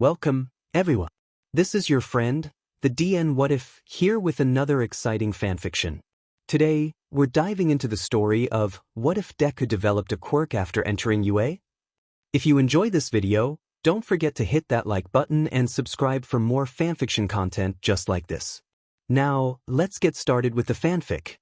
Welcome, everyone. This is your friend, the DN What If, here with another exciting fanfiction. Today, we're diving into the story of What If Deku developed a quirk after entering UA? If you enjoy this video, don't forget to hit that like button and subscribe for more fanfiction content just like this. Now, let's get started with the fanfic.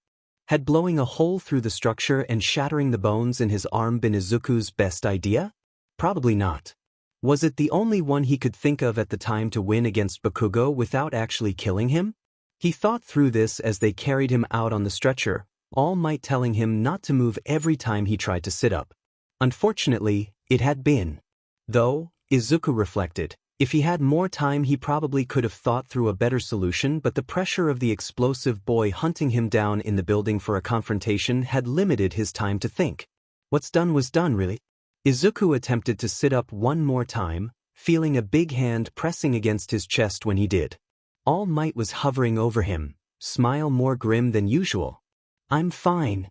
Had blowing a hole through the structure and shattering the bones in his arm been Izuku's best idea? Probably not. Was it the only one he could think of at the time to win against Bakugo without actually killing him? He thought through this as they carried him out on the stretcher, All Might telling him not to move every time he tried to sit up. Unfortunately, it had been. Though, Izuku reflected, if he had more time he probably could have thought through a better solution, but the pressure of the explosive boy hunting him down in the building for a confrontation had limited his time to think. What's done was done, really. Izuku attempted to sit up one more time, feeling a big hand pressing against his chest when he did. All Might was hovering over him, smile more grim than usual. "I'm fine,"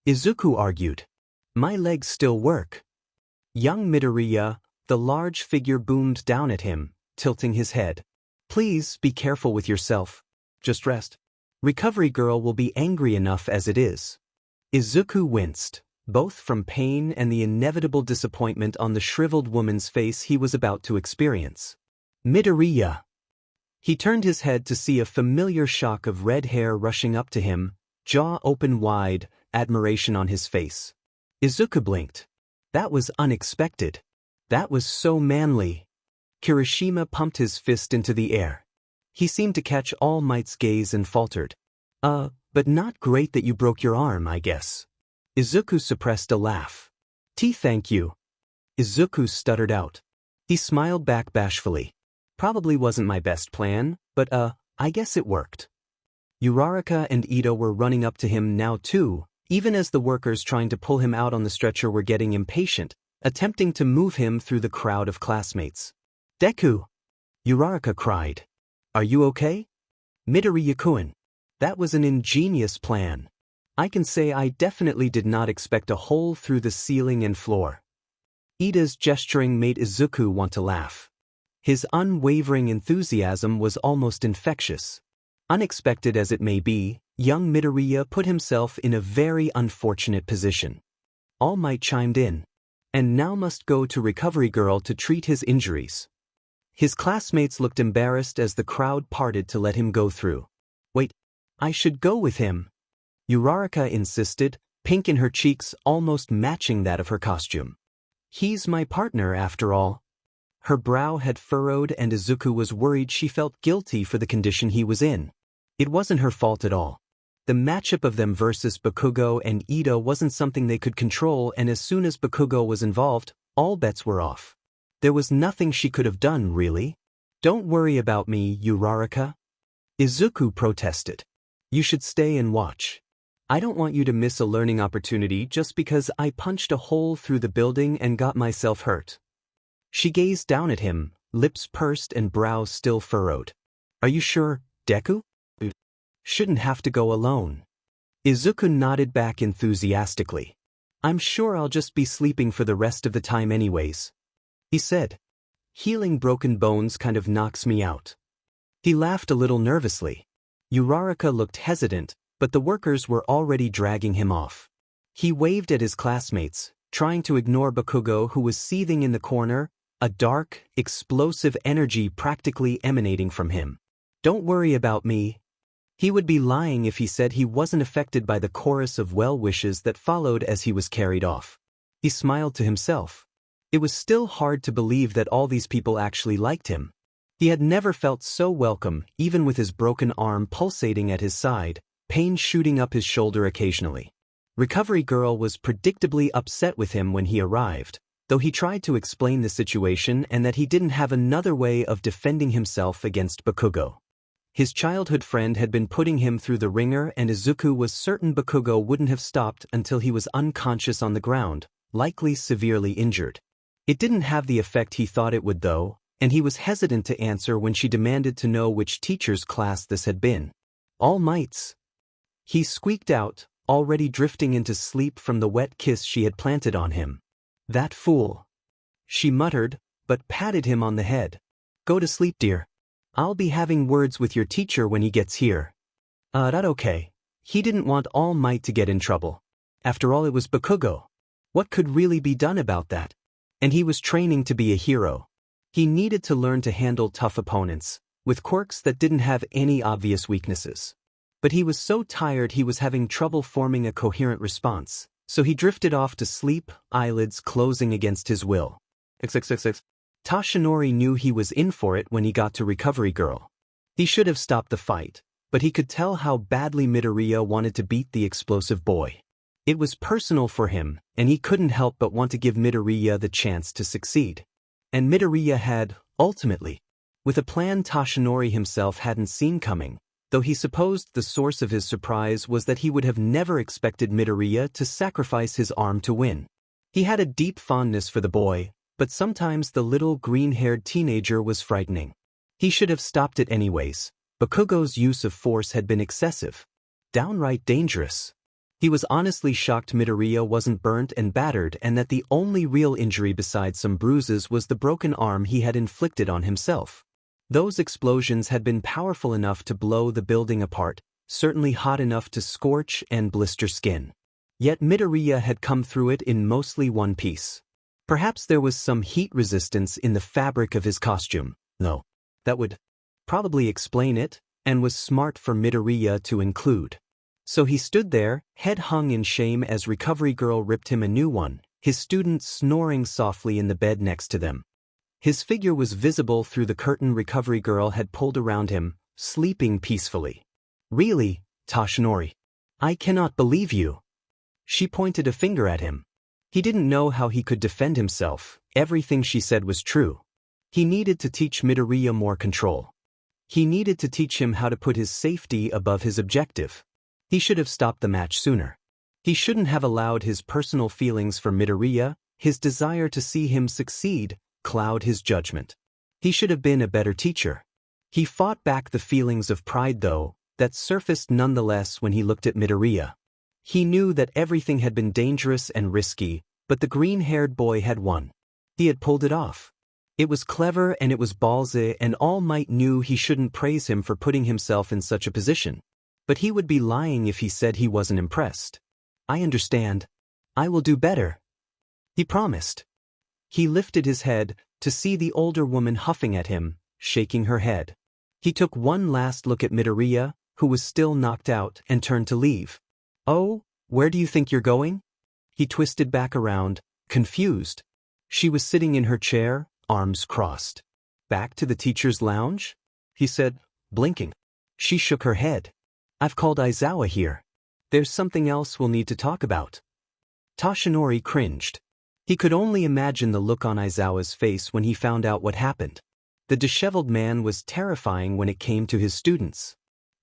Izuku argued. "My legs still work." Young Midoriya, the large figure, boomed down at him, tilting his head. "Please be careful with yourself. Just rest. Recovery Girl will be angry enough as it is." Izuku winced, both from pain and the inevitable disappointment on the shriveled woman's face he was about to experience. "Midoriya." He turned his head to see a familiar shock of red hair rushing up to him, jaw open wide, admiration on his face. Izuku blinked. That was unexpected. That was so manly. Kirishima pumped his fist into the air. He seemed to catch All Might's gaze and faltered. But not great that you broke your arm, I guess." Izuku suppressed a laugh. Thank you." Izuku stuttered out. He smiled back bashfully. "Probably wasn't my best plan, but I guess it worked." Uraraka and Ito were running up to him now too, even as the workers trying to pull him out on the stretcher were getting impatient, attempting to move him through the crowd of classmates. "Deku!" Uraraka cried. "Are you okay?" "Midoriya-kun. That was an ingenious plan. I can say I definitely did not expect a hole through the ceiling and floor." Ida's gesturing made Izuku want to laugh. His unwavering enthusiasm was almost infectious. Unexpected as it may be, young Midoriya put himself in a very unfortunate position. All Might chimed in. And now must go to Recovery Girl to treat his injuries. His classmates looked embarrassed as the crowd parted to let him go through. "Wait, I should go with him," Uraraka insisted, pink in her cheeks almost matching that of her costume. "He's my partner after all." Her brow had furrowed and Izuku was worried she felt guilty for the condition he was in. It wasn't her fault at all. The matchup of them versus Bakugo and Ito wasn't something they could control, and as soon as Bakugo was involved, all bets were off. There was nothing she could have done, really. "Don't worry about me, Uraraka," Izuku protested. "You should stay and watch. I don't want you to miss a learning opportunity just because I punched a hole through the building and got myself hurt." She gazed down at him, lips pursed and brows still furrowed. "Are you sure, Deku? Shouldn't have to go alone." Izuku nodded back enthusiastically. "I'm sure I'll just be sleeping for the rest of the time anyways," he said. "Healing broken bones kind of knocks me out." He laughed a little nervously. Uraraka looked hesitant, but the workers were already dragging him off. He waved at his classmates, trying to ignore Bakugo who was seething in the corner, a dark, explosive energy practically emanating from him. "Don't worry about me." He would be lying if he said he wasn't affected by the chorus of well wishes that followed as he was carried off. He smiled to himself. It was still hard to believe that all these people actually liked him. He had never felt so welcome, even with his broken arm pulsating at his side, pain shooting up his shoulder occasionally. Recovery Girl was predictably upset with him when he arrived, though he tried to explain the situation and that he didn't have another way of defending himself against Bakugo. His childhood friend had been putting him through the ringer, and Izuku was certain Bakugo wouldn't have stopped until he was unconscious on the ground, likely severely injured. It didn't have the effect he thought it would though, and he was hesitant to answer when she demanded to know which teacher's class this had been. "All Might's," he squeaked out, already drifting into sleep from the wet kiss she had planted on him. "That fool," she muttered, but patted him on the head. Go to sleep, dear. I'll be having words with your teacher when he gets here. That okay. He didn't want All Might to get in trouble. After all, it was Bakugo. What could really be done about that? And he was training to be a hero. He needed to learn to handle tough opponents, with quirks that didn't have any obvious weaknesses. But he was so tired he was having trouble forming a coherent response, so he drifted off to sleep, eyelids closing against his will. XXXX. Toshinori knew he was in for it when he got to Recovery Girl. He should have stopped the fight, but he could tell how badly Midoriya wanted to beat the explosive boy. It was personal for him, and he couldn't help but want to give Midoriya the chance to succeed. And Midoriya had, ultimately, with a plan Toshinori himself hadn't seen coming, though he supposed the source of his surprise was that he would have never expected Midoriya to sacrifice his arm to win. He had a deep fondness for the boy, but sometimes the little green-haired teenager was frightening. He should have stopped it anyways. Bakugo's use of force had been excessive. Downright dangerous. He was honestly shocked Midoriya wasn't burnt and battered and that the only real injury besides some bruises was the broken arm he had inflicted on himself. Those explosions had been powerful enough to blow the building apart, certainly hot enough to scorch and blister skin. Yet Midoriya had come through it in mostly one piece. Perhaps there was some heat resistance in the fabric of his costume, though. That would probably explain it, and was smart for Midoriya to include. So he stood there, head hung in shame as Recovery Girl ripped him a new one, his student snoring softly in the bed next to them. His figure was visible through the curtain Recovery Girl had pulled around him, sleeping peacefully. Really, Toshinori? I cannot believe you. She pointed a finger at him. He didn't know how he could defend himself. Everything she said was true. He needed to teach Midoriya more control. He needed to teach him how to put his safety above his objective. He should have stopped the match sooner. He shouldn't have allowed his personal feelings for Midoriya, his desire to see him succeed, cloud his judgment. He should have been a better teacher. He fought back the feelings of pride, though, that surfaced nonetheless when he looked at Midoriya. He knew that everything had been dangerous and risky, but the green-haired boy had won. He had pulled it off. It was clever and it was ballsy, and All Might knew he shouldn't praise him for putting himself in such a position. But he would be lying if he said he wasn't impressed. I understand. I will do better. He promised. He lifted his head to see the older woman huffing at him, shaking her head. He took one last look at Midoriya, who was still knocked out, and turned to leave. Oh, where do you think you're going? He twisted back around, confused. She was sitting in her chair, arms crossed. Back to the teacher's lounge? He said, blinking. She shook her head. I've called Aizawa here. There's something else we'll need to talk about. Toshinori cringed. He could only imagine the look on Aizawa's face when he found out what happened. The disheveled man was terrifying when it came to his students.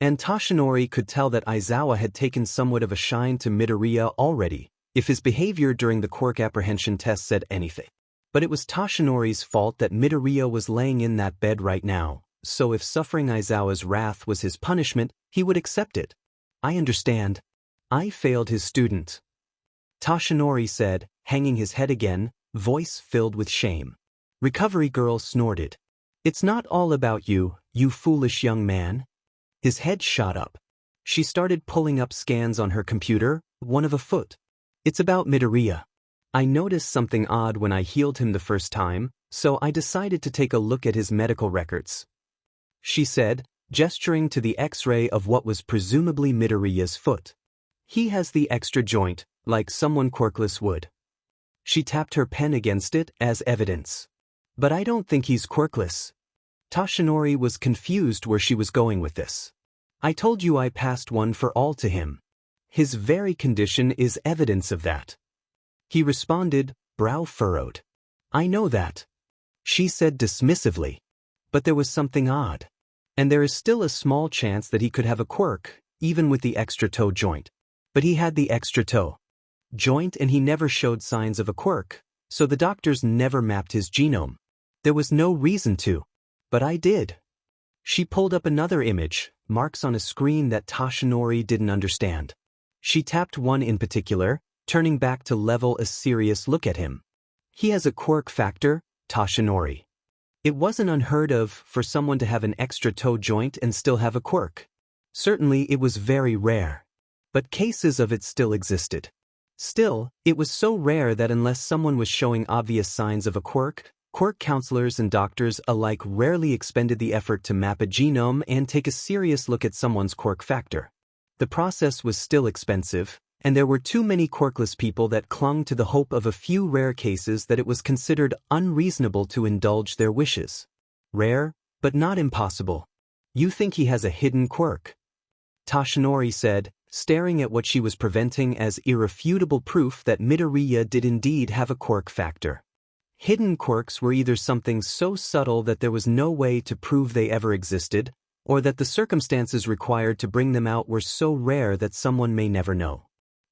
And Toshinori could tell that Aizawa had taken somewhat of a shine to Midoriya already, if his behavior during the quirk apprehension test said anything. But it was Toshinori's fault that Midoriya was laying in that bed right now, so if suffering Aizawa's wrath was his punishment, he would accept it. I understand. I failed his student. Toshinori said, hanging his head again, voice filled with shame. Recovery Girl snorted. It's not all about you, you foolish young man. His head shot up. She started pulling up scans on her computer, one of a foot. It's about Midoriya. I noticed something odd when I healed him the first time, so I decided to take a look at his medical records. She said, gesturing to the X-ray of what was presumably Midoriya's foot. He has the extra joint, like someone quirkless would. She tapped her pen against it as evidence. But I don't think he's quirkless. Toshinori was confused where she was going with this. I told you I passed one for all to him. His very condition is evidence of that. He responded, brow furrowed. I know that. She said dismissively. But there was something odd. And there is still a small chance that he could have a quirk, even with the extra toe joint. But he had the extra toe joint and he never showed signs of a quirk, so the doctors never mapped his genome. There was no reason to. But I did. She pulled up another image, marks on a screen that Toshinori didn't understand. She tapped one in particular, turning back to level a serious look at him. He has a quirk factor, Toshinori. It wasn't unheard of for someone to have an extra toe joint and still have a quirk. Certainly it was very rare. But cases of it still existed. Still, it was so rare that unless someone was showing obvious signs of a quirk counselors and doctors alike rarely expended the effort to map a genome and take a serious look at someone's quirk factor. The process was still expensive, and there were too many quirkless people that clung to the hope of a few rare cases that it was considered unreasonable to indulge their wishes. Rare, but not impossible. You think he has a hidden quirk? Toshinori said, staring at what she was presenting as irrefutable proof that Midoriya did indeed have a quirk factor. Hidden quirks were either something so subtle that there was no way to prove they ever existed, or that the circumstances required to bring them out were so rare that someone may never know.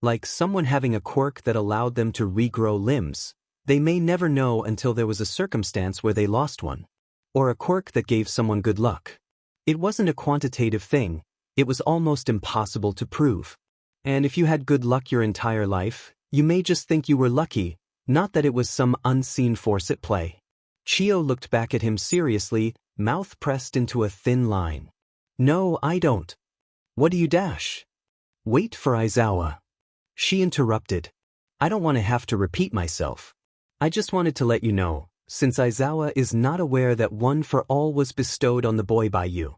Like someone having a quirk that allowed them to regrow limbs, they may never know until there was a circumstance where they lost one. Or a quirk that gave someone good luck. It wasn't a quantitative thing, it was almost impossible to prove. And if you had good luck your entire life, you may just think you were lucky, not that it was some unseen force at play. Chio looked back at him seriously, mouth pressed into a thin line. No, I don't. What do you dash? Wait for Aizawa. She interrupted. I don't want to have to repeat myself. I just wanted to let you know, since Aizawa is not aware that one for all was bestowed on the boy by you.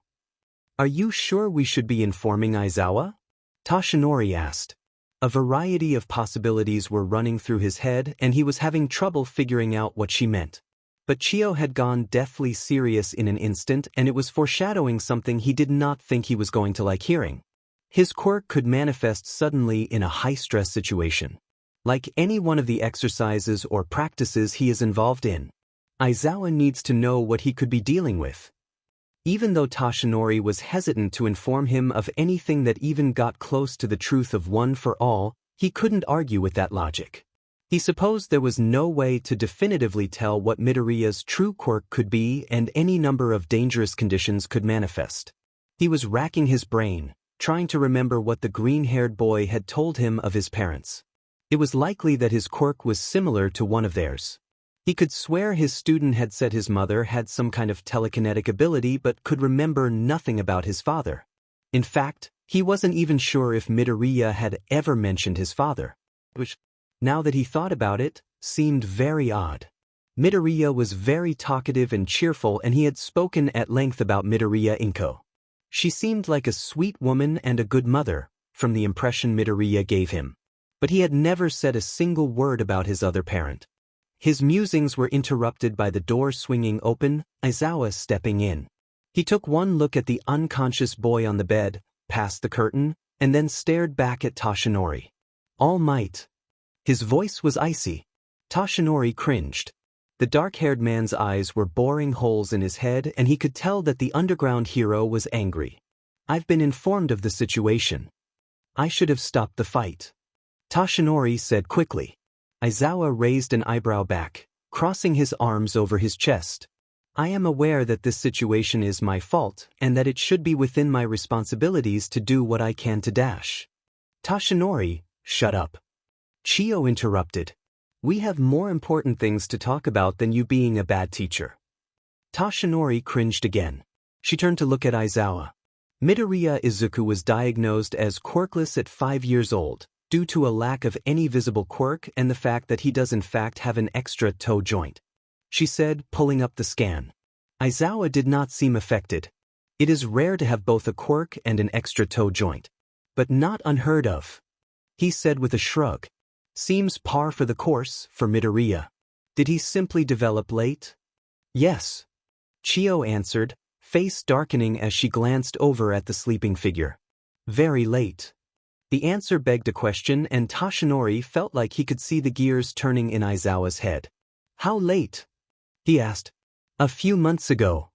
Are you sure we should be informing Aizawa? Toshinori asked. A variety of possibilities were running through his head and he was having trouble figuring out what she meant. But Chio had gone deathly serious in an instant and it was foreshadowing something he did not think he was going to like hearing. His quirk could manifest suddenly in a high-stress situation. Like any one of the exercises or practices he is involved in. Aizawa needs to know what he could be dealing with. Even though Toshinori was hesitant to inform him of anything that even got close to the truth of one for all, he couldn't argue with that logic. He supposed there was no way to definitively tell what Midoriya's true quirk could be and any number of dangerous conditions could manifest. He was racking his brain, trying to remember what the green-haired boy had told him of his parents. It was likely that his quirk was similar to one of theirs. He could swear his student had said his mother had some kind of telekinetic ability but could remember nothing about his father. In fact, he wasn't even sure if Midoriya had ever mentioned his father, which, now that he thought about it, seemed very odd. Midoriya was very talkative and cheerful and he had spoken at length about Midoriya Inko. She seemed like a sweet woman and a good mother, from the impression Midoriya gave him. But he had never said a single word about his other parent. His musings were interrupted by the door swinging open, Aizawa stepping in. He took one look at the unconscious boy on the bed, past the curtain, and then stared back at Toshinori. All might. His voice was icy. Toshinori cringed. The dark-haired man's eyes were boring holes in his head and he could tell that the underground hero was angry. I've been informed of the situation. I should have stopped the fight. Toshinori said quickly. Aizawa raised an eyebrow back, crossing his arms over his chest. I am aware that this situation is my fault and that it should be within my responsibilities to do what I can to dash. Toshinori, shut up. Chio interrupted. We have more important things to talk about than you being a bad teacher. Toshinori cringed again. She turned to look at Aizawa. Midoriya Izuku was diagnosed as quirkless at 5 years old, due to a lack of any visible quirk and the fact that he does in fact have an extra toe joint. She said, pulling up the scan. Aizawa did not seem affected. It is rare to have both a quirk and an extra toe joint. But not unheard of. He said with a shrug. Seems par for the course for Midoriya. Did he simply develop late? Yes. Chio answered, face darkening as she glanced over at the sleeping figure. Very late. The answer begged a question and Toshinori felt like he could see the gears turning in Aizawa's head. How late? He asked. A few months ago.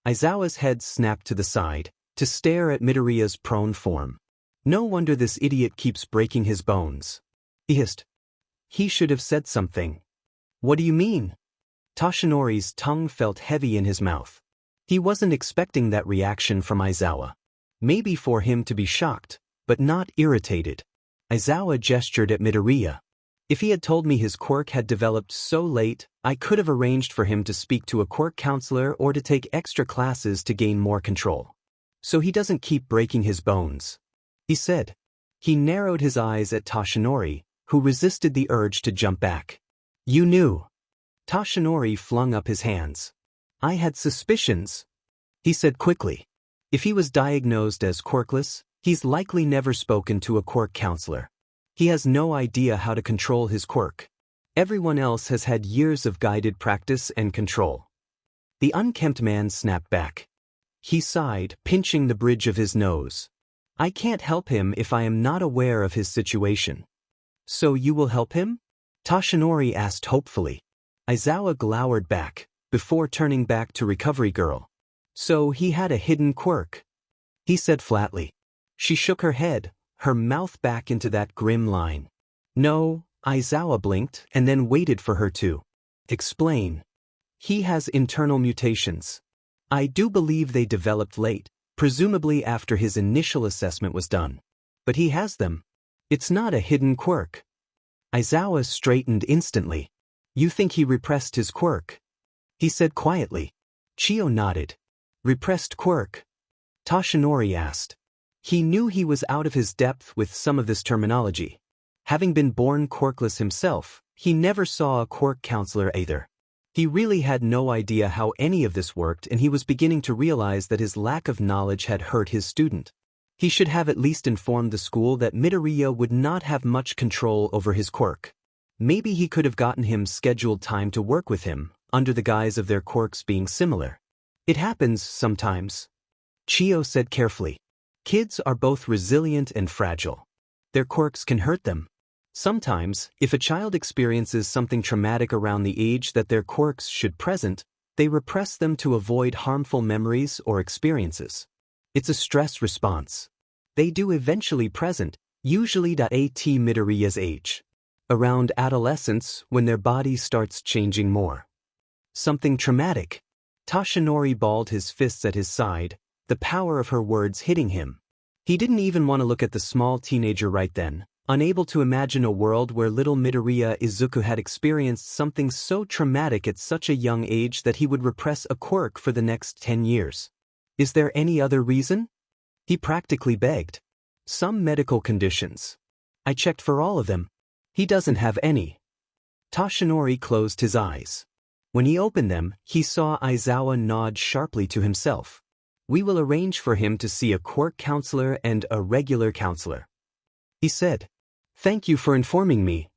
Aizawa's head snapped to the side, to stare at Midoriya's prone form. No wonder this idiot keeps breaking his bones. He hissed. He should have said something. What do you mean? Toshinori's tongue felt heavy in his mouth. He wasn't expecting that reaction from Aizawa. Maybe for him to be shocked, but not irritated. Aizawa gestured at Midoriya. If he had told me his quirk had developed so late, I could have arranged for him to speak to a quirk counselor or to take extra classes to gain more control. So he doesn't keep breaking his bones, he said. He narrowed his eyes at Toshinori, who resisted the urge to jump back. You knew. Toshinori flung up his hands. I had suspicions, he said quickly. If he was diagnosed as quirkless, he's likely never spoken to a quirk counselor. He has no idea how to control his quirk. Everyone else has had years of guided practice and control. The unkempt man snapped back. He sighed, pinching the bridge of his nose. I can't help him if I am not aware of his situation. So you will help him? Toshinori asked hopefully. Aizawa glowered back, before turning back to Recovery Girl. So he had a hidden quirk, he said flatly. She shook her head, her mouth back into that grim line. No, Aizawa blinked and then waited for her to explain. He has internal mutations. I do believe they developed late, presumably after his initial assessment was done. But he has them. It's not a hidden quirk. Aizawa straightened instantly. You think he repressed his quirk? He said quietly. Chio nodded. Repressed quirk? Toshinori asked. He knew he was out of his depth with some of this terminology. Having been born quirkless himself, he never saw a quirk counselor either. He really had no idea how any of this worked, and he was beginning to realize that his lack of knowledge had hurt his student. He should have at least informed the school that Midoriya would not have much control over his quirk. Maybe he could have gotten him scheduled time to work with him, under the guise of their quirks being similar. It happens sometimes, Chio said carefully. Kids are both resilient and fragile. Their quirks can hurt them. Sometimes, if a child experiences something traumatic around the age that their quirks should present, they repress them to avoid harmful memories or experiences. It's a stress response. They do eventually present, usually at Midoriya's age. Around adolescence, when their body starts changing more. Something traumatic. Toshinori balled his fists at his side, the power of her words hitting him. He didn't even want to look at the small teenager right then, unable to imagine a world where little Midoriya Izuku had experienced something so traumatic at such a young age that he would repress a quirk for the next 10 years. Is there any other reason? He practically begged. Some medical conditions. I checked for all of them. He doesn't have any. Toshinori closed his eyes. When he opened them, he saw Aizawa nod sharply to himself. We will arrange for him to see a quirk counselor and a regular counselor, he said. Thank you for informing me.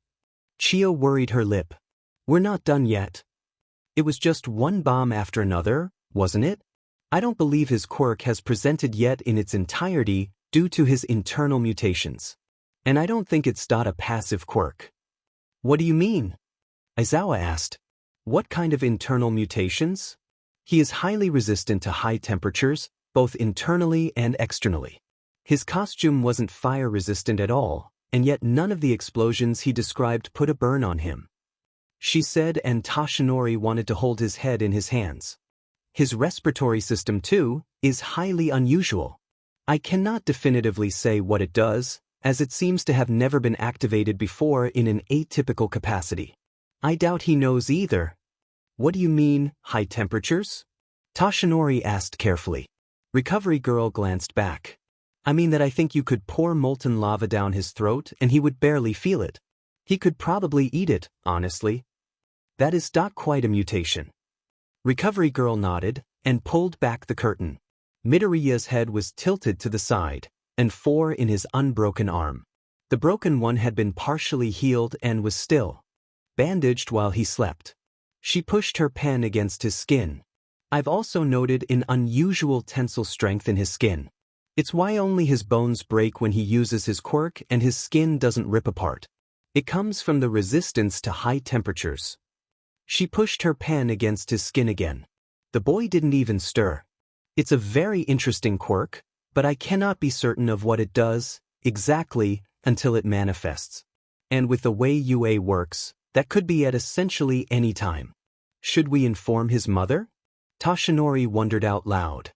Chio worried her lip. We're not done yet. It was just one bomb after another, wasn't it? I don't believe his quirk has presented yet in its entirety due to his internal mutations. And I don't think it's not a passive quirk. What do you mean? Aizawa asked. What kind of internal mutations? He is highly resistant to high temperatures, both internally and externally. His costume wasn't fire resistant at all, and yet none of the explosions he described put a burn on him. She said, and Toshinori wanted to hold his head in his hands. His respiratory system, too, is highly unusual. I cannot definitively say what it does, as it seems to have never been activated before in an atypical capacity. I doubt he knows either. What do you mean, high temperatures? Toshinori asked carefully. Recovery Girl glanced back. I mean that I think you could pour molten lava down his throat and he would barely feel it. He could probably eat it, honestly. That is not quite a mutation. Recovery Girl nodded and pulled back the curtain. Midoriya's head was tilted to the side, and 4 in his unbroken arm. The broken one had been partially healed and was still bandaged while he slept. She pushed her pen against his skin. I've also noted an unusual tensile strength in his skin. It's why only his bones break when he uses his quirk and his skin doesn't rip apart. It comes from the resistance to high temperatures. She pushed her pen against his skin again. The boy didn't even stir. It's a very interesting quirk, but I cannot be certain of what it does exactly until it manifests. And with the way UA works, that could be at essentially any time. Should we inform his mother? Toshinori wondered out loud.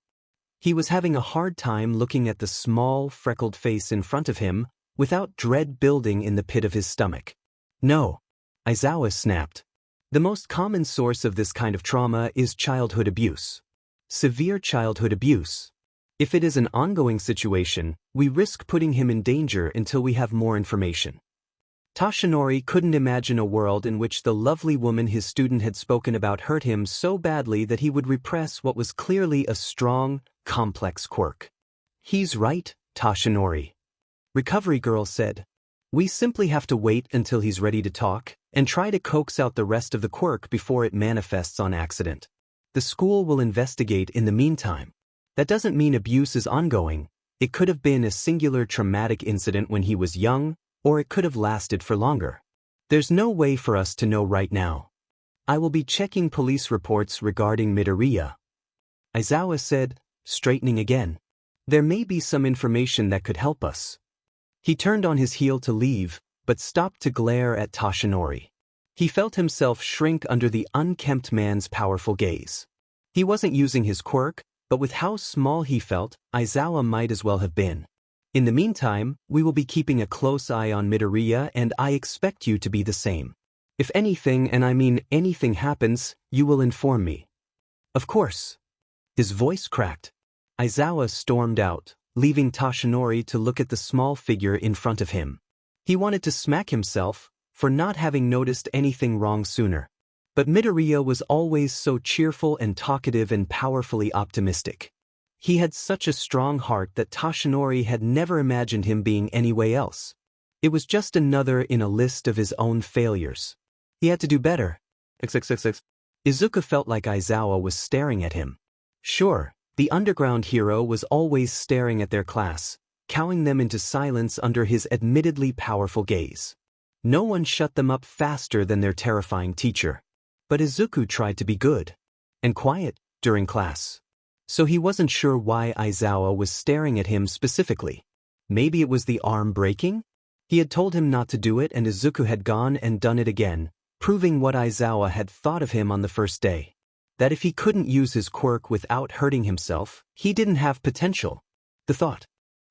He was having a hard time looking at the small, freckled face in front of him without dread building in the pit of his stomach. No. Aizawa snapped. The most common source of this kind of trauma is childhood abuse. Severe childhood abuse. If it is an ongoing situation, we risk putting him in danger until we have more information. Toshinori couldn't imagine a world in which the lovely woman his student had spoken about hurt him so badly that he would repress what was clearly a strong, complex quirk. He's right, Toshinori. Recovery Girl said. We simply have to wait until he's ready to talk, and try to coax out the rest of the quirk before it manifests on accident. The school will investigate in the meantime. That doesn't mean abuse is ongoing. It could have been a singular traumatic incident when he was young, or it could have lasted for longer. There's no way for us to know right now. I will be checking police reports regarding Midoriya. Aizawa said, straightening again. There may be some information that could help us. He turned on his heel to leave, but stopped to glare at Toshinori. He felt himself shrink under the unkempt man's powerful gaze. He wasn't using his quirk, but with how small he felt, Aizawa might as well have been. In the meantime, we will be keeping a close eye on Midoriya, and I expect you to be the same. If anything, and I mean anything, happens, you will inform me. Of course. His voice cracked. Aizawa stormed out, leaving Toshinori to look at the small figure in front of him. He wanted to smack himself for not having noticed anything wrong sooner. But Midoriya was always so cheerful and talkative and powerfully optimistic. He had such a strong heart that Toshinori had never imagined him being anyway else. It was just another in a list of his own failures. He had to do better. Izuku felt like Aizawa was staring at him. Sure, the underground hero was always staring at their class, cowing them into silence under his admittedly powerful gaze. No one shut them up faster than their terrifying teacher. But Izuku tried to be good and quiet during class. So he wasn't sure why Aizawa was staring at him specifically. Maybe it was the arm breaking? He had told him not to do it, and Izuku had gone and done it again, proving what Aizawa had thought of him on the first day. That if he couldn't use his quirk without hurting himself, he didn't have potential. The thought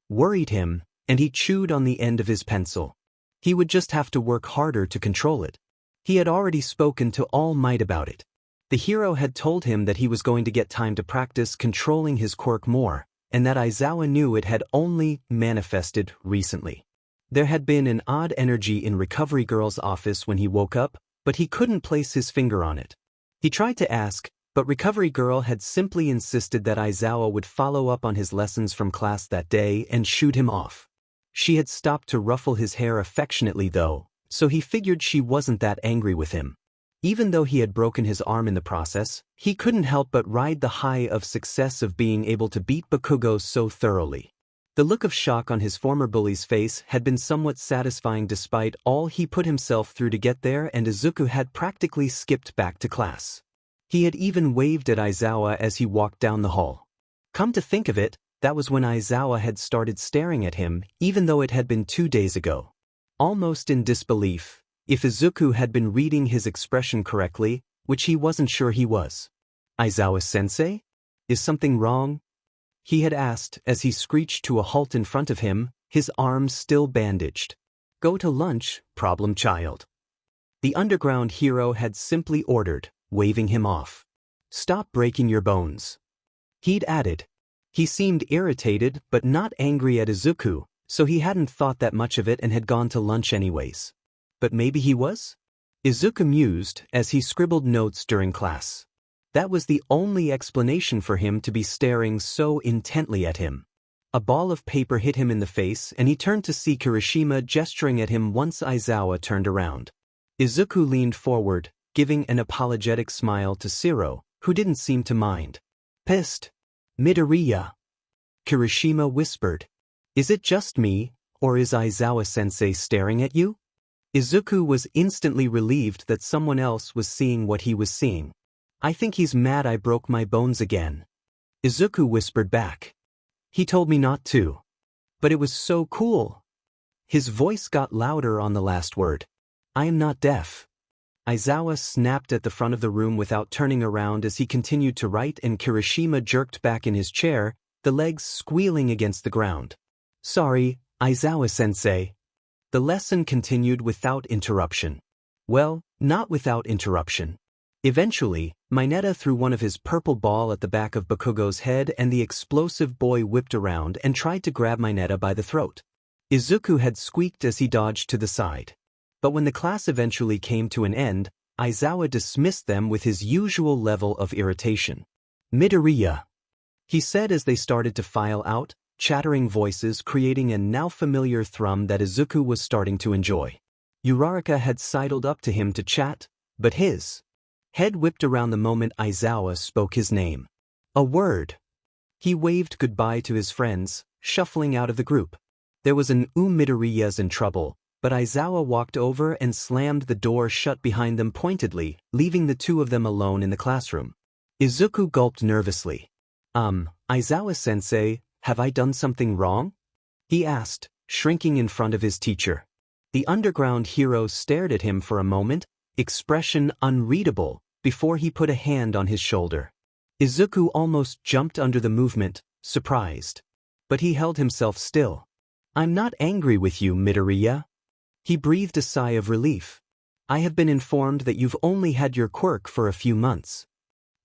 worried him, and he chewed on the end of his pencil. He would just have to work harder to control it. He had already spoken to All Might about it. The hero had told him that he was going to get time to practice controlling his quirk more, and that Aizawa knew it had only manifested recently. There had been an odd energy in Recovery Girl's office when he woke up, but he couldn't place his finger on it. He tried to ask, but Recovery Girl had simply insisted that Aizawa would follow up on his lessons from class that day and shooed him off. She had stopped to ruffle his hair affectionately though, so he figured she wasn't that angry with him. Even though he had broken his arm in the process, he couldn't help but ride the high of success of being able to beat Bakugo so thoroughly. The look of shock on his former bully's face had been somewhat satisfying despite all he put himself through to get there, and Izuku had practically skipped back to class. He had even waved at Aizawa as he walked down the hall. Come to think of it, that was when Aizawa had started staring at him, even though it had been 2 days ago. Almost in disbelief, if Izuku had been reading his expression correctly, which he wasn't sure he was. Aizawa-sensei? Is something wrong? He had asked as he screeched to a halt in front of him, his arms still bandaged. Go to lunch, problem child. The underground hero had simply ordered, waving him off. Stop breaking your bones. He'd added. He seemed irritated but not angry at Izuku, so he hadn't thought that much of it and had gone to lunch anyways. But maybe he was? Izuku mused as he scribbled notes during class. That was the only explanation for him to be staring so intently at him. A ball of paper hit him in the face and he turned to see Kirishima gesturing at him once Aizawa turned around. Izuku leaned forward, giving an apologetic smile to Shiro, who didn't seem to mind. Pissed. Midoriya. Kirishima whispered. Is it just me, or is Aizawa-sensei staring at you? Izuku was instantly relieved that someone else was seeing what he was seeing. I think he's mad I broke my bones again. Izuku whispered back. He told me not to. But it was so cool. His voice got louder on the last word. I am not deaf. Aizawa snapped at the front of the room without turning around as he continued to write, and Kirishima jerked back in his chair, the legs squealing against the ground. Sorry, Aizawa-sensei. The lesson continued without interruption. Well, not without interruption. Eventually, Mineta threw one of his purple ball at the back of Bakugo's head and the explosive boy whipped around and tried to grab Mineta by the throat. Izuku had squeaked as he dodged to the side. But when the class eventually came to an end, Aizawa dismissed them with his usual level of irritation. "Midoriya," he said as they started to file out, chattering voices creating a now familiar thrum that Izuku was starting to enjoy. Uraraka had sidled up to him to chat, but his head whipped around the moment Aizawa spoke his name. A word. He waved goodbye to his friends, shuffling out of the group. There was an Midoriya's in trouble, but Aizawa walked over and slammed the door shut behind them pointedly, leaving the two of them alone in the classroom. Izuku gulped nervously. Aizawa-sensei, have I done something wrong?" he asked, shrinking in front of his teacher. The underground hero stared at him for a moment, expression unreadable, before he put a hand on his shoulder. Izuku almost jumped under the movement, surprised. But he held himself still. "I'm not angry with you, Midoriya." He breathed a sigh of relief. "I have been informed that you've only had your quirk for a few months."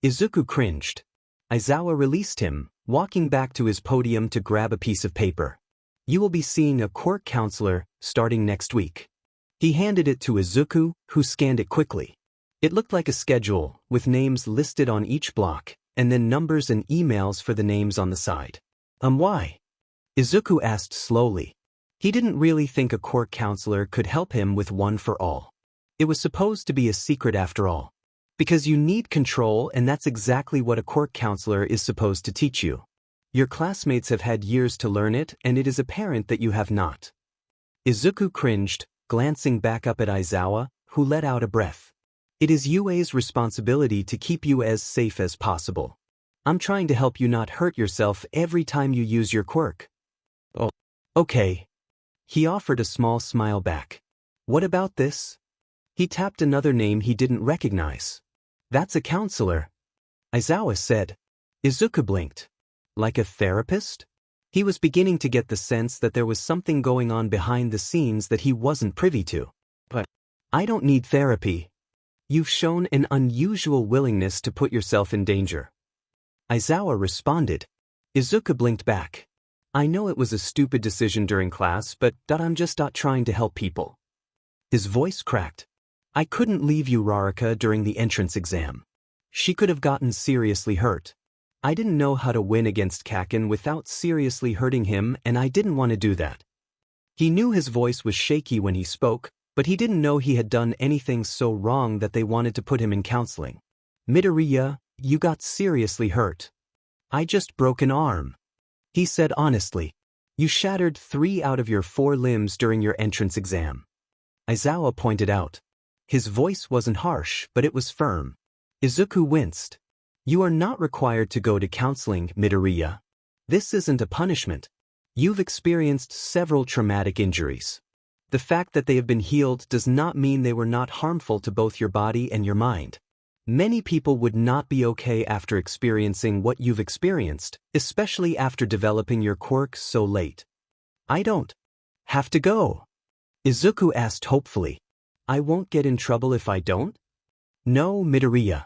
Izuku cringed. Aizawa released him, walking back to his podium to grab a piece of paper. "You will be seeing a quirk counselor, starting next week." He handed it to Izuku, who scanned it quickly. It looked like a schedule, with names listed on each block, and then numbers and emails for the names on the side. Why?" Izuku asked slowly. He didn't really think a quirk counselor could help him with one for all. It was supposed to be a secret after all. Because you need control, and that's exactly what a quirk counselor is supposed to teach you. Your classmates have had years to learn it, and it is apparent that you have not. Izuku cringed, glancing back up at Aizawa, who let out a breath. "It is UA's responsibility to keep you as safe as possible. I'm trying to help you not hurt yourself every time you use your quirk." "Oh, okay." He offered a small smile back. "What about this?" He tapped another name he didn't recognize. "That's a counselor," Aizawa said. Izuku blinked. "Like a therapist?" He was beginning to get the sense that there was something going on behind the scenes that he wasn't privy to. "But I don't need therapy. You've shown an unusual willingness to put yourself in danger." Aizawa responded. Izuku blinked back. "I know it was a stupid decision during class, but I'm just not trying to help people." His voice cracked. "I couldn't leave Uraraka during the entrance exam. She could have gotten seriously hurt. I didn't know how to win against Kaken without seriously hurting him, and I didn't want to do that." He knew his voice was shaky when he spoke, but he didn't know he had done anything so wrong that they wanted to put him in counseling. "Midoriya, you got seriously hurt." "I just broke an arm," he said honestly. "You shattered 3 out of your 4 limbs during your entrance exam," Aizawa pointed out. His voice wasn't harsh, but it was firm. Izuku winced. "You are not required to go to counseling, Midoriya. This isn't a punishment. You've experienced several traumatic injuries. The fact that they have been healed does not mean they were not harmful to both your body and your mind. Many people would not be okay after experiencing what you've experienced, especially after developing your quirk so late." "I don't have to go?" Izuku asked hopefully. "I won't get in trouble if I don't?" "No, Midoriya.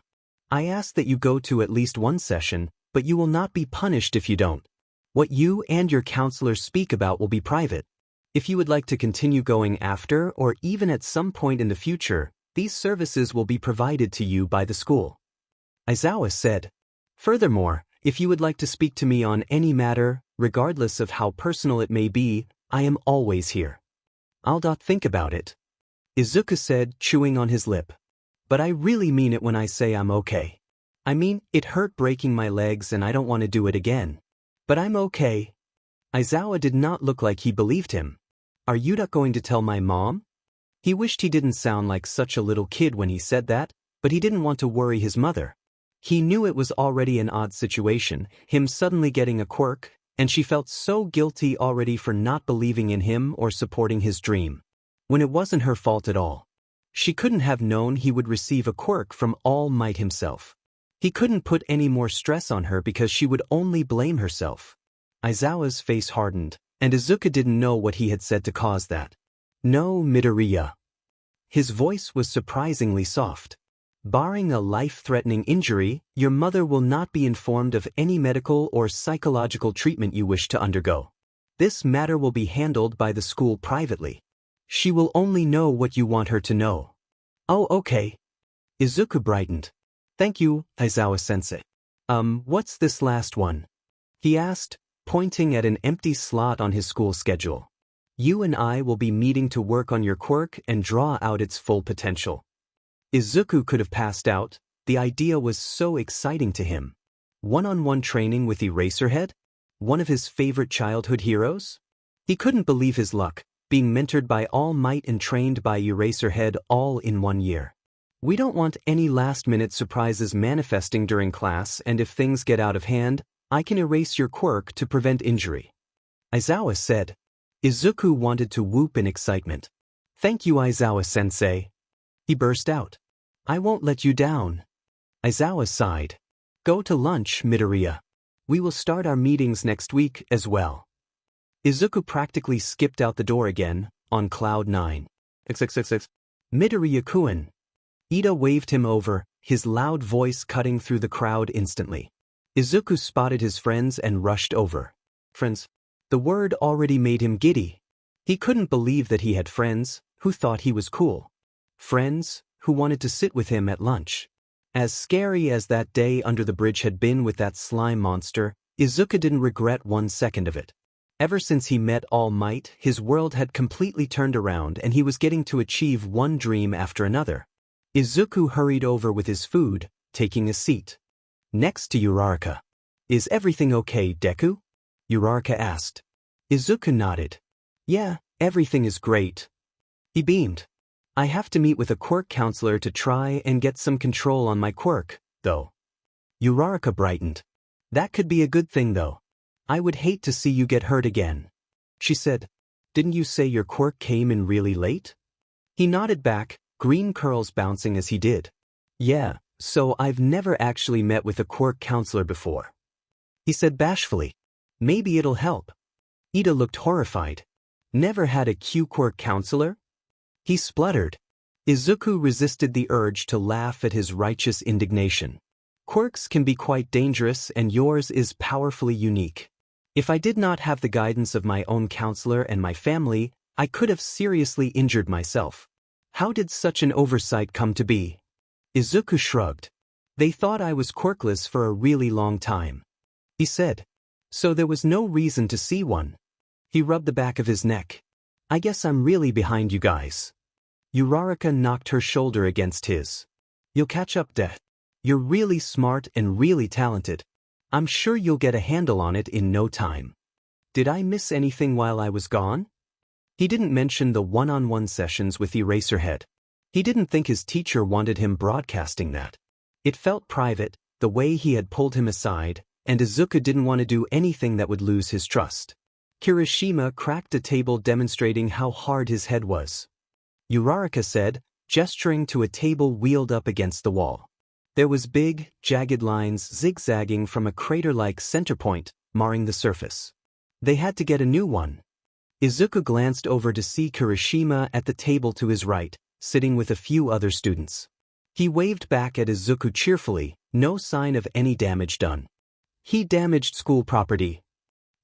I ask that you go to at least one session, but you will not be punished if you don't. What you and your counselor speak about will be private. If you would like to continue going after or even at some point in the future, these services will be provided to you by the school," Aizawa said. "Furthermore, if you would like to speak to me on any matter, regardless of how personal it may be, I am always here." "I'll think about it," Izuku said, chewing on his lip. "But I really mean it when I say I'm okay. I mean, it hurt breaking my legs and I don't want to do it again. But I'm okay." Aizawa did not look like he believed him. "Are you not going to tell my mom?" He wished he didn't sound like such a little kid when he said that, but he didn't want to worry his mother. He knew it was already an odd situation, him suddenly getting a quirk, and she felt so guilty already for not believing in him or supporting his dream. When it wasn't her fault at all. She couldn't have known he would receive a quirk from All Might himself. He couldn't put any more stress on her because she would only blame herself. Aizawa's face hardened, and Izuku didn't know what he had said to cause that. No, Midoriya. His voice was surprisingly soft. Barring a life-threatening injury, your mother will not be informed of any medical or psychological treatment you wish to undergo. This matter will be handled by the school privately. She will only know what you want her to know. Oh, okay. Izuku brightened. Thank you, Aizawa-sensei. What's this last one? He asked, pointing at an empty slot on his school schedule. You and I will be meeting to work on your quirk and draw out its full potential. Izuku could have passed out. The idea was so exciting to him. One-on-one training with Eraserhead? One of his favorite childhood heroes? He couldn't believe his luck, being mentored by All Might and trained by Eraserhead all in 1 year. We don't want any last-minute surprises manifesting during class, and if things get out of hand, I can erase your quirk to prevent injury. Aizawa said. Izuku wanted to whoop in excitement. Thank you, Aizawa-sensei. He burst out. I won't let you down. Aizawa sighed. Go to lunch, Midoriya. We will start our meetings next week as well. Izuku practically skipped out the door again, on cloud 9. Midoriya-kun. Ida waved him over, his loud voice cutting through the crowd instantly. Izuku spotted his friends and rushed over. Friends? The word already made him giddy. He couldn't believe that he had friends who thought he was cool. Friends who wanted to sit with him at lunch. As scary as that day under the bridge had been with that slime monster, Izuku didn't regret 1 second of it. Ever since he met All Might, his world had completely turned around and he was getting to achieve one dream after another. Izuku hurried over with his food, taking a seat. Next to Uraraka. Is everything okay, Deku? Uraraka asked. Izuku nodded. Yeah, everything is great. He beamed. I have to meet with a quirk counselor to try and get some control on my quirk, though. Uraraka brightened. That could be a good thing, though. I would hate to see you get hurt again. She said. Didn't you say your quirk came in really late? He nodded back, green curls bouncing as he did. Yeah, so I've never actually met with a quirk counselor before. He said bashfully. Maybe it'll help. Ida looked horrified. Never had a quirk counselor? He spluttered. Izuku resisted the urge to laugh at his righteous indignation. Quirks can be quite dangerous and yours is powerfully unique. If I did not have the guidance of my own counselor and my family, I could have seriously injured myself. How did such an oversight come to be? Izuku shrugged. They thought I was quirkless for a really long time. He said. So there was no reason to see one. He rubbed the back of his neck. I guess I'm really behind you guys. Uraraka knocked her shoulder against his. You'll catch up, Death. You're really smart and really talented. I'm sure you'll get a handle on it in no time. Did I miss anything while I was gone? He didn't mention the one-on-one sessions with Eraserhead. He didn't think his teacher wanted him broadcasting that. It felt private, the way he had pulled him aside, and Izuku didn't want to do anything that would lose his trust. Kirishima cracked a table demonstrating how hard his head was. Uraraka said, gesturing to a table wheeled up against the wall. There was big, jagged lines zigzagging from a crater-like center point, marring the surface. They had to get a new one. Izuku glanced over to see Kirishima at the table to his right, sitting with a few other students. He waved back at Izuku cheerfully, no sign of any damage done. He damaged school property.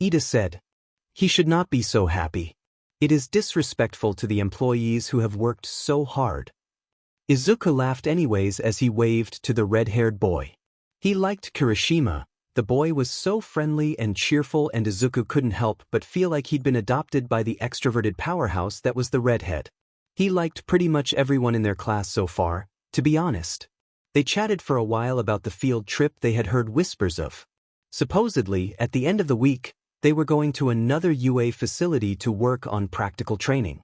Ida said. He should not be so happy. It is disrespectful to the employees who have worked so hard. Izuku laughed anyways as he waved to the red-haired boy. He liked Kirishima. The boy was so friendly and cheerful and Izuku couldn't help but feel like he'd been adopted by the extroverted powerhouse that was the redhead. He liked pretty much everyone in their class so far, to be honest. They chatted for a while about the field trip they had heard whispers of. Supposedly, at the end of the week, they were going to another UA facility to work on practical training.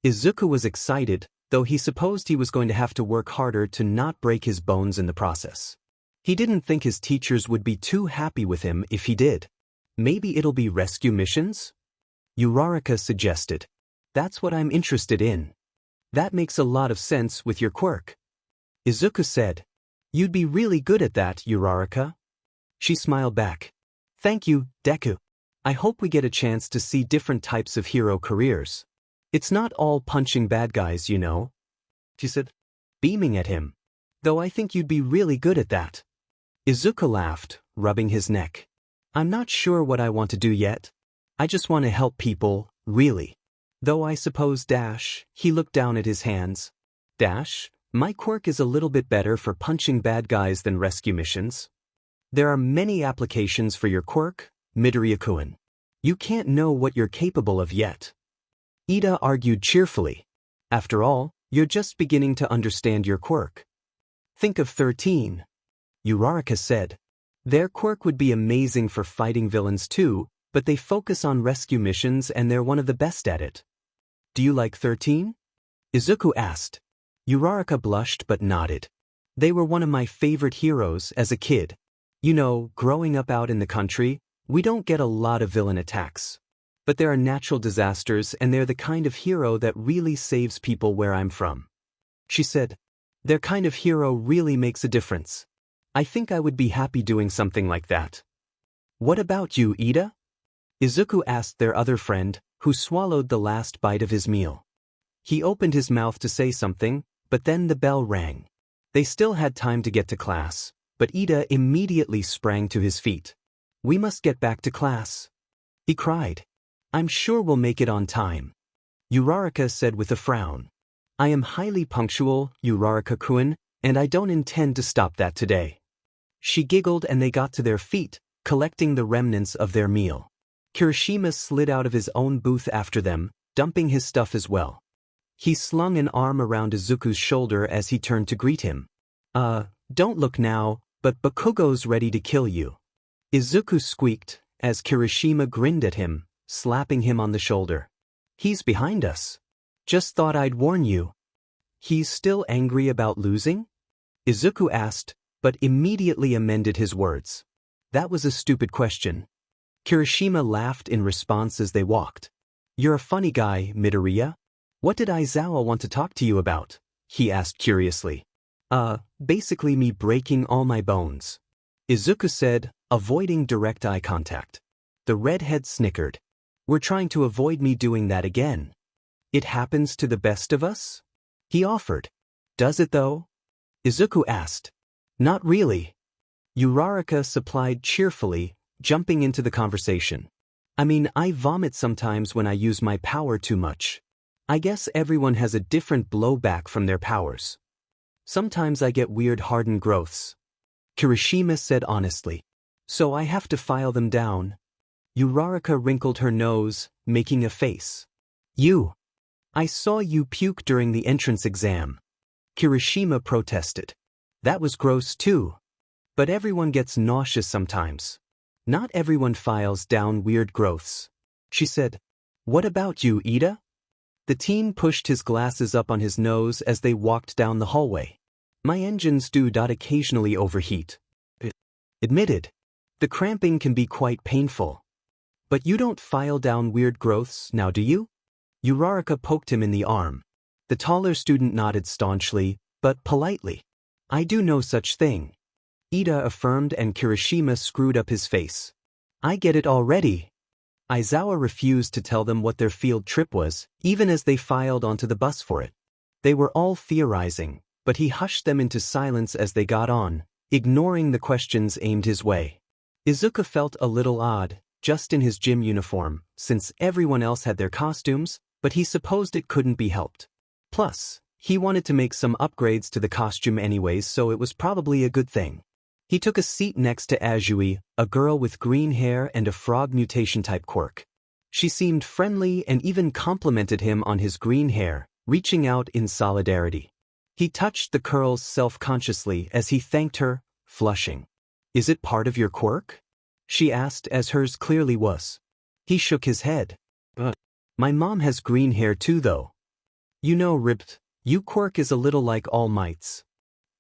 Izuku was excited, though he supposed he was going to have to work harder to not break his bones in the process. He didn't think his teachers would be too happy with him if he did. Maybe it'll be rescue missions? Uraraka suggested. That's what I'm interested in. That makes a lot of sense with your quirk. Izuku said. You'd be really good at that, Uraraka. She smiled back. Thank you, Deku. I hope we get a chance to see different types of hero careers. It's not all punching bad guys, you know, she said, beaming at him. Though I think you'd be really good at that. Izuku laughed, rubbing his neck. I'm not sure what I want to do yet. I just want to help people, really. Though I suppose he looked down at his hands. My quirk is a little bit better for punching bad guys than rescue missions. There are many applications for your quirk, Midoriya-kun. You can't know what you're capable of yet. Ida argued cheerfully. After all, you're just beginning to understand your quirk. Think of 13. Uraraka said. Their quirk would be amazing for fighting villains too, but they focus on rescue missions and they're one of the best at it. Do you like 13? Izuku asked. Uraraka blushed but nodded. They were one of my favorite heroes as a kid. You know, growing up out in the country, we don't get a lot of villain attacks. But there are natural disasters and they're the kind of hero that really saves people where I'm from. She said, their kind of hero really makes a difference. I think I would be happy doing something like that. What about you, Ida? Izuku asked their other friend, who swallowed the last bite of his meal. He opened his mouth to say something, but then the bell rang. They still had time to get to class, but Ida immediately sprang to his feet. We must get back to class. He cried. I'm sure we'll make it on time. Uraraka said with a frown. I am highly punctual, Uraraka-kun, and I don't intend to stop that today. She giggled and they got to their feet, collecting the remnants of their meal. Kirishima slid out of his own booth after them, dumping his stuff as well. He slung an arm around Izuku's shoulder as he turned to greet him. Don't look now, but Bakugo's ready to kill you. Izuku squeaked, as Kirishima grinned at him, slapping him on the shoulder. He's behind us. Just thought I'd warn you. He's still angry about losing? Izuku asked, but immediately amended his words. That was a stupid question. Kirishima laughed in response as they walked. You're a funny guy, Midoriya. What did Aizawa want to talk to you about? He asked curiously. Basically me breaking all my bones. Izuku said, avoiding direct eye contact. The redhead snickered. We're trying to avoid me doing that again. It happens to the best of us? He offered. Does it though? Izuku asked. Not really. Uraraka supplied cheerfully, jumping into the conversation. I mean, I vomit sometimes when I use my power too much. I guess everyone has a different blowback from their powers. Sometimes I get weird hardened growths. Kirishima said honestly. So I have to file them down. Uraraka wrinkled her nose, making a face. You. I saw you puke during the entrance exam. Kirishima protested. That was gross too. But everyone gets nauseous sometimes. Not everyone files down weird growths. She said. What about you, Ida? The teen pushed his glasses up on his nose as they walked down the hallway. My engines do occasionally overheat. Admitted. The cramping can be quite painful. But you don't file down weird growths now, do you? Uraraka poked him in the arm. The taller student nodded staunchly, but politely. I do no such thing. Ida affirmed and Kirishima screwed up his face. I get it already. Aizawa refused to tell them what their field trip was, even as they filed onto the bus for it. They were all theorizing, but he hushed them into silence as they got on, ignoring the questions aimed his way. Izuku felt a little odd, just in his gym uniform, since everyone else had their costumes, but he supposed it couldn't be helped. Plus, he wanted to make some upgrades to the costume anyways, so it was probably a good thing. He took a seat next to Azui, a girl with green hair and a frog mutation-type quirk. She seemed friendly and even complimented him on his green hair, reaching out in solidarity. He touched the curls self-consciously as he thanked her, flushing. Is it part of your quirk? She asked, as hers clearly was. He shook his head. My mom has green hair too though. You know, Ripped, you quirk is a little like All Might's.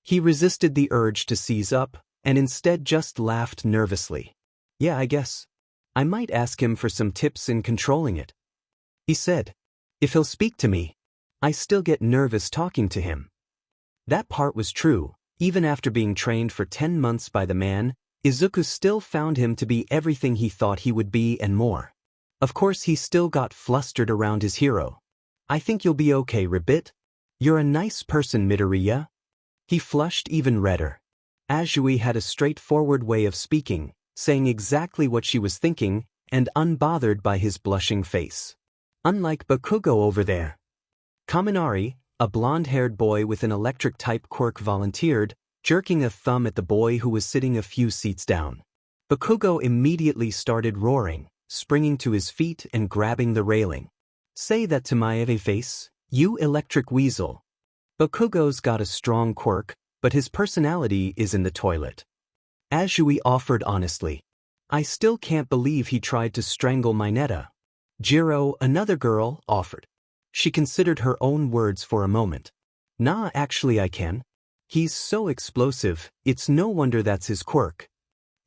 He resisted the urge to seize up, and instead just laughed nervously. Yeah, I guess. I might ask him for some tips in controlling it. He said. If he'll speak to me. I still get nervous talking to him. That part was true. Even after being trained for 10 months by the man, Izuku still found him to be everything he thought he would be and more. Of course he still got flustered around his hero. I think you'll be okay, Ribbit. You're a nice person, Midoriya. He flushed even redder. Azui had a straightforward way of speaking, saying exactly what she was thinking, and unbothered by his blushing face. Unlike Bakugo over there. Kaminari, a blonde-haired boy with an electric-type quirk, volunteered, jerking a thumb at the boy who was sitting a few seats down. Bakugo immediately started roaring, springing to his feet and grabbing the railing. Say that to my face, you electric weasel. Bakugo's got a strong quirk, but his personality is in the toilet. Azui offered honestly. I still can't believe he tried to strangle Mineta. Jiro, another girl, offered. She considered her own words for a moment. Nah, actually I can. He's so explosive, it's no wonder that's his quirk.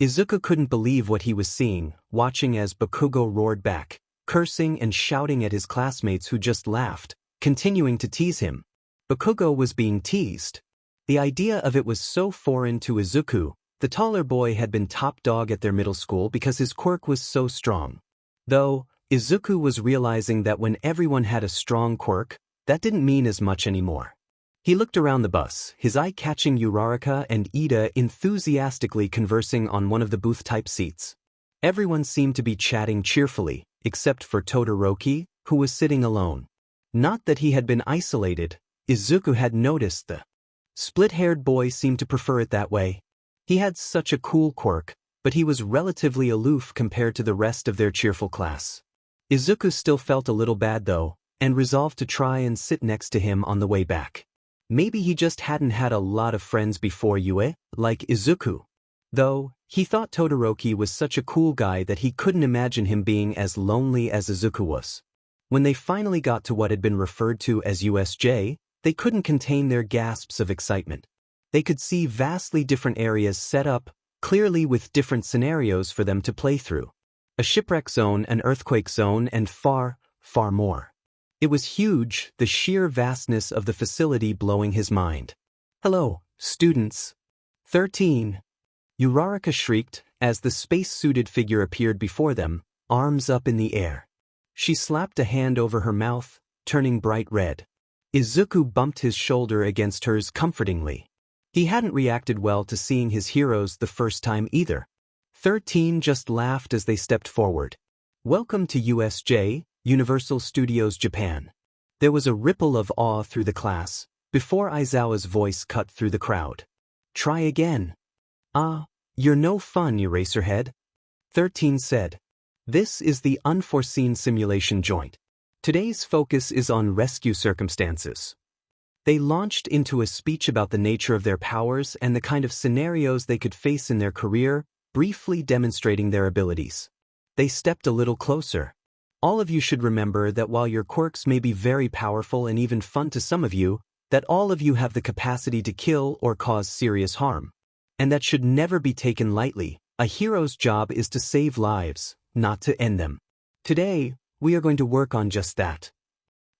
Izuku couldn't believe what he was seeing, watching as Bakugo roared back, cursing and shouting at his classmates who just laughed, continuing to tease him. Bakugo was being teased. The idea of it was so foreign to Izuku. The taller boy had been top dog at their middle school because his quirk was so strong. Though, Izuku was realizing that when everyone had a strong quirk, that didn't mean as much anymore. He looked around the bus, his eye catching Uraraka and Ida enthusiastically conversing on one of the booth-type seats. Everyone seemed to be chatting cheerfully, except for Todoroki, who was sitting alone. Not that he had been isolated, Izuku had noticed the split-haired boy seemed to prefer it that way. He had such a cool quirk, but he was relatively aloof compared to the rest of their cheerful class. Izuku still felt a little bad though, and resolved to try and sit next to him on the way back. Maybe he just hadn't had a lot of friends before Yue, like Izuku. Though, he thought Todoroki was such a cool guy that he couldn't imagine him being as lonely as Izuku was. When they finally got to what had been referred to as USJ, they couldn't contain their gasps of excitement. They could see vastly different areas set up, clearly with different scenarios for them to play through. A shipwreck zone, an earthquake zone, and far, far more. It was huge, the sheer vastness of the facility blowing his mind. Hello, students. 13. Uraraka shrieked as the space-suited figure appeared before them, arms up in the air. She slapped a hand over her mouth, turning bright red. Izuku bumped his shoulder against hers comfortingly. He hadn't reacted well to seeing his heroes the first time either. 13 just laughed as they stepped forward. Welcome to USJ, Universal Studios Japan. There was a ripple of awe through the class, before Aizawa's voice cut through the crowd. Try again. Ah, you're no fun, Eraserhead. 13 said. This is the unforeseen simulation joint. Today's focus is on rescue circumstances. They launched into a speech about the nature of their powers and the kind of scenarios they could face in their career, briefly demonstrating their abilities. They stepped a little closer. All of you should remember that while your quirks may be very powerful and even fun to some of you, that all of you have the capacity to kill or cause serious harm. And that should never be taken lightly. A hero's job is to save lives, not to end them. Today, we are going to work on just that.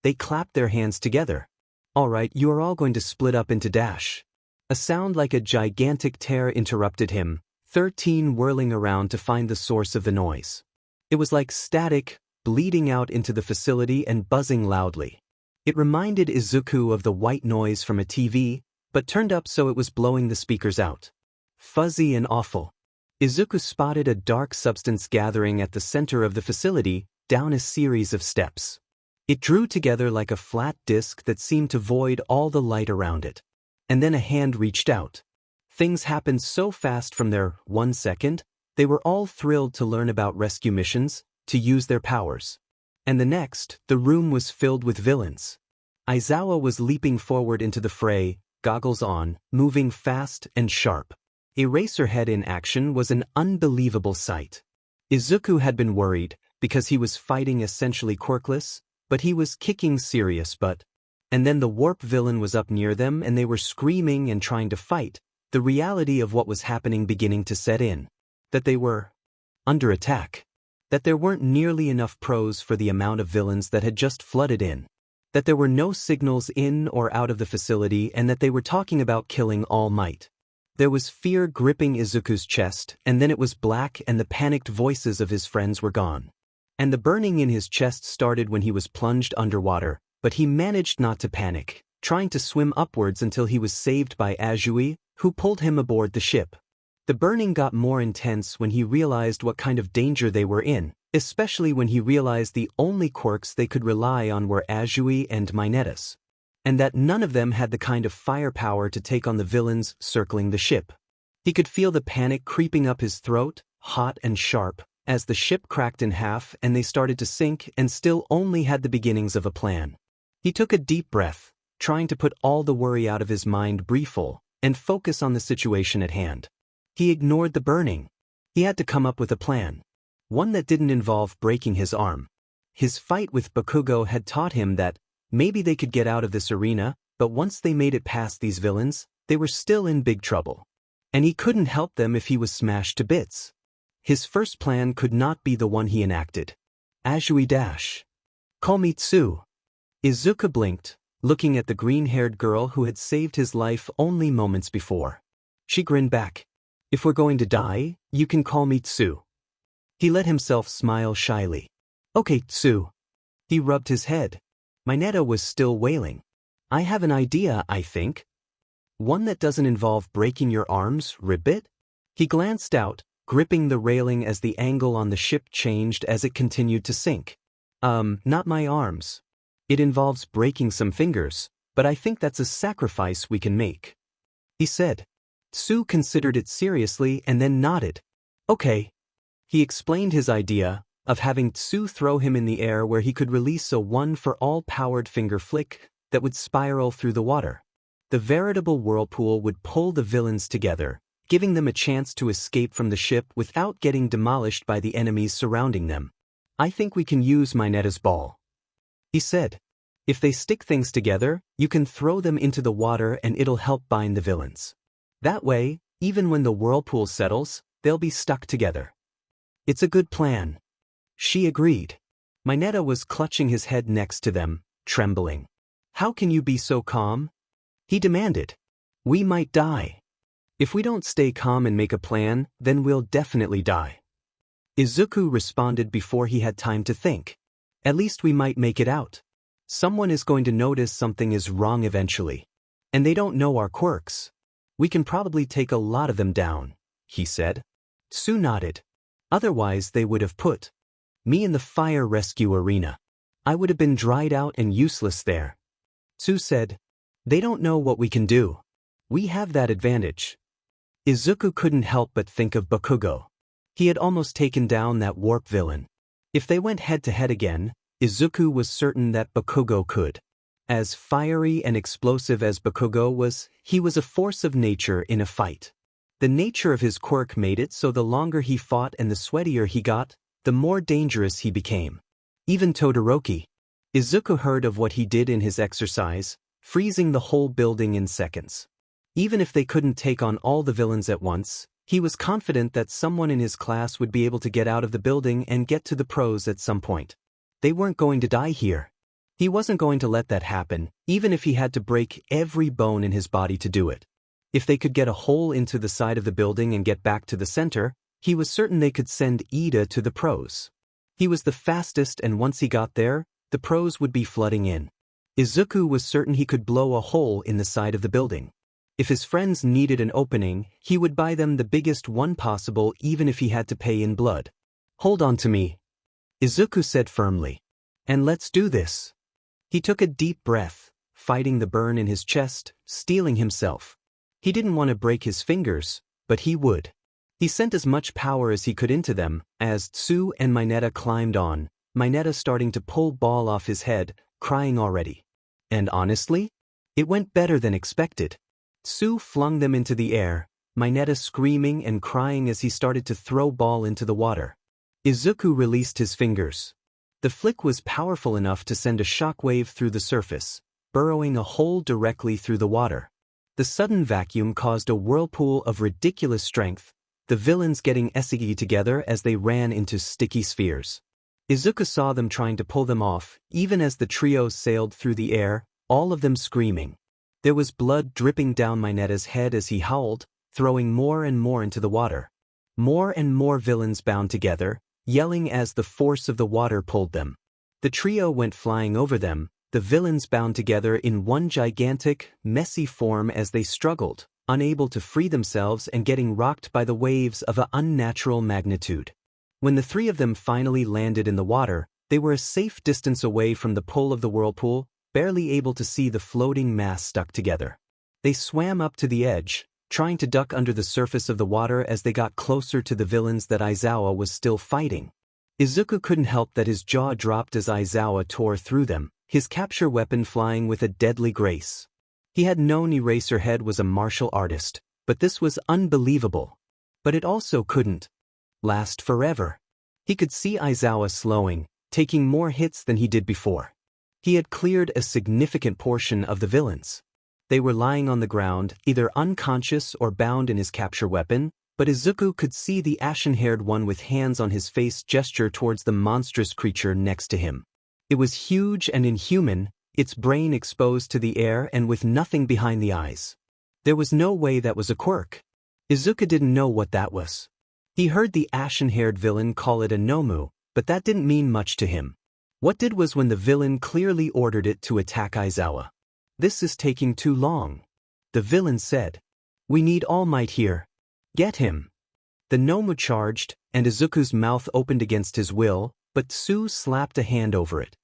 They clapped their hands together. All right, you are all going to split up into dash. A sound like a gigantic tear interrupted him, 13 whirling around to find the source of the noise. It was like static, bleeding out into the facility and buzzing loudly. It reminded Izuku of the white noise from a TV, but turned up so it was blowing the speakers out. Fuzzy and awful. Izuku spotted a dark substance gathering at the center of the facility, down a series of steps. It drew together like a flat disk that seemed to void all the light around it. And then a hand reached out. Things happened so fast from their 1 second, they were all thrilled to learn about rescue missions, to use their powers. And the next, the room was filled with villains. Aizawa was leaping forward into the fray, goggles on, moving fast and sharp. Eraserhead in action was an unbelievable sight. Izuku had been worried, because he was fighting essentially quirkless, but he was kicking serious butt. And then the warp villain was up near them and they were screaming and trying to fight, the reality of what was happening beginning to set in. That they were under attack. That there weren't nearly enough pros for the amount of villains that had just flooded in. That there were no signals in or out of the facility and that they were talking about killing All Might. There was fear gripping Izuku's chest, and then it was black and the panicked voices of his friends were gone. And the burning in his chest started when he was plunged underwater, but he managed not to panic, trying to swim upwards until he was saved by Azui, who pulled him aboard the ship. The burning got more intense when he realized what kind of danger they were in, especially when he realized the only quirks they could rely on were Azui and Mineta's, and that none of them had the kind of firepower to take on the villains circling the ship. He could feel the panic creeping up his throat, hot and sharp, as the ship cracked in half and they started to sink and still only had the beginnings of a plan. He took a deep breath, trying to put all the worry out of his mind briefly and focus on the situation at hand. He ignored the burning. He had to come up with a plan. One that didn't involve breaking his arm. His fight with Bakugo had taught him that maybe they could get out of this arena, but once they made it past these villains, they were still in big trouble. And he couldn't help them if he was smashed to bits. His first plan could not be the one he enacted. Azui dash. Call me Tsu. Izuku blinked, looking at the green-haired girl who had saved his life only moments before. She grinned back. If we're going to die, you can call me Tsu. He let himself smile shyly. Okay, Tsu. He rubbed his head. Mineta was still wailing. I have an idea, I think. One that doesn't involve breaking your arms, ribbit? He glanced out, gripping the railing as the angle on the ship changed as it continued to sink. Not my arms. It involves breaking some fingers, but I think that's a sacrifice we can make. He said. Tsu considered it seriously and then nodded. Okay. He explained his idea of having Tsu throw him in the air where he could release a one-for-all powered finger flick that would spiral through the water. The veritable whirlpool would pull the villains together, giving them a chance to escape from the ship without getting demolished by the enemies surrounding them. I think we can use Mineta's ball. He said. If they stick things together, you can throw them into the water and it'll help bind the villains. That way, even when the whirlpool settles, they'll be stuck together. It's a good plan. She agreed. Mineta was clutching his head next to them, trembling. How can you be so calm? He demanded. We might die. If we don't stay calm and make a plan, then we'll definitely die. Izuku responded before he had time to think. At least we might make it out. Someone is going to notice something is wrong eventually. And they don't know our quirks. We can probably take a lot of them down, he said. Tsu nodded. Otherwise they would have put me in the fire rescue arena. I would have been dried out and useless there. Tsu said. They don't know what we can do. We have that advantage. Izuku couldn't help but think of Bakugo. He had almost taken down that warp villain. If they went head-to-head again, Izuku was certain that Bakugo could. As fiery and explosive as Bakugo was, he was a force of nature in a fight. The nature of his quirk made it so the longer he fought and the sweatier he got, the more dangerous he became. Even Todoroki. Izuku heard of what he did in his exercise, freezing the whole building in seconds. Even if they couldn't take on all the villains at once, he was confident that someone in his class would be able to get out of the building and get to the pros at some point. They weren't going to die here. He wasn't going to let that happen, even if he had to break every bone in his body to do it. If they could get a hole into the side of the building and get back to the center, he was certain they could send Ida to the pros. He was the fastest, and once he got there, the pros would be flooding in. Izuku was certain he could blow a hole in the side of the building. If his friends needed an opening, he would buy them the biggest one possible even if he had to pay in blood. Hold on to me, Izuku said firmly. And let's do this. He took a deep breath, fighting the burn in his chest, steeling himself. He didn't want to break his fingers, but he would. He sent as much power as he could into them, as Tsu and Mineta climbed on, Mineta starting to pull ball off his head, crying already. And honestly, it went better than expected. Tsu flung them into the air, Mineta screaming and crying as he started to throw ball into the water. Izuku released his fingers. The flick was powerful enough to send a shockwave through the surface, burrowing a hole directly through the water. The sudden vacuum caused a whirlpool of ridiculous strength, the villains getting Esigi together as they ran into sticky spheres. Izuku saw them trying to pull them off, even as the trio sailed through the air, all of them screaming. There was blood dripping down Mineta's head as he howled, throwing more and more into the water. More and more villains bound together, yelling as the force of the water pulled them. The trio went flying over them, the villains bound together in one gigantic, messy form as they struggled, unable to free themselves and getting rocked by the waves of an unnatural magnitude. When the three of them finally landed in the water, they were a safe distance away from the pole of the whirlpool, barely able to see the floating mass stuck together. They swam up to the edge, trying to duck under the surface of the water as they got closer to the villains that Aizawa was still fighting. Izuku couldn't help that his jaw dropped as Aizawa tore through them, his capture weapon flying with a deadly grace. He had known Eraserhead was a martial artist, but this was unbelievable. But it also couldn't last forever. He could see Aizawa slowing, taking more hits than he did before. He had cleared a significant portion of the villains. They were lying on the ground, either unconscious or bound in his capture weapon, but Izuku could see the ashen-haired one with hands on his face gesture towards the monstrous creature next to him. It was huge and inhuman, its brain exposed to the air and with nothing behind the eyes. There was no way that was a quirk. Izuku didn't know what that was. He heard the ashen-haired villain call it a Nomu, but that didn't mean much to him. What did was when the villain clearly ordered it to attack Aizawa. "This is taking too long," the villain said. "We need All Might here. Get him." The Nomu charged, and Izuku's mouth opened against his will, but Tsu slapped a hand over it.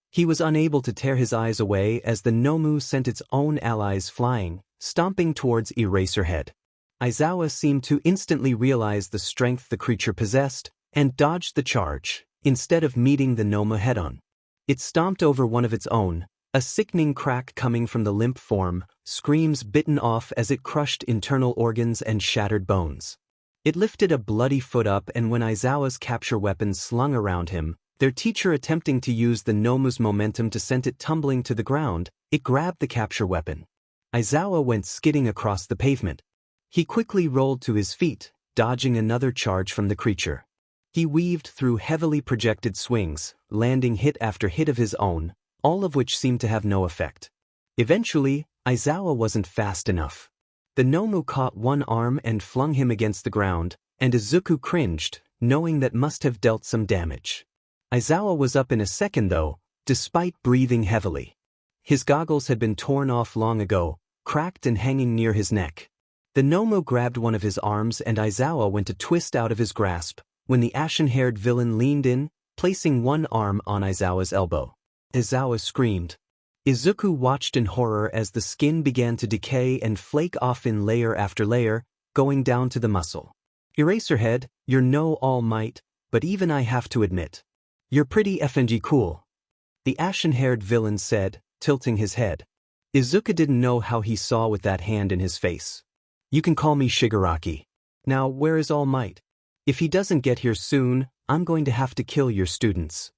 He was unable to tear his eyes away as the Nomu sent its own allies flying, stomping towards Eraserhead. Aizawa seemed to instantly realize the strength the creature possessed, and dodged the charge, instead of meeting the Nomu head-on. It stomped over one of its own, a sickening crack coming from the limp form, screams bitten off as it crushed internal organs and shattered bones. It lifted a bloody foot up, and when Aizawa's capture weapon slung around him, their teacher attempting to use the Nomu's momentum to send it tumbling to the ground, it grabbed the capture weapon. Aizawa went skidding across the pavement. He quickly rolled to his feet, dodging another charge from the creature. He weaved through heavily projected swings, landing hit after hit of his own, all of which seemed to have no effect. Eventually, Aizawa wasn't fast enough. The Nomu caught one arm and flung him against the ground, and Izuku cringed, knowing that must have dealt some damage. Aizawa was up in a second though, despite breathing heavily. His goggles had been torn off long ago, cracked and hanging near his neck. The Nomu grabbed one of his arms and Aizawa went to twist out of his grasp, when the ashen-haired villain leaned in, placing one arm on Aizawa's elbow. Aizawa screamed. Izuku watched in horror as the skin began to decay and flake off in layer after layer, going down to the muscle. "Eraserhead, you're no All Might, but even I have to admit, you're pretty effing cool," the ashen-haired villain said, tilting his head. Izuku didn't know how he saw with that hand in his face. "You can call me Shigaraki. Now, where is All Might? If he doesn't get here soon, I'm going to have to kill your students."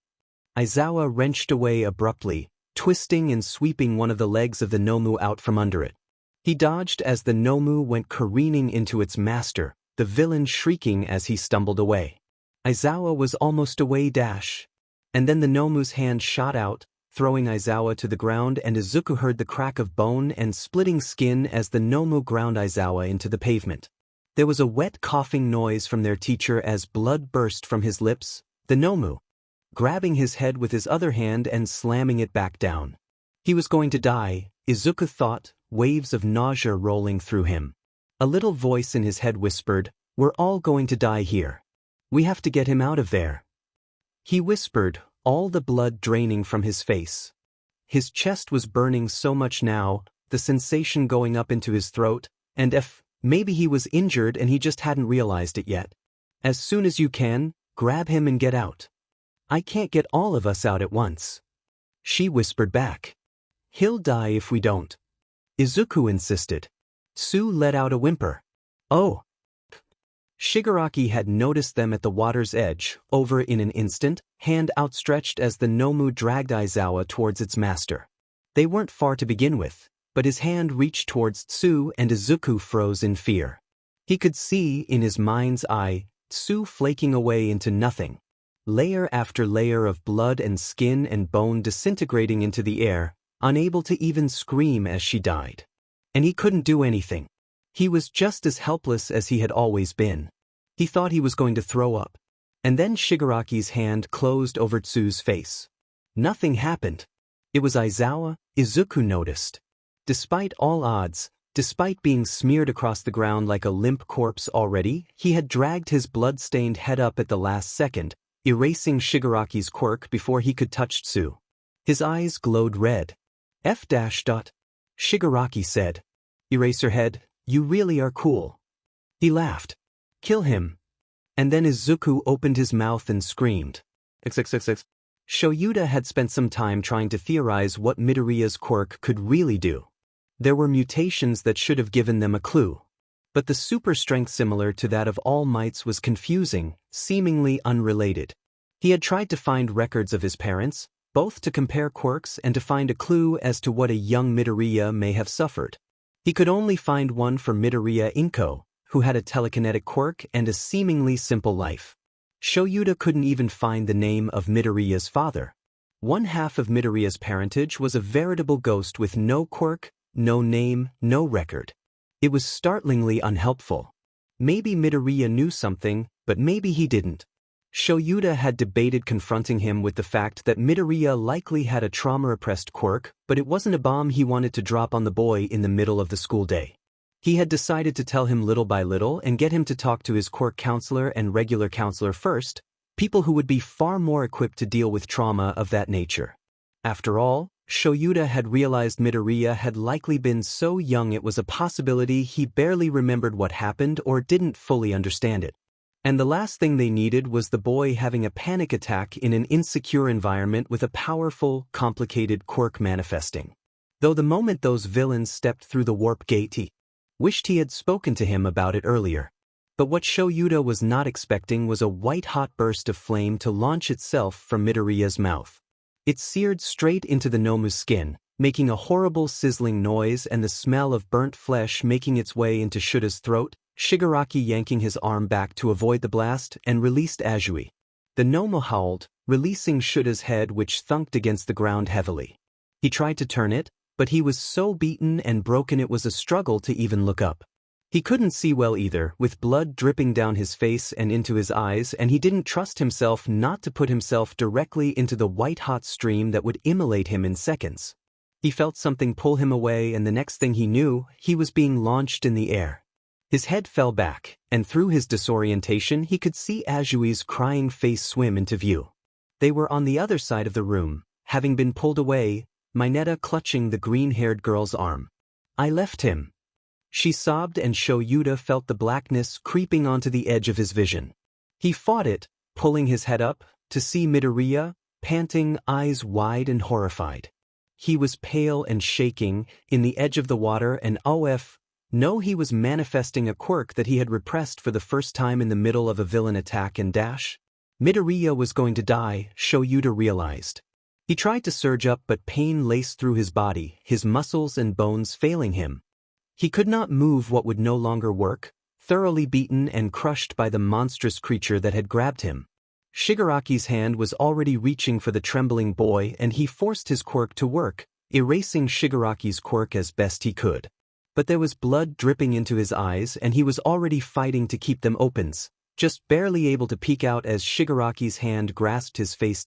Aizawa wrenched away abruptly, twisting and sweeping one of the legs of the Nomu out from under it. He dodged as the Nomu went careening into its master, the villain shrieking as he stumbled away. Aizawa was almost away dash. And then the Nomu's hand shot out, throwing Aizawa to the ground, and Izuku heard the crack of bone and splitting skin as the Nomu ground Aizawa into the pavement. There was a wet coughing noise from their teacher as blood burst from his lips, the Nomu grabbing his head with his other hand and slamming it back down. He was going to die, Izuku thought, waves of nausea rolling through him. A little voice in his head whispered, "We're all going to die here. We have to get him out of there." He whispered, all the blood draining from his face. His chest was burning so much now, the sensation going up into his throat, and maybe he was injured and he just hadn't realized it yet. "As soon as you can, grab him and get out. I can't get all of us out at once," she whispered back. "He'll die if we don't," Izuku insisted. Tsu let out a whimper. "Oh." Shigaraki had noticed them at the water's edge, over in an instant, hand outstretched as the Nomu dragged Aizawa towards its master. They weren't far to begin with, but his hand reached towards Tsu and Izuku froze in fear. He could see, in his mind's eye, Tsu flaking away into nothing. Layer after layer of blood and skin and bone disintegrating into the air, unable to even scream as she died. And he couldn't do anything. He was just as helpless as he had always been. He thought he was going to throw up. And then Shigaraki's hand closed over Tsu's face. Nothing happened. It was Aizawa. Izuku noticed. Despite all odds, despite being smeared across the ground like a limp corpse already, he had dragged his blood-stained head up at the last second, erasing Shigaraki's quirk before he could touch Tsu. His eyes glowed red. Shigaraki said. Eraserhead, you really are cool. He laughed. Kill him. And then Izuku opened his mouth and screamed. XXXX. Shoyuta had spent some time trying to theorize what Midoriya's quirk could really do. There were mutations that should have given them a clue. But the super strength similar to that of All Might's was confusing, seemingly unrelated. He had tried to find records of his parents, both to compare quirks and to find a clue as to what a young Midoriya may have suffered. He could only find one for Midoriya Inko, who had a telekinetic quirk and a seemingly simple life. Shoyuta couldn't even find the name of Midoriya's father. One half of Midoriya's parentage was a veritable ghost with no quirk, no name, no record. It was startlingly unhelpful. Maybe Midoriya knew something, but maybe he didn't. Shoyuta had debated confronting him with the fact that Midoriya likely had a trauma-repressed quirk, but it wasn't a bomb he wanted to drop on the boy in the middle of the school day. He had decided to tell him little by little and get him to talk to his quirk counselor and regular counselor first, people who would be far more equipped to deal with trauma of that nature. After all, Shoyuta had realized Midoriya had likely been so young it was a possibility he barely remembered what happened or didn't fully understand it. And the last thing they needed was the boy having a panic attack in an insecure environment with a powerful, complicated quirk manifesting. Though the moment those villains stepped through the warp gate, he wished he had spoken to him about it earlier. But what Shoyuta was not expecting was a white-hot burst of flame to launch itself from Midoriya's mouth. It seared straight into the Nomu's skin, making a horrible sizzling noise and the smell of burnt flesh making its way into Shuta's throat, Shigaraki yanking his arm back to avoid the blast and released Azui. The Nomu howled, releasing Shuta's head which thunked against the ground heavily. He tried to turn it, but he was so beaten and broken it was a struggle to even look up. He couldn't see well either, with blood dripping down his face and into his eyes, and he didn't trust himself not to put himself directly into the white-hot stream that would immolate him in seconds. He felt something pull him away, and the next thing he knew, he was being launched in the air. His head fell back, and through his disorientation he could see Azui's crying face swim into view. They were on the other side of the room, having been pulled away, Mineta clutching the green-haired girl's arm. I left him. She sobbed, and Shoyuta felt the blackness creeping onto the edge of his vision. He fought it, pulling his head up, to see Midoriya, panting, eyes wide and horrified. He was pale and shaking, in the edge of the water, and no, he was manifesting a quirk that he had repressed for the first time in the middle of a villain attack and dash. Midoriya was going to die, Shoyuta realized. He tried to surge up, but pain laced through his body, his muscles and bones failing him. He could not move what would no longer work, thoroughly beaten and crushed by the monstrous creature that had grabbed him. Shigaraki's hand was already reaching for the trembling boy, and he forced his quirk to work, erasing Shigaraki's quirk as best he could. But there was blood dripping into his eyes, and he was already fighting to keep them open, just barely able to peek out as Shigaraki's hand grasped his face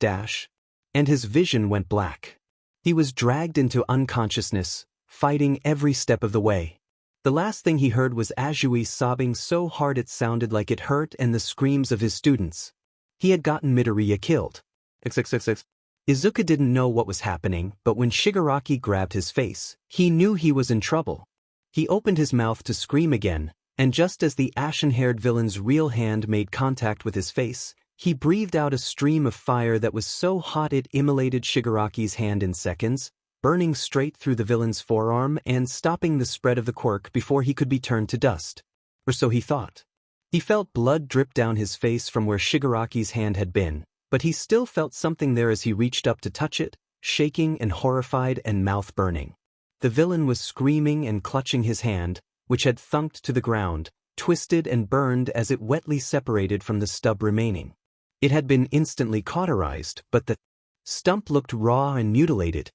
and his vision went black. He was dragged into unconsciousness, fighting every step of the way. The last thing he heard was Azui sobbing so hard it sounded like it hurt and the screams of his students. He had gotten Midoriya killed. XXXX. Izuku didn't know what was happening, but when Shigaraki grabbed his face, he knew he was in trouble. He opened his mouth to scream again, and just as the ashen-haired villain's real hand made contact with his face, he breathed out a stream of fire that was so hot it immolated Shigaraki's hand in seconds, burning straight through the villain's forearm and stopping the spread of the quirk before he could be turned to dust. Or so he thought. He felt blood drip down his face from where Shigaraki's hand had been, but he still felt something there as he reached up to touch it, shaking and horrified and mouth burning. The villain was screaming and clutching his hand, which had thunked to the ground, twisted and burned as it wetly separated from the stub remaining. It had been instantly cauterized, but the stump looked raw and mutilated.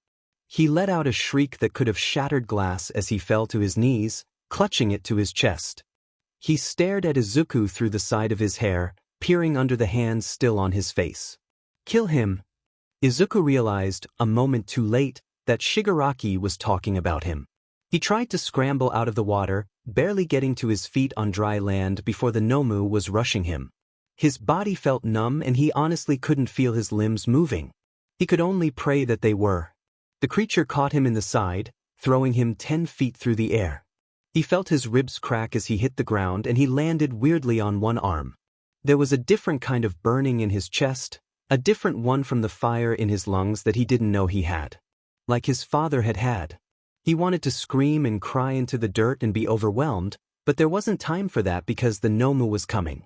He let out a shriek that could have shattered glass as he fell to his knees, clutching it to his chest. He stared at Izuku through the side of his hair, peering under the hands still on his face. Kill him. Izuku realized, a moment too late, that Shigaraki was talking about him. He tried to scramble out of the water, barely getting to his feet on dry land before the Nomu was rushing him. His body felt numb and he honestly couldn't feel his limbs moving. He could only pray that they were. The creature caught him in the side, throwing him 10 feet through the air. He felt his ribs crack as he hit the ground and he landed weirdly on one arm. There was a different kind of burning in his chest, a different one from the fire in his lungs that he didn't know he had. Like his father had had. He wanted to scream and cry into the dirt and be overwhelmed, but there wasn't time for that because the Nomu was coming.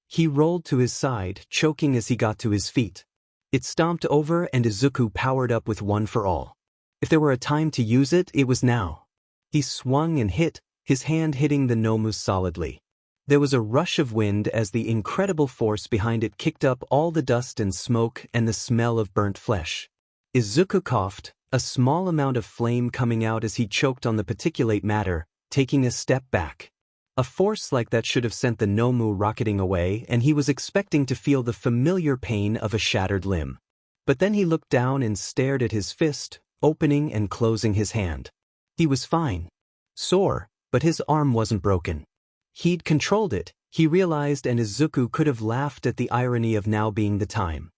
He rolled to his side, choking as he got to his feet. It stomped over and Izuku powered up with one for all. If there were a time to use it, it was now. He swung and hit, his hand hitting the Nomu solidly. There was a rush of wind as the incredible force behind it kicked up all the dust and smoke and the smell of burnt flesh. Izuku coughed, a small amount of flame coming out as he choked on the particulate matter, taking a step back. A force like that should have sent the Nomu rocketing away, and he was expecting to feel the familiar pain of a shattered limb. But then he looked down and stared at his fist, opening and closing his hand. He was fine. Sore, but his arm wasn't broken. He'd controlled it, he realized, and Izuku could have laughed at the irony of now being the time.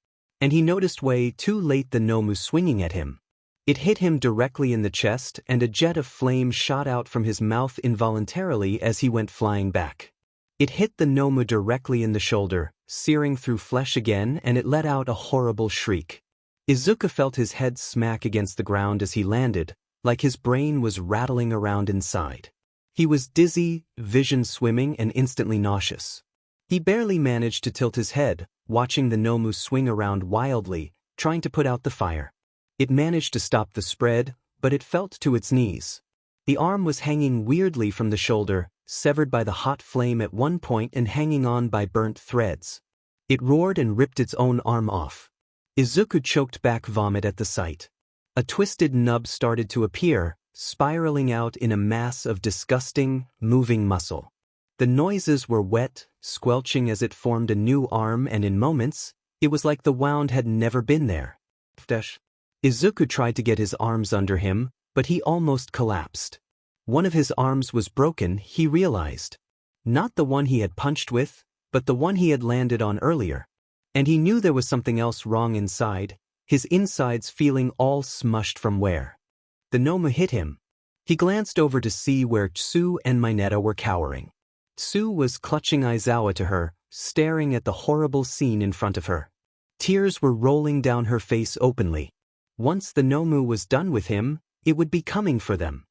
And he noticed way too late the Nomu swinging at him. It hit him directly in the chest and a jet of flame shot out from his mouth involuntarily as he went flying back. It hit the Nomu directly in the shoulder, searing through flesh again, and it let out a horrible shriek. Izuku felt his head smack against the ground as he landed, like his brain was rattling around inside. He was dizzy, vision swimming, and instantly nauseous. He barely managed to tilt his head, watching the Nomu swing around wildly, trying to put out the fire. It managed to stop the spread, but it felt to its knees. The arm was hanging weirdly from the shoulder, severed by the hot flame at one point and hanging on by burnt threads. It roared and ripped its own arm off. Izuku choked back vomit at the sight. A twisted nub started to appear, spiraling out in a mass of disgusting, moving muscle. The noises were wet, squelching as it formed a new arm, and in moments, it was like the wound had never been there. Izuku tried to get his arms under him, but he almost collapsed. One of his arms was broken, he realized. Not the one he had punched with, but the one he had landed on earlier. And he knew there was something else wrong inside, his insides feeling all smushed from wear. The Nomu hit him. He glanced over to see where Tsu and Mineta were cowering. Tsu was clutching Aizawa to her, staring at the horrible scene in front of her. Tears were rolling down her face openly. Once the Nomu was done with him, it would be coming for them.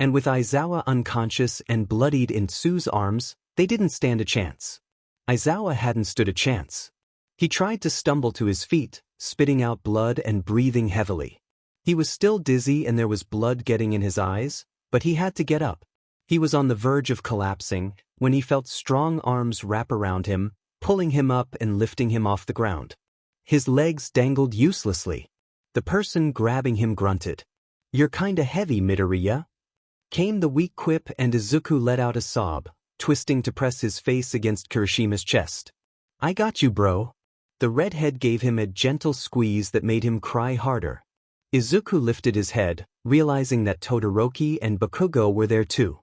And with Aizawa unconscious and bloodied in Tsu's arms, they didn't stand a chance. Aizawa hadn't stood a chance. He tried to stumble to his feet, spitting out blood and breathing heavily. He was still dizzy and there was blood getting in his eyes, but he had to get up. He was on the verge of collapsing when he felt strong arms wrap around him, pulling him up and lifting him off the ground. His legs dangled uselessly. The person grabbing him grunted. "You're kinda heavy, Midoriya." Came the weak quip and Izuku let out a sob, twisting to press his face against Kirishima's chest. "I got you, bro." The redhead gave him a gentle squeeze that made him cry harder. Izuku lifted his head, realizing that Todoroki and Bakugo were there too.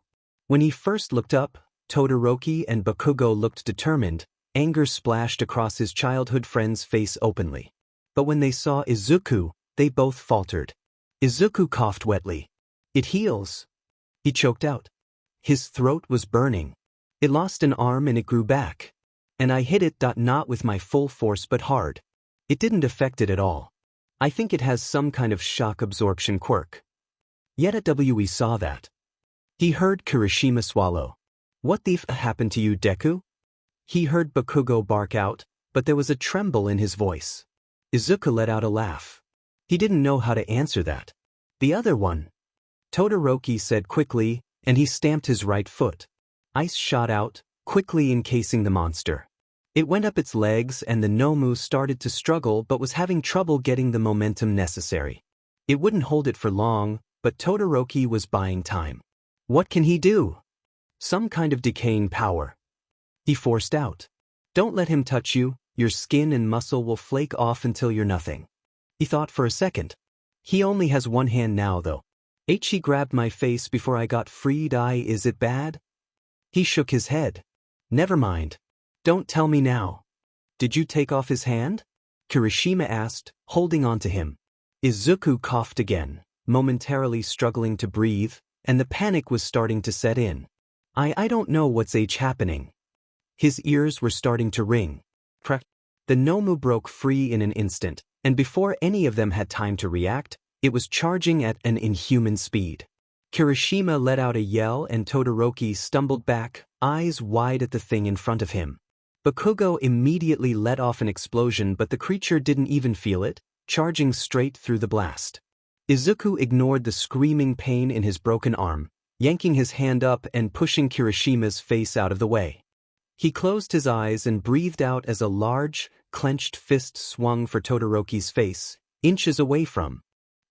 When he first looked up, Todoroki and Bakugo looked determined, anger splashed across his childhood friend's face openly. But when they saw Izuku, they both faltered. Izuku coughed wetly. "It heals." He choked out. His throat was burning. "It lost an arm and it grew back. And I hit it, not with my full force but hard. It didn't affect it at all. I think it has some kind of shock absorption quirk." Yet at we saw that. He heard Kirishima swallow. "What the f happened to you, Deku?" He heard Bakugo bark out, but there was a tremble in his voice. Izuku let out a laugh. He didn't know how to answer that. "The other one," Todoroki said quickly, and he stamped his right foot. Ice shot out, quickly encasing the monster. It went up its legs and the Nomu started to struggle but was having trouble getting the momentum necessary. It wouldn't hold it for long, but Todoroki was buying time. What can he do? Some kind of decaying power. He forced out. "Don't let him touch you, your skin and muscle will flake off until you're nothing." He thought for a second. He only has one hand now though. He grabbed my face before I got freed. Is it bad? He shook his head. Never mind. Don't tell me now. Did you take off his hand? Kirishima asked, holding on to him. Izuku coughed again, momentarily struggling to breathe, and the panic was starting to set in. I don't know what's happening. His ears were starting to ring. Crack. The Nomu broke free in an instant, and before any of them had time to react, it was charging at an inhuman speed. Kirishima let out a yell and Todoroki stumbled back, eyes wide at the thing in front of him. Bakugo immediately let off an explosion, but the creature didn't even feel it, charging straight through the blast. Izuku ignored the screaming pain in his broken arm, yanking his hand up and pushing Kirishima's face out of the way. He closed his eyes and breathed out as a large, clenched fist swung for Todoroki's face, inches away from,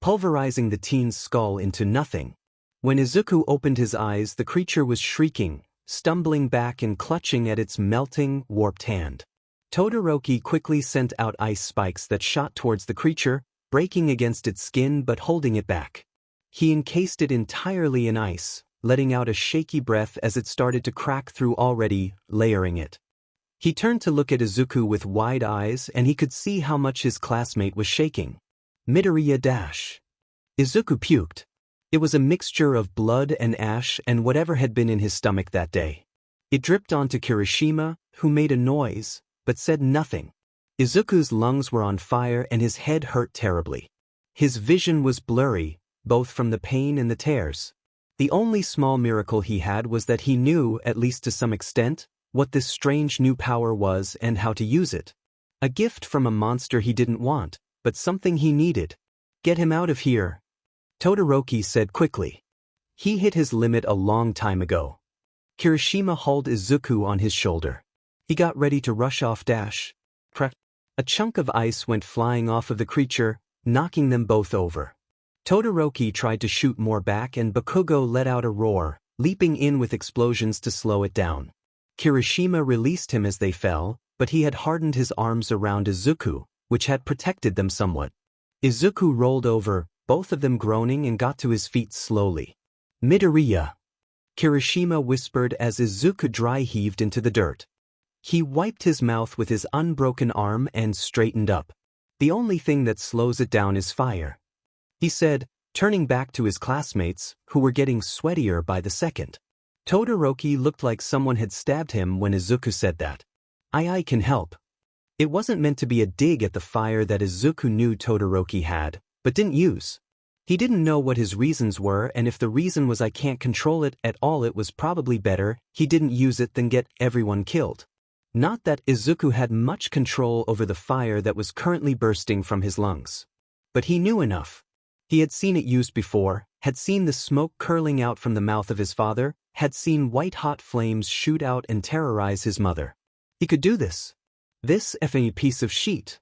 pulverizing the teen's skull into nothing. When Izuku opened his eyes, the creature was shrieking, stumbling back and clutching at its melting, warped hand. Todoroki quickly sent out ice spikes that shot towards the creature, breaking against its skin but holding it back. He encased it entirely in ice, letting out a shaky breath as it started to crack through, already layering it. He turned to look at Izuku with wide eyes and he could see how much his classmate was shaking. Midoriya dash. Izuku puked. It was a mixture of blood and ash and whatever had been in his stomach that day. It dripped onto Kirishima, who made a noise, but said nothing. Izuku's lungs were on fire and his head hurt terribly. His vision was blurry, both from the pain and the tears. The only small miracle he had was that he knew, at least to some extent, what this strange new power was and how to use it. A gift from a monster he didn't want, but something he needed. Get him out of here, Todoroki said quickly. He hit his limit a long time ago. Kirishima hauled Izuku on his shoulder. He got ready to rush off. Crack. A chunk of ice went flying off of the creature, knocking them both over. Todoroki tried to shoot more back and Bakugo let out a roar, leaping in with explosions to slow it down. Kirishima released him as they fell, but he had hardened his arms around Izuku, which had protected them somewhat. Izuku rolled over, both of them groaning, and got to his feet slowly. Midoriya, Kirishima whispered as Izuku dry-heaved into the dirt. He wiped his mouth with his unbroken arm and straightened up. The only thing that slows it down is fire, he said, turning back to his classmates, who were getting sweatier by the second. Todoroki looked like someone had stabbed him when Izuku said that. I can help. It wasn't meant to be a dig at the fire that Izuku knew Todoroki had, but didn't use. He didn't know what his reasons were, and if the reason was I can't control it at all, it was probably better he didn't use it than get everyone killed. Not that Izuku had much control over the fire that was currently bursting from his lungs. But he knew enough. He had seen it used before, had seen the smoke curling out from the mouth of his father, had seen white-hot flames shoot out and terrorize his mother. He could do this. This effing piece of shit.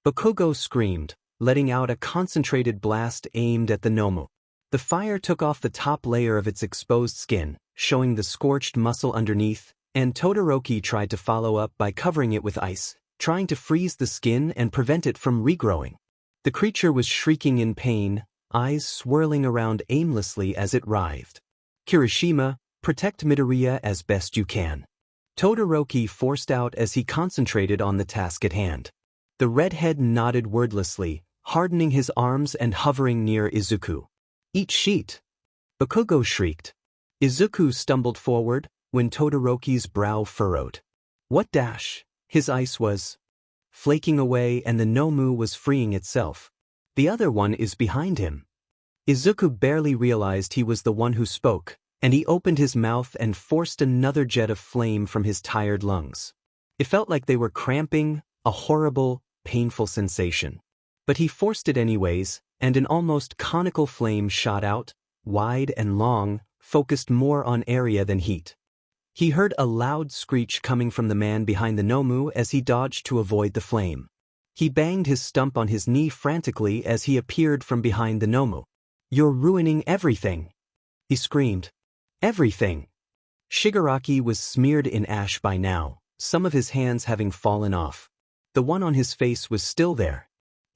Bakugo screamed, letting out a concentrated blast aimed at the Nomu. The fire took off the top layer of its exposed skin, showing the scorched muscle underneath, and Todoroki tried to follow up by covering it with ice, trying to freeze the skin and prevent it from regrowing. The creature was shrieking in pain, eyes swirling around aimlessly as it writhed. Kirishima, protect Midoriya as best you can, Todoroki forced out as he concentrated on the task at hand. The redhead nodded wordlessly, hardening his arms and hovering near Izuku. Eat sheet! Bakugo shrieked. Izuku stumbled forward, when Todoroki's brow furrowed. What dash? His ice was flaking away and the Nomu was freeing itself. The other one is behind him. Izuku barely realized he was the one who spoke, and he opened his mouth and forced another jet of flame from his tired lungs. It felt like they were cramping, a horrible, painful sensation. But he forced it anyways, and an almost conical flame shot out, wide and long, focused more on area than heat. He heard a loud screech coming from the man behind the Nomu as he dodged to avoid the flame. He banged his stump on his knee frantically as he appeared from behind the Nomu. "You're ruining everything!" he screamed. Everything! Shigaraki was smeared in ash by now, some of his hands having fallen off. The one on his face was still there.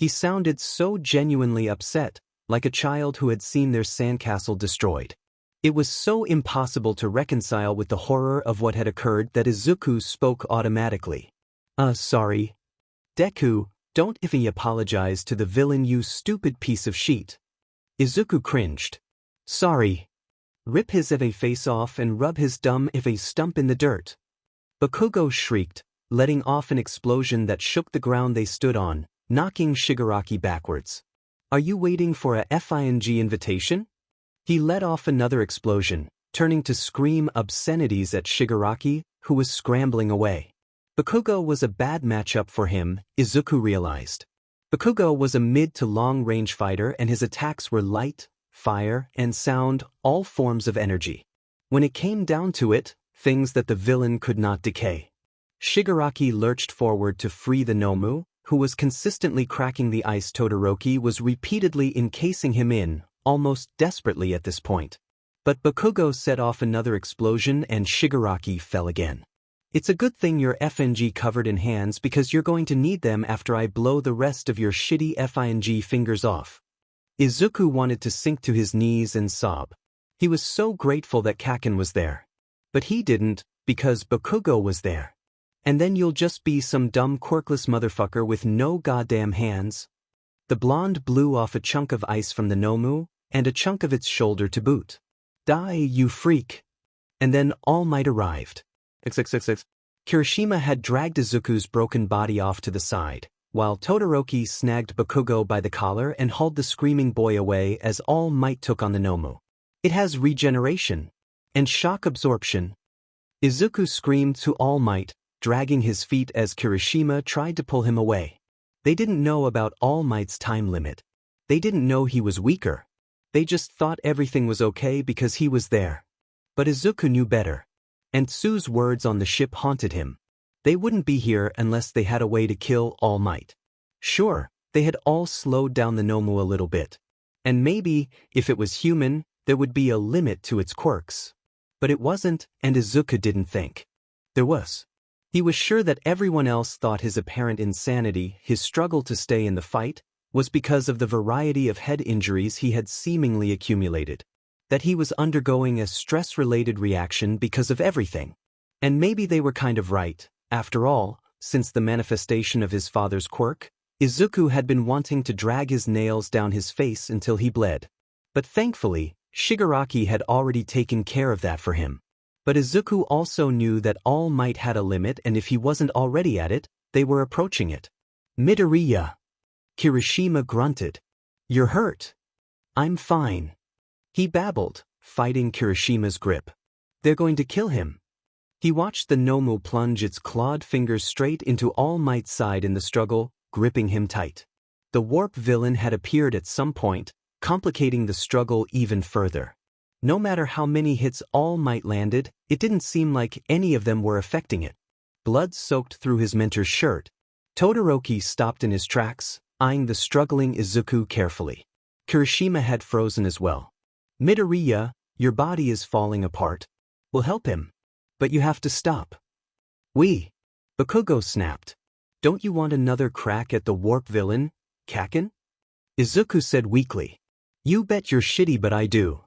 He sounded so genuinely upset, like a child who had seen their sandcastle destroyed. It was so impossible to reconcile with the horror of what had occurred that Izuku spoke automatically. Sorry. Deku, don't even apologize to the villain, you stupid piece of shit. Izuku cringed. Sorry. Rip his face off and rub his dumb stump in the dirt. Bakugo shrieked, letting off an explosion that shook the ground they stood on, knocking Shigaraki backwards. Are you waiting for a FING invitation? He let off another explosion, turning to scream obscenities at Shigaraki, who was scrambling away. Bakugo was a bad matchup for him, Izuku realized. Bakugo was a mid to long-range fighter and his attacks were light, fire, and sound, all forms of energy. When it came down to it, things that the villain could not decay. Shigaraki lurched forward to free the Nomu, who was consistently cracking the ice. Todoroki was repeatedly encasing him in, almost desperately at this point. But Bakugo set off another explosion and Shigaraki fell again. It's a good thing you're FNG covered in hands because you're going to need them after I blow the rest of your shitty FING fingers off. Izuku wanted to sink to his knees and sob. He was so grateful that Kaken was there. But he didn't, because Bakugo was there. And then you'll just be some dumb quirkless motherfucker with no goddamn hands. The blonde blew off a chunk of ice from the Nomu, and a chunk of its shoulder to boot. Die, you freak. And then All Might arrived. Kirishima had dragged Izuku's broken body off to the side, while Todoroki snagged Bakugo by the collar and hauled the screaming boy away as All Might took on the Nomu. It has regeneration and shock absorption. Izuku screamed to All Might, dragging his feet as Kirishima tried to pull him away. They didn't know about All Might's time limit. They didn't know he was weaker. They just thought everything was okay because he was there. But Izuku knew better. And Tsu's words on the ship haunted him. They wouldn't be here unless they had a way to kill All Might. Sure, they had all slowed down the Nomu a little bit. And maybe, if it was human, there would be a limit to its quirks. But it wasn't, and Izuku didn't think there was. He was sure that everyone else thought his apparent insanity, his struggle to stay in the fight, was because of the variety of head injuries he had seemingly accumulated. That he was undergoing a stress-related reaction because of everything. And maybe they were kind of right. After all, since the manifestation of his father's quirk, Izuku had been wanting to drag his nails down his face until he bled. But thankfully, Shigaraki had already taken care of that for him. But Izuku also knew that All Might had a limit, and if he wasn't already at it, they were approaching it. Midoriya. Kirishima grunted. You're hurt. I'm fine. He babbled, fighting Kirishima's grip. They're going to kill him. He watched the Nomu plunge its clawed fingers straight into All Might's side in the struggle, gripping him tight. The warp villain had appeared at some point, complicating the struggle even further. No matter how many hits All Might landed, it didn't seem like any of them were affecting it. Blood soaked through his mentor's shirt. Todoroki stopped in his tracks, eyeing the struggling Izuku carefully. Kirishima had frozen as well. Midoriya, your body is falling apart. We'll help him. But you have to stop. Bakugo snapped. Don't you want another crack at the warp villain, Kaken? Izuku said weakly. You bet you're shitty, but I do.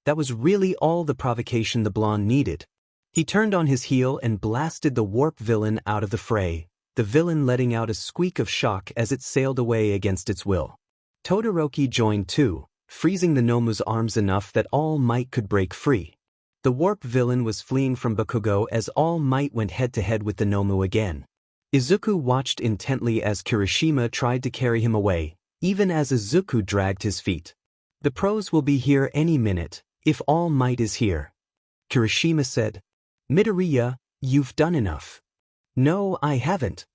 That was really all the provocation the blonde needed. He turned on his heel and blasted the warp villain out of the fray, the villain letting out a squeak of shock as it sailed away against its will. Todoroki joined too, freezing the Nomu's arms enough that All Might could break free. The warp villain was fleeing from Bakugo as All Might went head-to-head with the Nomu again. Izuku watched intently as Kirishima tried to carry him away, even as Izuku dragged his feet. The pros will be here any minute, if All Might is here. Kirishima said. Midoriya, you've done enough. No, I haven't.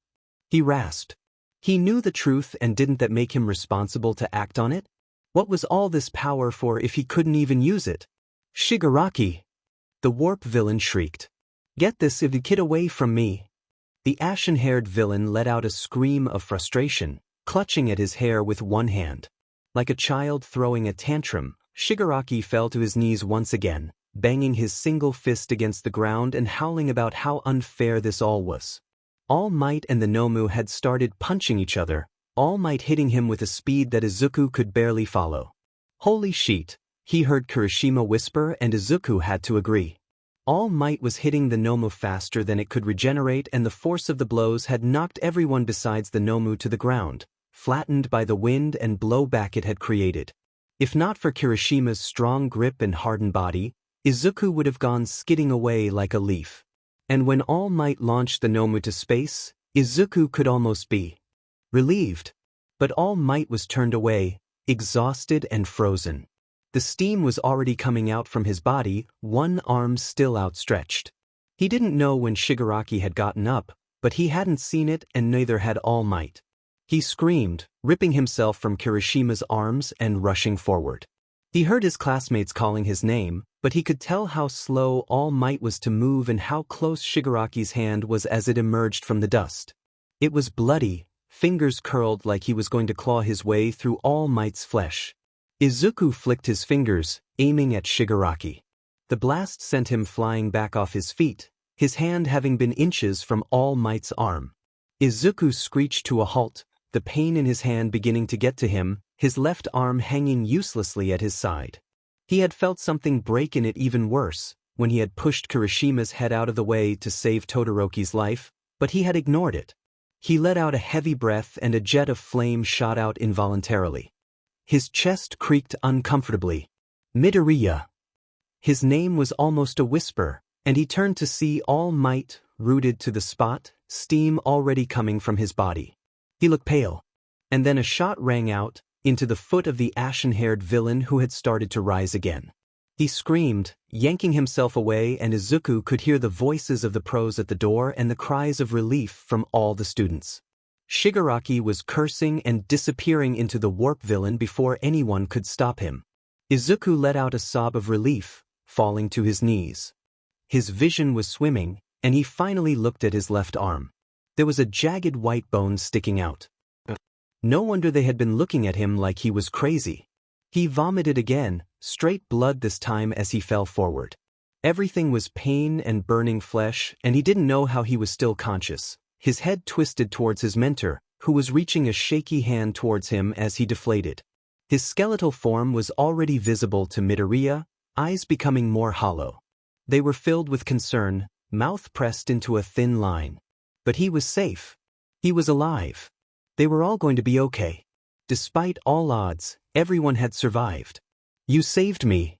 He rasped. He knew the truth, and didn't that make him responsible to act on it? What was all this power for if he couldn't even use it? Shigaraki! The warp villain shrieked. Get this kid away from me. The ashen-haired villain let out a scream of frustration, clutching at his hair with one hand. Like a child throwing a tantrum, Shigaraki fell to his knees once again, banging his single fist against the ground and howling about how unfair this all was. All Might and the Nomu had started punching each other, All Might hitting him with a speed that Izuku could barely follow. Holy shit, he heard Kirishima whisper, and Izuku had to agree. All Might was hitting the Nomu faster than it could regenerate, and the force of the blows had knocked everyone besides the Nomu to the ground, flattened by the wind and blowback it had created. If not for Kirishima's strong grip and hardened body, Izuku would have gone skidding away like a leaf. And when All Might launched the Nomu to space, Izuku could almost be relieved. But All Might was turned away, exhausted and frozen. The steam was already coming out from his body, one arm still outstretched. He didn't know when Shigaraki had gotten up, but he hadn't seen it, and neither had All Might. He screamed, ripping himself from Kirishima's arms and rushing forward. He heard his classmates calling his name, but he could tell how slow All Might was to move and how close Shigaraki's hand was as it emerged from the dust. It was bloody, fingers curled like he was going to claw his way through All Might's flesh. Izuku flicked his fingers, aiming at Shigaraki. The blast sent him flying back off his feet, his hand having been inches from All Might's arm. Izuku screeched to a halt, the pain in his hand beginning to get to him, his left arm hanging uselessly at his side. He had felt something break in it even worse, when he had pushed Kirishima's head out of the way to save Todoroki's life, but he had ignored it. He let out a heavy breath and a jet of flame shot out involuntarily. His chest creaked uncomfortably. Midoriya. His name was almost a whisper, and he turned to see All Might, rooted to the spot, steam already coming from his body. He looked pale. And then a shot rang out, into the foot of the ashen-haired villain who had started to rise again. He screamed, yanking himself away, and Izuku could hear the voices of the pros at the door and the cries of relief from all the students. Shigaraki was cursing and disappearing into the warp villain before anyone could stop him. Izuku let out a sob of relief, falling to his knees. His vision was swimming, and he finally looked at his left arm. There was a jagged white bone sticking out. No wonder they had been looking at him like he was crazy. He vomited again, straight blood this time as he fell forward. Everything was pain and burning flesh, and he didn't know how he was still conscious. His head twisted towards his mentor, who was reaching a shaky hand towards him as he deflated. His skeletal form was already visible to Midoriya, eyes becoming more hollow. They were filled with concern, mouth pressed into a thin line. But he was safe. He was alive. They were all going to be okay. Despite all odds, everyone had survived. "You saved me,"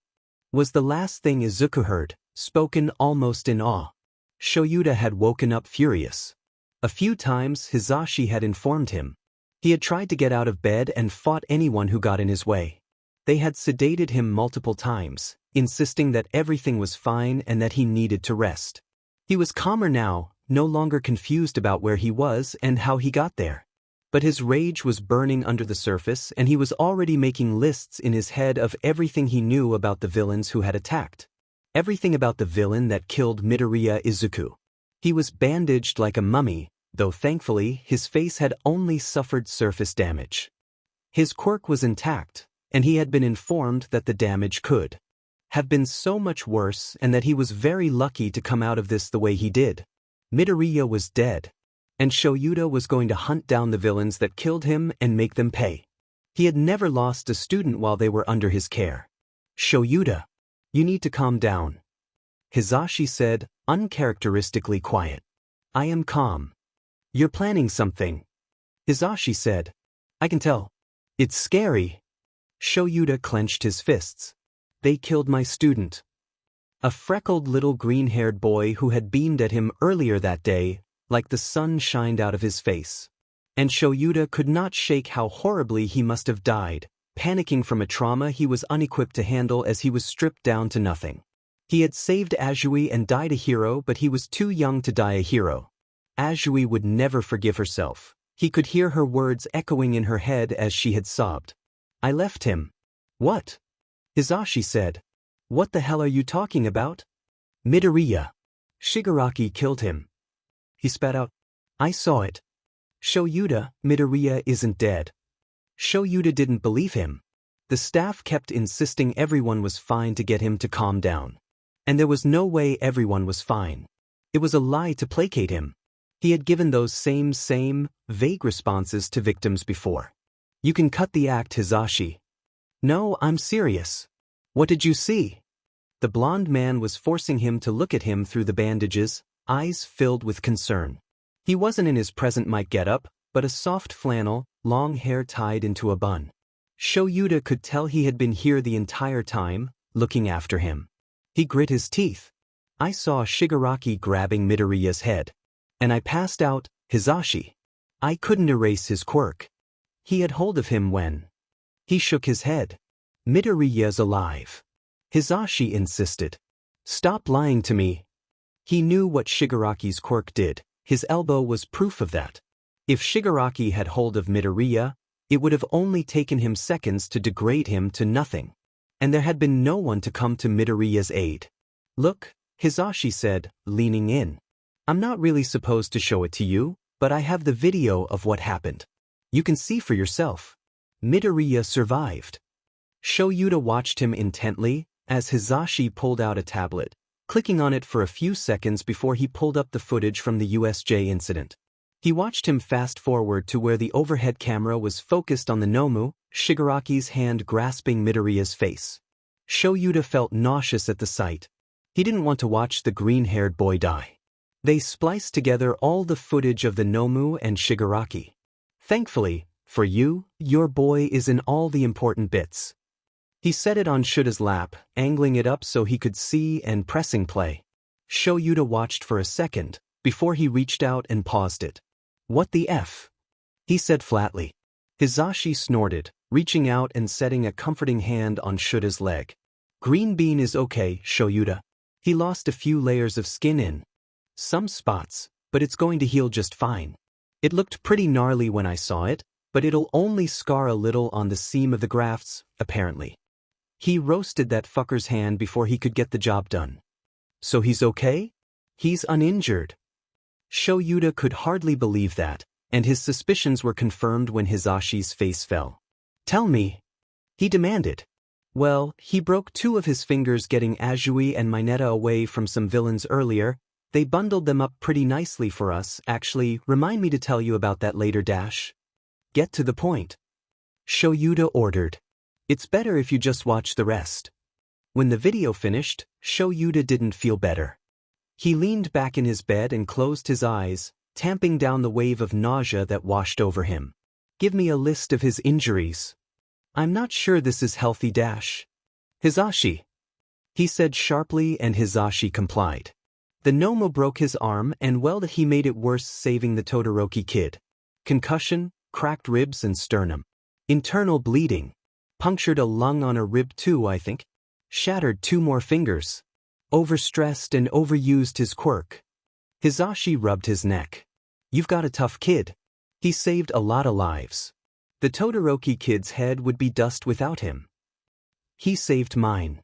was the last thing Izuku heard, spoken almost in awe. Shoyuda had woken up furious. A few times Hisashi had informed him. He had tried to get out of bed and fought anyone who got in his way. They had sedated him multiple times, insisting that everything was fine and that he needed to rest. He was calmer now, no longer confused about where he was and how he got there. But his rage was burning under the surface, and he was already making lists in his head of everything he knew about the villains who had attacked. Everything about the villain that killed Midoriya Izuku. He was bandaged like a mummy, though thankfully his face had only suffered surface damage. His quirk was intact, and he had been informed that the damage could have been so much worse and that he was very lucky to come out of this the way he did. Midoriya was dead, and Shoyuda was going to hunt down the villains that killed him and make them pay. He had never lost a student while they were under his care. "Shoyuda, you need to calm down," Hisashi said, uncharacteristically quiet. "I am calm." "You're planning something," Hisashi said. "I can tell. It's scary." Shoyuda clenched his fists. "They killed my student." A freckled little green-haired boy who had beamed at him earlier that day, like the sun shined out of his face. And Shoyuda could not shake how horribly he must have died, panicking from a trauma he was unequipped to handle as he was stripped down to nothing. He had saved Azui and died a hero, but he was too young to die a hero. Azui would never forgive herself. He could hear her words echoing in her head as she had sobbed. "I left him." "What?" Hisashi said. "What the hell are you talking about?" "Midoriya. Shigaraki killed him." He spat out. "I saw it." "Shoyuda, Midoriya isn't dead." Shoyuda didn't believe him. The staff kept insisting everyone was fine to get him to calm down. And there was no way everyone was fine. It was a lie to placate him. He had given those same, vague responses to victims before. You can cut the act, Hizashi. No, I'm serious. What did you see? The blond man was forcing him to look at him through the bandages, eyes filled with concern. He wasn't in his present might getup, but a soft flannel, long hair tied into a bun. Shoyuta could tell he had been here the entire time, looking after him. He grit his teeth. I saw Shigaraki grabbing Midoriya's head. And I passed out, Hizashi. I couldn't erase his quirk. He had hold of him when. He shook his head. Midoriya's alive. Hizashi insisted. Stop lying to me. He knew what Shigaraki's quirk did. His elbow was proof of that. If Shigaraki had hold of Midoriya, it would have only taken him seconds to degrade him to nothing. And there had been no one to come to Midoriya's aid. Look, Hizashi said, leaning in. I'm not really supposed to show it to you, but I have the video of what happened. You can see for yourself. Midoriya survived. Shoyuta watched him intently, as Hizashi pulled out a tablet, clicking on it for a few seconds before he pulled up the footage from the USJ incident. He watched him fast forward to where the overhead camera was focused on the Nomu, Shigaraki's hand grasping Midoriya's face. Shoyuta felt nauseous at the sight. He didn't want to watch the green-haired boy die. They spliced together all the footage of the Nomu and Shigaraki. Thankfully, for you, your boy is in all the important bits. He set it on Shuta's lap, angling it up so he could see and pressing play. Shoyuta watched for a second, before he reached out and paused it. What the F? He said flatly. Hizashi snorted, reaching out and setting a comforting hand on Shuta's leg. Green bean is okay, Shoyuta. He lost a few layers of skin in some spots, but it's going to heal just fine. It looked pretty gnarly when I saw it, but it'll only scar a little on the seam of the grafts, apparently. He roasted that fucker's hand before he could get the job done. So he's okay? He's uninjured. Shoyuta could hardly believe that, and his suspicions were confirmed when Hizashi's face fell. Tell me, he demanded. Well, he broke 2 of his fingers getting Azui and Mineta away from some villains earlier. They bundled them up pretty nicely for us. Actually, remind me to tell you about that later. Get to the point. Shoyuta ordered. It's better if you just watch the rest. When the video finished, Shoyuta didn't feel better. He leaned back in his bed and closed his eyes, tamping down the wave of nausea that washed over him. Give me a list of his injuries. I'm not sure this is healthy. Hizashi. He said sharply, and Hizashi complied. The Nomu broke his arm, and well, that he made it worse saving the Todoroki kid. Concussion, cracked ribs and sternum. Internal bleeding. Punctured a lung on a rib too, I think. Shattered 2 more fingers. Overstressed and overused his quirk. Hizashi rubbed his neck. You've got a tough kid. He saved a lot of lives. The Todoroki kid's head would be dust without him. He saved mine.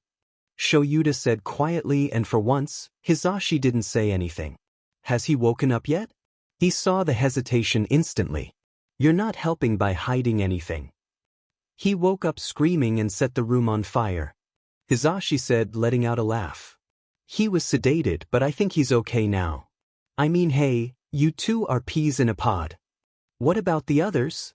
Shoyuta said quietly, and for once, Hizashi didn't say anything. Has he woken up yet? He saw the hesitation instantly. You're not helping by hiding anything. He woke up screaming and set the room on fire. Hizashi said, letting out a laugh. He was sedated, but I think he's okay now. I mean, hey, you 2 are peas in a pod. What about the others?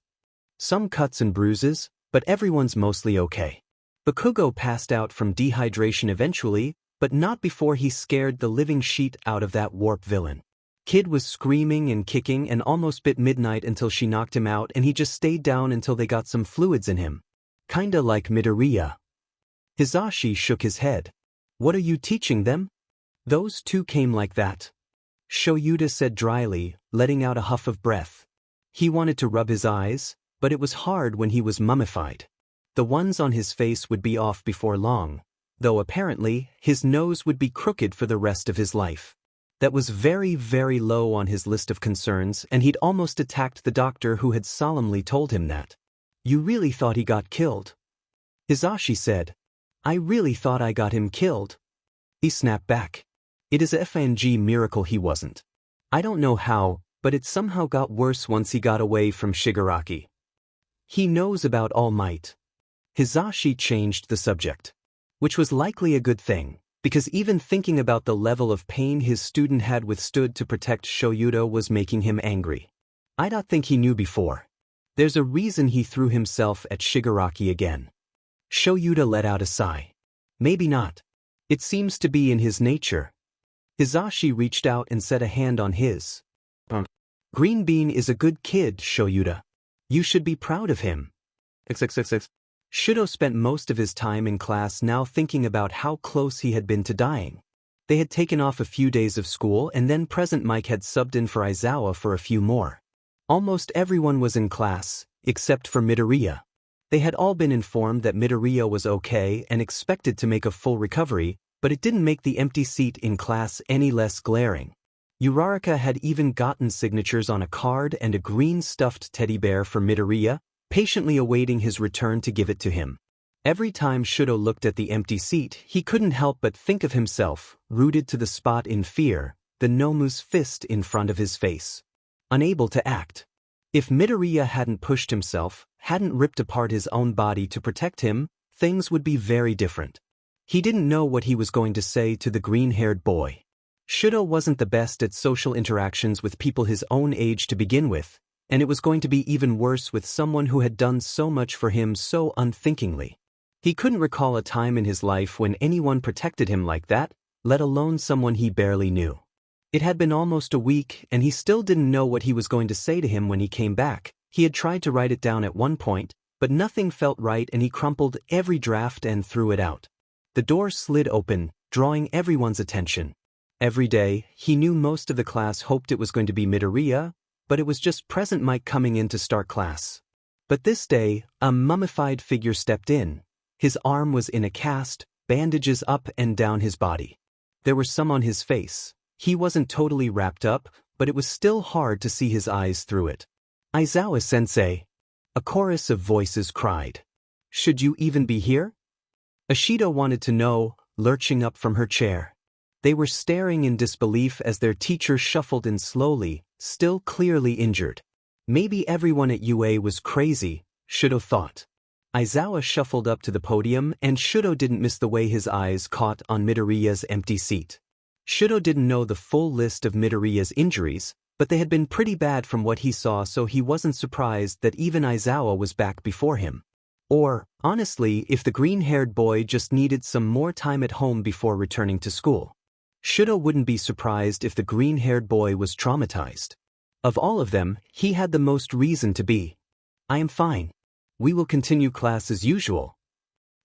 Some cuts and bruises, but everyone's mostly okay. Bakugo passed out from dehydration eventually, but not before he scared the living shit out of that warp villain. Kid was screaming and kicking and almost bit Midnight until she knocked him out, and he just stayed down until they got some fluids in him. Kinda like Midoriya. Hizashi shook his head. What are you teaching them? Those 2 came like that. Shoyuta said dryly, letting out a huff of breath. He wanted to rub his eyes, but it was hard when he was mummified. The ones on his face would be off before long, though apparently his nose would be crooked for the rest of his life. That was very, very low on his list of concerns, and he'd almost attacked the doctor who had solemnly told him that. You really thought he got killed? Hizashi said. I really thought I got him killed. He snapped back. It is a FNG miracle he wasn't. I don't know how, but it somehow got worse once he got away from Shigaraki. He knows about All Might. Hizashi changed the subject. Which was likely a good thing. because even thinking about the level of pain his student had withstood to protect Shoyuta was making him angry. I don't think he knew before. There's a reason he threw himself at Shigaraki again. Shoyuta let out a sigh. Maybe not. It seems to be in his nature. Hizashi reached out and set a hand on his. Green Bean is a good kid, Shoyuta. You should be proud of him. XXXX. Shudo spent most of his time in class now thinking about how close he had been to dying. They had taken off a few days of school and then Present Mike had subbed in for Aizawa for a few more. Almost everyone was in class, except for Midoriya. They had all been informed that Midoriya was okay and expected to make a full recovery, but it didn't make the empty seat in class any less glaring. Uraraka had even gotten signatures on a card and a green stuffed teddy bear for Midoriya, patiently awaiting his return to give it to him. Every time Shudo looked at the empty seat, he couldn't help but think of himself, rooted to the spot in fear, the Nomu's fist in front of his face. Unable to act. If Midoriya hadn't pushed himself, hadn't ripped apart his own body to protect him, things would be very different. He didn't know what he was going to say to the green-haired boy. Shudo wasn't the best at social interactions with people his own age to begin with, and it was going to be even worse with someone who had done so much for him so unthinkingly. He couldn't recall a time in his life when anyone protected him like that, let alone someone he barely knew. It had been almost a week, and he still didn't know what he was going to say to him when he came back. He had tried to write it down at one point, but nothing felt right and he crumpled every draft and threw it out. The door slid open, drawing everyone's attention. Every day, he knew most of the class hoped it was going to be Midoriya, but it was just Present Mike coming in to start class. But this day, a mummified figure stepped in. His arm was in a cast, bandages up and down his body. There were some on his face. He wasn't totally wrapped up, but it was still hard to see his eyes through it. Aizawa-sensei. A chorus of voices cried. Should you even be here? Ashido wanted to know, lurching up from her chair. They were staring in disbelief as their teacher shuffled in slowly, still clearly injured. Maybe everyone at UA was crazy, Shudo thought. Aizawa shuffled up to the podium and Shudo didn't miss the way his eyes caught on Midoriya's empty seat. Shudo didn't know the full list of Midoriya's injuries, but they had been pretty bad from what he saw, so he wasn't surprised that even Aizawa was back before him. Or, honestly, if the green-haired boy just needed some more time at home before returning to school. Shudo wouldn't be surprised if the green-haired boy was traumatized. Of all of them, he had the most reason to be. I am fine. We will continue class as usual.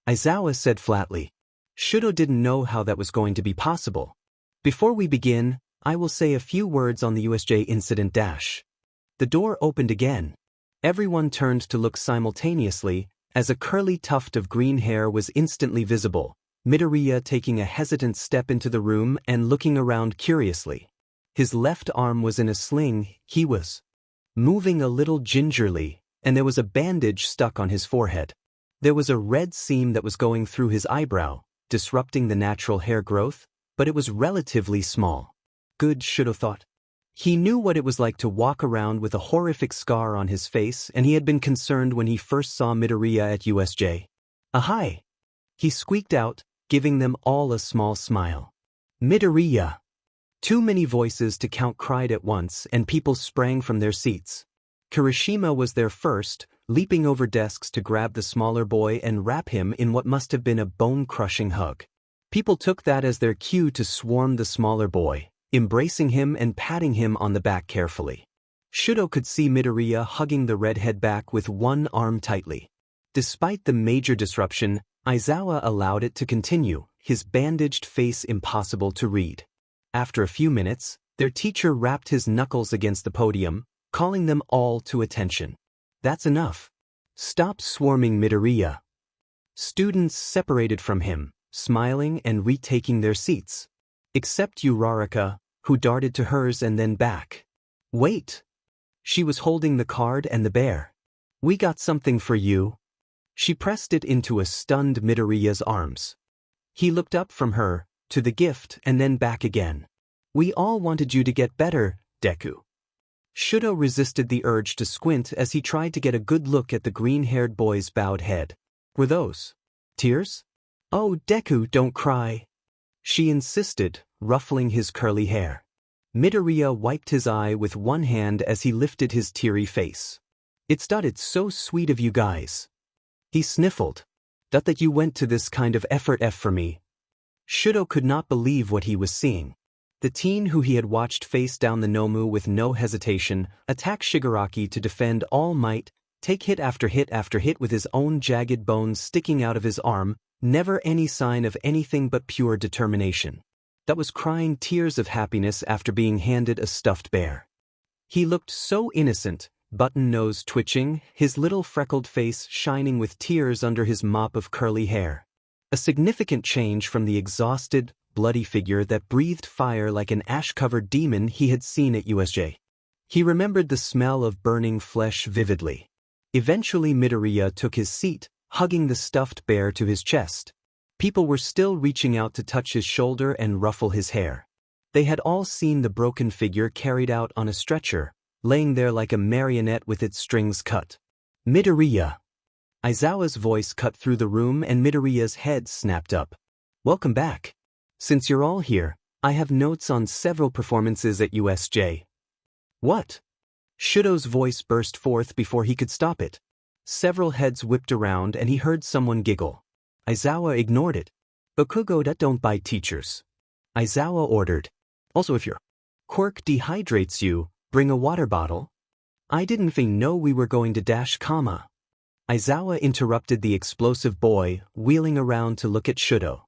Aizawa said flatly. Shudo didn't know how that was going to be possible. Before we begin, I will say a few words on the USJ incident. The door opened again. Everyone turned to look simultaneously, as a curly tuft of green hair was instantly visible. Midoriya taking a hesitant step into the room and looking around curiously. His left arm was in a sling, he was moving a little gingerly, and there was a bandage stuck on his forehead. There was a red seam that was going through his eyebrow, disrupting the natural hair growth, but it was relatively small. Good, Shudo thought. He knew what it was like to walk around with a horrific scar on his face, and he had been concerned when he first saw Midoriya at USJ. Ahai! He squeaked out, giving them all a small smile. Midoriya! Too many voices to count cried at once, and people sprang from their seats. Kirishima was there first, leaping over desks to grab the smaller boy and wrap him in what must have been a bone-crushing hug. People took that as their cue to swarm the smaller boy, embracing him and patting him on the back carefully. Shudo could see Midoriya hugging the redhead back with one arm tightly. Despite the major disruption, Aizawa allowed it to continue, his bandaged face impossible to read. After a few minutes, their teacher rapped his knuckles against the podium, calling them all to attention. That's enough. Stop swarming Midoriya. Students separated from him, smiling and retaking their seats. Except Uraraka, who darted to hers and then back. Wait! She was holding the card and the bear. We got something for you. She pressed it into a stunned Midoriya's arms. He looked up from her, to the gift and then back again. We all wanted you to get better, Deku. Shudo resisted the urge to squint as he tried to get a good look at the green-haired boy's bowed head. Were those tears? Oh, Deku, don't cry. she insisted, ruffling his curly hair. Midoriya wiped his eye with one hand as he lifted his teary face. It's so sweet of you guys. He sniffled. That you went to this kind of effort for me. Shudo could not believe what he was seeing. The teen who he had watched face down the Nomu with no hesitation, attack Shigaraki to defend all might, take hit after hit after hit with his own jagged bones sticking out of his arm, never any sign of anything but pure determination. That was crying tears of happiness after being handed a stuffed bear. He looked so innocent, button nose twitching, his little freckled face shining with tears under his mop of curly hair. A significant change from the exhausted, bloody figure that breathed fire like an ash-covered demon he had seen at USJ. He remembered the smell of burning flesh vividly. Eventually Midoriya took his seat, hugging the stuffed bear to his chest. People were still reaching out to touch his shoulder and ruffle his hair. They had all seen the broken figure carried out on a stretcher, laying there like a marionette with its strings cut. Midoriya! Aizawa's voice cut through the room and Midoriya's head snapped up. Welcome back. Since you're all here, I have notes on several performances at USJ. What? Shudo's voice burst forth before he could stop it. Several heads whipped around and he heard someone giggle. Aizawa ignored it. Bakugo that don't bite teachers. Aizawa ordered. Also if your quirk dehydrates you, bring a water bottle. I didn't even know we were going to dash comma. Aizawa interrupted the explosive boy, wheeling around to look at Shudo.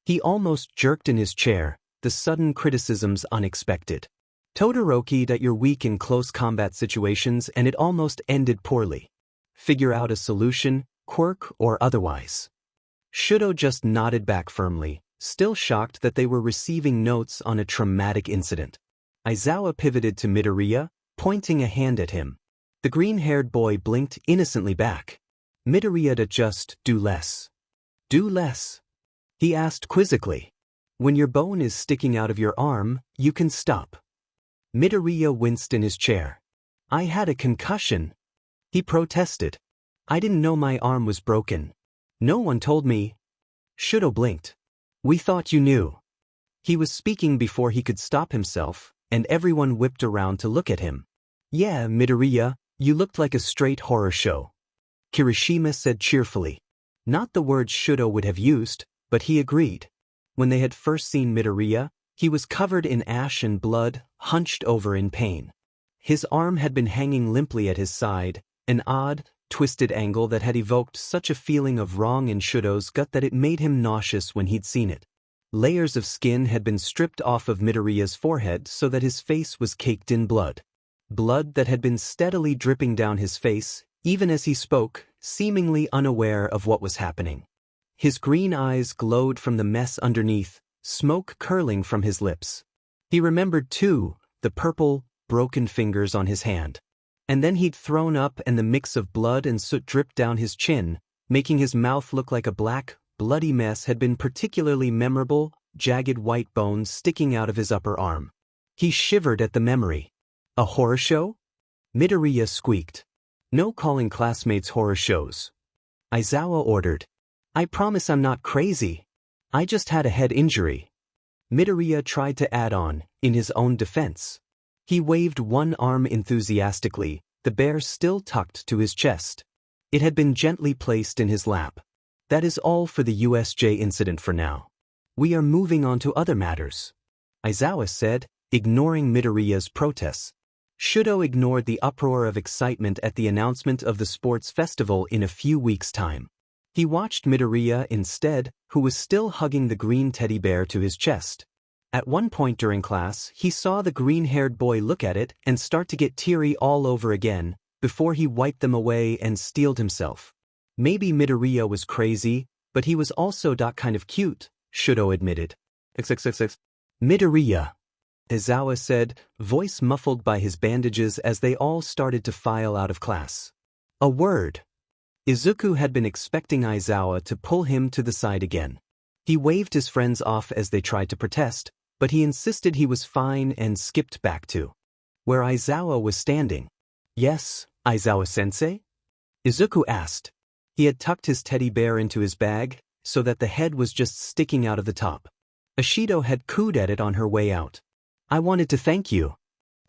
He almost jerked in his chair, the sudden criticisms unexpected. Todoroki that you're weak in close combat situations and it almost ended poorly. Figure out a solution, quirk or otherwise. Shudo just nodded back firmly, still shocked that they were receiving notes on a traumatic incident. Aizawa pivoted to Midoriya, pointing a hand at him. The green-haired boy blinked innocently back. Midoriya to just do less. Do less? He asked quizzically. When your bone is sticking out of your arm, you can stop. Midoriya winced in his chair. I had a concussion. He protested. I didn't know my arm was broken. No one told me. Shudo blinked. We thought you knew. He was speaking before he could stop himself, and everyone whipped around to look at him. Yeah, Midoriya, you looked like a straight horror show. Kirishima said cheerfully. Not the words Shudo would have used, but he agreed. When they had first seen Midoriya, he was covered in ash and blood, hunched over in pain. His arm had been hanging limply at his side, an odd, twisted angle that had evoked such a feeling of wrong in Shudo's gut that it made him nauseous when he'd seen it. Layers of skin had been stripped off of Midoriya's forehead so that his face was caked in blood. Blood that had been steadily dripping down his face, even as he spoke, seemingly unaware of what was happening. His green eyes glowed from the mess underneath, smoke curling from his lips. He remembered, too, the purple, broken fingers on his hand. And then he'd thrown up and the mix of blood and soot dripped down his chin, making his mouth look like a black, bloody mess had been particularly memorable, jagged white bones sticking out of his upper arm. He shivered at the memory. A horror show? Midoriya squeaked. No calling classmates horror shows. Aizawa ordered. I promise I'm not crazy. I just had a head injury. Midoriya tried to add on, in his own defense. He waved one arm enthusiastically, the bear still tucked to his chest. It had been gently placed in his lap. That is all for the USJ incident for now. We are moving on to other matters. Aizawa said, ignoring Midoriya's protests. Shudo ignored the uproar of excitement at the announcement of the sports festival in a few weeks' time. He watched Midoriya instead, who was still hugging the green teddy bear to his chest. At one point during class, he saw the green-haired boy look at it and start to get teary all over again, before he wiped them away and steeled himself. Maybe Midoriya was crazy, but he was also kind of cute, Shudo admitted. XXXX. Midoriya, Aizawa said, voice muffled by his bandages as they all started to file out of class. A word. Izuku had been expecting Aizawa to pull him to the side again. He waved his friends off as they tried to protest, but he insisted he was fine and skipped back to where Aizawa was standing. Yes, Aizawa-sensei? Izuku asked. He had tucked his teddy bear into his bag, so that the head was just sticking out of the top. Ashido had cooed at it on her way out. I wanted to thank you,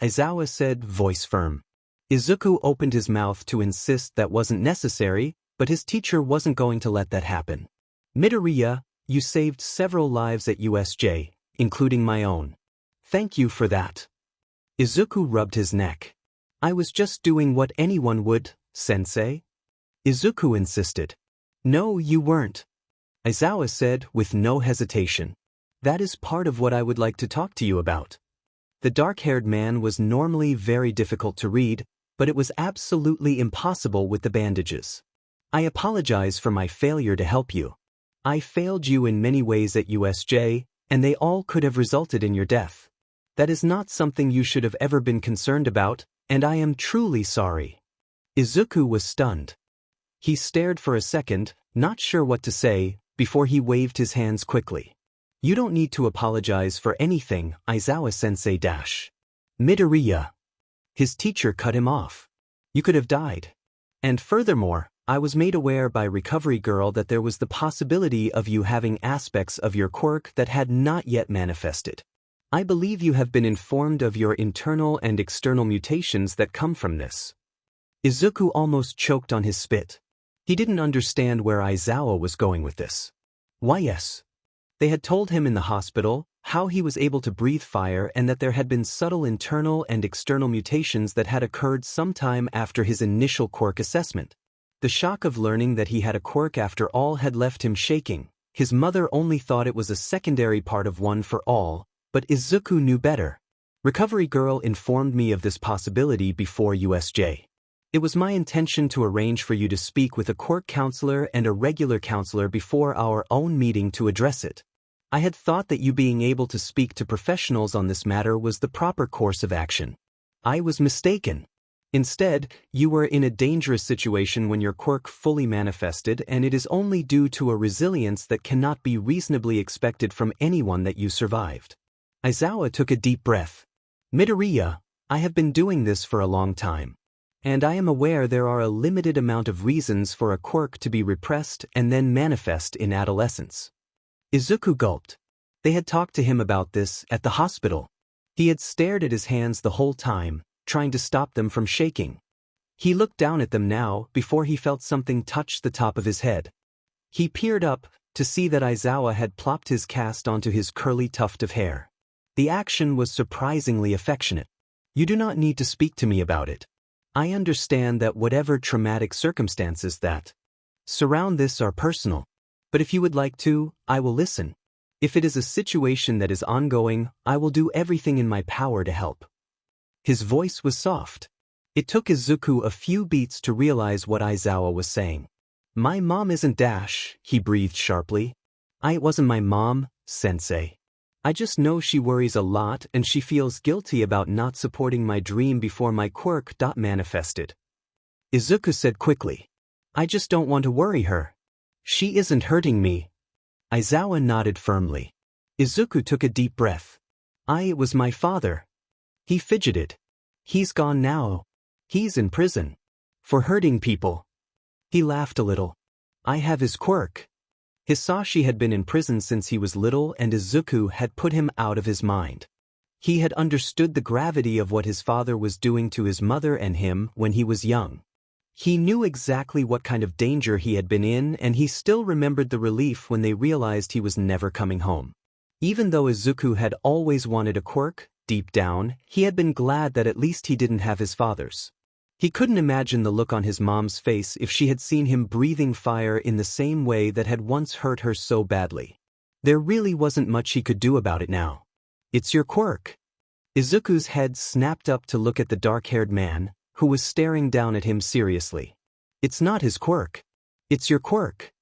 Aizawa said, voice firm. Izuku opened his mouth to insist that wasn't necessary, but his teacher wasn't going to let that happen. Midoriya, you saved several lives at USJ, including my own. Thank you for that. Izuku rubbed his neck. I was just doing what anyone would, sensei. Izuku insisted. No, you weren't. Aizawa said with no hesitation. That is part of what I would like to talk to you about. The dark-haired man was normally very difficult to read, but it was absolutely impossible with the bandages. I apologize for my failure to help you. I failed you in many ways at USJ, and they all could have resulted in your death. That is not something you should have ever been concerned about, and I am truly sorry. Izuku was stunned. He stared for a second, not sure what to say, before he waved his hands quickly. You don't need to apologize for anything, Aizawa-sensei. Midoriya. His teacher cut him off. You could have died. And furthermore, I was made aware by Recovery Girl that there was the possibility of you having aspects of your quirk that had not yet manifested. I believe you have been informed of your internal and external mutations that come from this. Izuku almost choked on his spit. He didn't understand where Aizawa was going with this. Why yes. They had told him in the hospital how he was able to breathe fire and that there had been subtle internal and external mutations that had occurred sometime after his initial quirk assessment. The shock of learning that he had a quirk after all had left him shaking. His mother only thought it was a secondary part of One for All, but Izuku knew better. Recovery Girl informed me of this possibility before USJ. It was my intention to arrange for you to speak with a quirk counselor and a regular counselor before our own meeting to address it. I had thought that you being able to speak to professionals on this matter was the proper course of action. I was mistaken. Instead, you were in a dangerous situation when your quirk fully manifested, and it is only due to a resilience that cannot be reasonably expected from anyone that you survived. Aizawa took a deep breath. Midoriya, I have been doing this for a long time. And I am aware there are a limited amount of reasons for a quirk to be repressed and then manifest in adolescence. Izuku gulped. They had talked to him about this at the hospital. He had stared at his hands the whole time, trying to stop them from shaking. He looked down at them now before he felt something touch the top of his head. He peered up to see that Aizawa had plopped his cast onto his curly tuft of hair. The action was surprisingly affectionate. You do not need to speak to me about it. I understand that whatever traumatic circumstances that surround this are personal. But if you would like to, I will listen. If it is a situation that is ongoing, I will do everything in my power to help. His voice was soft. It took Izuku a few beats to realize what Aizawa was saying. My mom isn't Dash, he breathed sharply. It wasn't my mom, sensei. I just know she worries a lot and she feels guilty about not supporting my dream before my quirk manifested. Izuku said quickly. I just don't want to worry her. She isn't hurting me. Aizawa nodded firmly. Izuku took a deep breath. It was my father. He fidgeted. He's gone now. He's in prison. For hurting people. He laughed a little. I have his quirk. Hisashi had been in prison since he was little and Izuku had put him out of his mind. He had understood the gravity of what his father was doing to his mother and him when he was young. He knew exactly what kind of danger he had been in, and he still remembered the relief when they realized he was never coming home. Even though Izuku had always wanted a quirk, deep down, he had been glad that at least he didn't have his father's. He couldn't imagine the look on his mom's face if she had seen him breathing fire in the same way that had once hurt her so badly. There really wasn't much he could do about it now. It's your quirk. Izuku's head snapped up to look at the dark-haired man, who was staring down at him seriously. It's not his quirk. It's your quirk.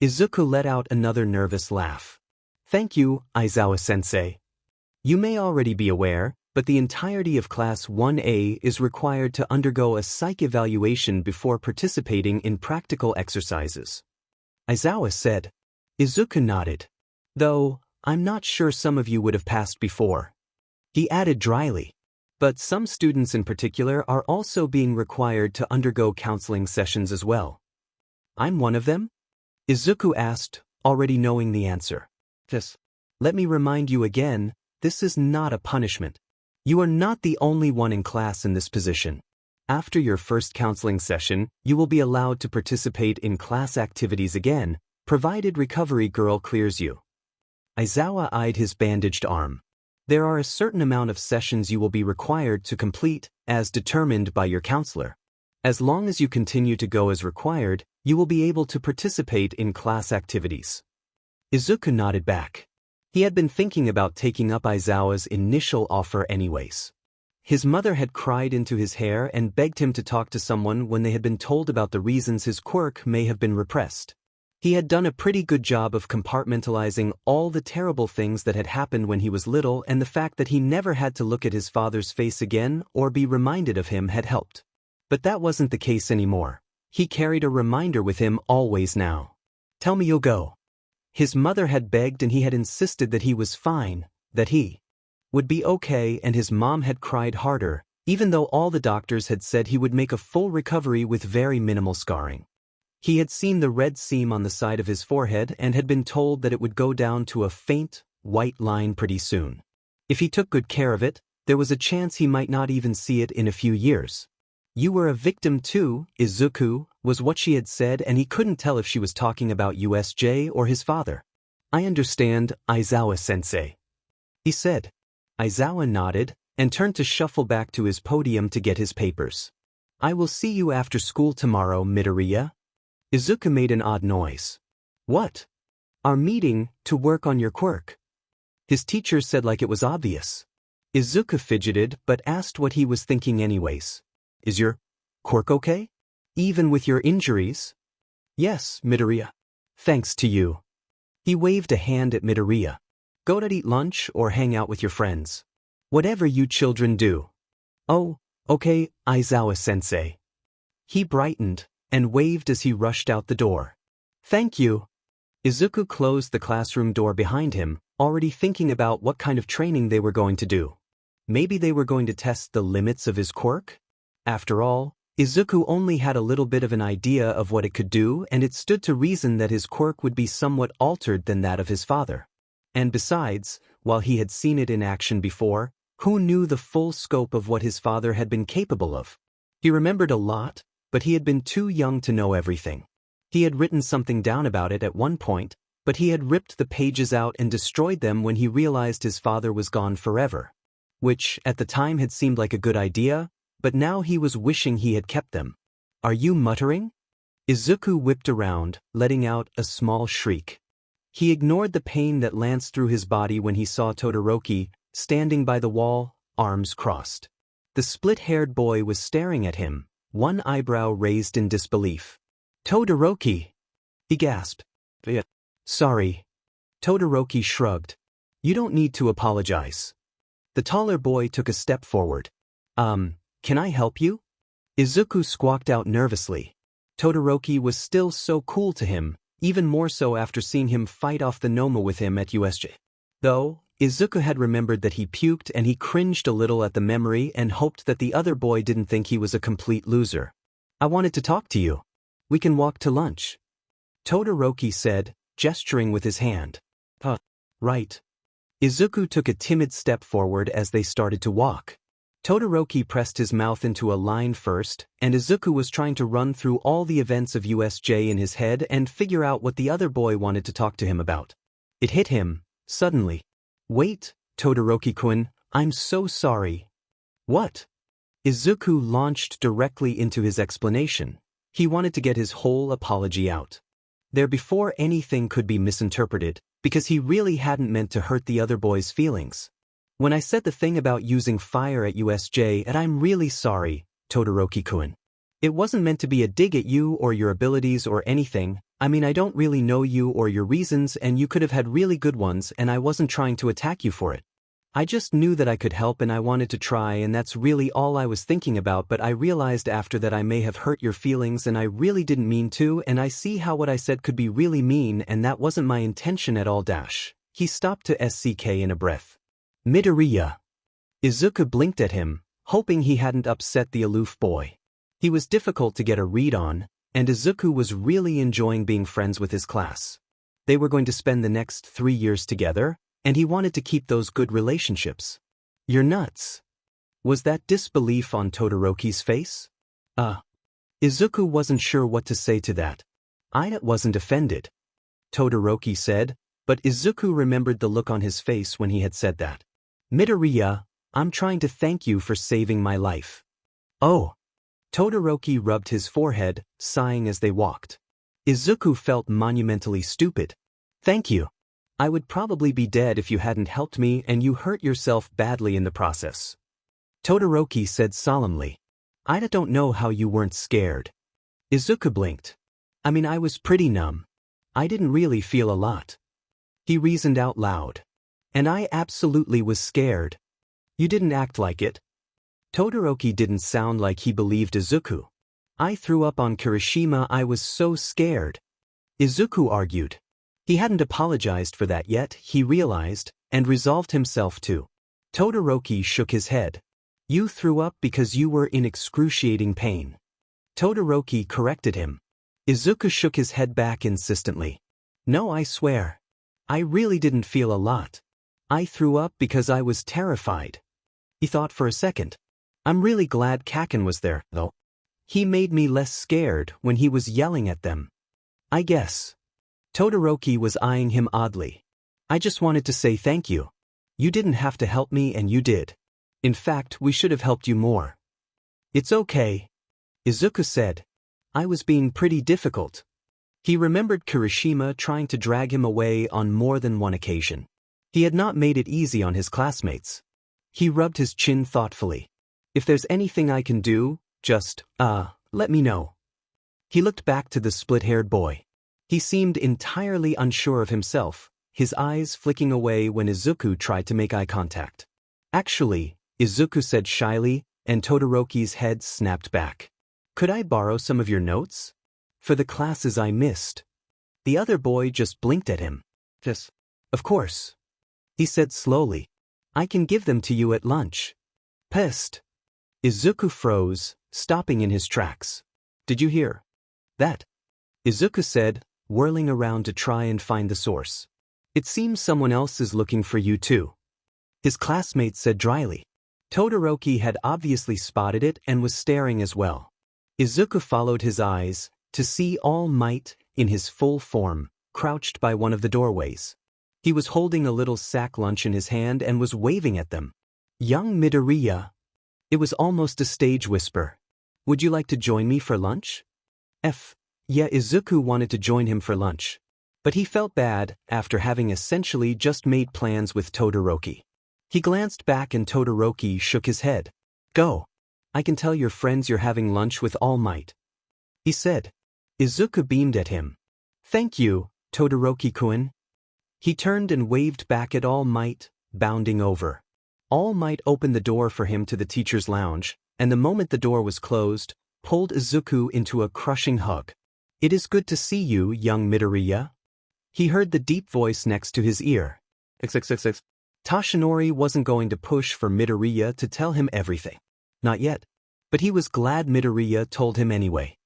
Izuku let out another nervous laugh. Thank you, Aizawa-sensei. You may already be aware, but the entirety of Class 1A is required to undergo a psych evaluation before participating in practical exercises. Aizawa said. Izuku nodded. Though, I'm not sure some of you would have passed before. He added dryly. But some students in particular are also being required to undergo counseling sessions as well. I'm one of them? Izuku asked, already knowing the answer. Yes. Let me remind you again, this is not a punishment. You are not the only one in class in this position. After your first counseling session, you will be allowed to participate in class activities again, provided Recovery Girl clears you. Aizawa eyed his bandaged arm. There are a certain amount of sessions you will be required to complete, as determined by your counselor. As long as you continue to go as required, you will be able to participate in class activities. Izuku nodded back. He had been thinking about taking up Aizawa's initial offer anyways. His mother had cried into his hair and begged him to talk to someone when they had been told about the reasons his quirk may have been repressed. He had done a pretty good job of compartmentalizing all the terrible things that had happened when he was little, and the fact that he never had to look at his father's face again or be reminded of him had helped. But that wasn't the case anymore. He carried a reminder with him always now. Tell me you'll go. His mother had begged and he had insisted that he was fine, that he would be okay, and his mom had cried harder, even though all the doctors had said he would make a full recovery with very minimal scarring. He had seen the red seam on the side of his forehead and had been told that it would go down to a faint, white line pretty soon. If he took good care of it, there was a chance he might not even see it in a few years. You were a victim too, Izuku, was what she had said, and he couldn't tell if she was talking about USJ or his father. I understand, Aizawa-sensei, he said. Aizawa nodded and turned to shuffle back to his podium to get his papers. I will see you after school tomorrow, Midoriya. Izuku made an odd noise. What? Our meeting, to work on your quirk. His teacher said like it was obvious. Izuku fidgeted but asked what he was thinking anyways. Is your quirk okay? Even with your injuries? Yes, Midoriya. Thanks to you. He waved a hand at Midoriya. Go to eat lunch or hang out with your friends. Whatever you children do. Oh, okay, Aizawa-sensei. He brightened and waved as he rushed out the door. Thank you. Izuku closed the classroom door behind him, already thinking about what kind of training they were going to do. Maybe they were going to test the limits of his quirk? After all, Izuku only had a little bit of an idea of what it could do, and it stood to reason that his quirk would be somewhat altered than that of his father. And besides, while he had seen it in action before, who knew the full scope of what his father had been capable of? He remembered a lot, but he had been too young to know everything. He had written something down about it at one point, but he had ripped the pages out and destroyed them when he realized his father was gone forever. Which, at the time, had seemed like a good idea, but now he was wishing he had kept them. Are you muttering? Izuku whipped around, letting out a small shriek. He ignored the pain that lanced through his body when he saw Todoroki, standing by the wall, arms crossed. The split-haired boy was staring at him, one eyebrow raised in disbelief. Todoroki! He gasped. Sorry. Todoroki shrugged. You don't need to apologize. The taller boy took a step forward. Can I help you? Izuku squawked out nervously. Todoroki was still so cool to him, even more so after seeing him fight off the Noma with him at USJ. Though, Izuku had remembered that he puked and he cringed a little at the memory and hoped that the other boy didn't think he was a complete loser. I wanted to talk to you. We can walk to lunch. Todoroki said, gesturing with his hand. Right. Izuku took a timid step forward as they started to walk. Todoroki pressed his mouth into a line first, and Izuku was trying to run through all the events of USJ in his head and figure out what the other boy wanted to talk to him about. It hit him, suddenly. Wait, Todoroki-kun, I'm so sorry. What? Izuku launched directly into his explanation. He wanted to get his whole apology out there before anything could be misinterpreted, because he really hadn't meant to hurt the other boy's feelings. When I said the thing about using fire at USJ, and I'm really sorry, Todoroki-kun. It wasn't meant to be a dig at you or your abilities or anything. I mean, I don't really know you or your reasons, and you could have had really good ones, and I wasn't trying to attack you for it. I just knew that I could help and I wanted to try, and that's really all I was thinking about, but I realized after that I may have hurt your feelings and I really didn't mean to, and I see how what I said could be really mean, and that wasn't my intention at all. He stopped to SCK in a breath. Midoriya. Izuku blinked at him, hoping he hadn't upset the aloof boy. He was difficult to get a read on, and Izuku was really enjoying being friends with his class. They were going to spend the next 3 years together, And he wanted to keep those good relationships. You're nuts. Was that disbelief on Todoroki's face? Izuku wasn't sure what to say to that. Ida wasn't offended, Todoroki said, but Izuku remembered the look on his face when he had said that. Midoriya, I'm trying to thank you for saving my life. Oh. Todoroki rubbed his forehead, sighing as they walked. Izuku felt monumentally stupid. Thank you. I would probably be dead if you hadn't helped me and you hurt yourself badly in the process. Todoroki said solemnly. I don't know how you weren't scared. Izuku blinked. I was pretty numb. I didn't really feel a lot. He reasoned out loud. And I absolutely was scared. You didn't act like it. Todoroki didn't sound like he believed Izuku. I threw up on Kirishima. I was so scared. Izuku argued. He hadn't apologized for that yet, he realized, and resolved himself to. Todoroki shook his head. You threw up because you were in excruciating pain. Todoroki corrected him. Izuku shook his head back insistently. No, I swear. I really didn't feel a lot. I threw up because I was terrified. He thought for a second. I'm really glad Kaken was there, though. He made me less scared when he was yelling at them. I guess. Todoroki was eyeing him oddly. I just wanted to say thank you. You didn't have to help me and you did. In fact, we should have helped you more. It's okay. Izuku said. I was being pretty difficult. He remembered Kirishima trying to drag him away on more than one occasion. He had not made it easy on his classmates. He rubbed his chin thoughtfully. If there's anything I can do, just, let me know. He looked back to the split-haired boy. He seemed entirely unsure of himself, his eyes flicking away when Izuku tried to make eye contact. Actually, Izuku said shyly, and Todoroki's head snapped back. Could I borrow some of your notes? For the classes I missed. The other boy just blinked at him. Yes. Of course. He said slowly. I can give them to you at lunch. Pest. Izuku froze, stopping in his tracks. Did you hear that? Izuku said, whirling around to try and find the source. It seems someone else is looking for you too. His classmate said dryly. Todoroki had obviously spotted it and was staring as well. Izuku followed his eyes, to see All Might, in his full form, crouched by one of the doorways. He was holding a little sack lunch in his hand and was waving at them. Young Midoriya. It was almost a stage whisper. Would you like to join me for lunch? Yeah, Izuku wanted to join him for lunch. But he felt bad after having essentially just made plans with Todoroki. He glanced back and Todoroki shook his head. Go. I can tell your friends you're having lunch with All Might. He said. Izuku beamed at him. Thank you, Todoroki-kun. He turned and waved back at All Might, bounding over. All Might opened the door for him to the teacher's lounge, and the moment the door was closed, pulled Izuku into a crushing hug. It is good to see you, young Midoriya. He heard the deep voice next to his ear. Toshinori wasn't going to push for Midoriya to tell him everything. Not yet. But he was glad Midoriya told him anyway.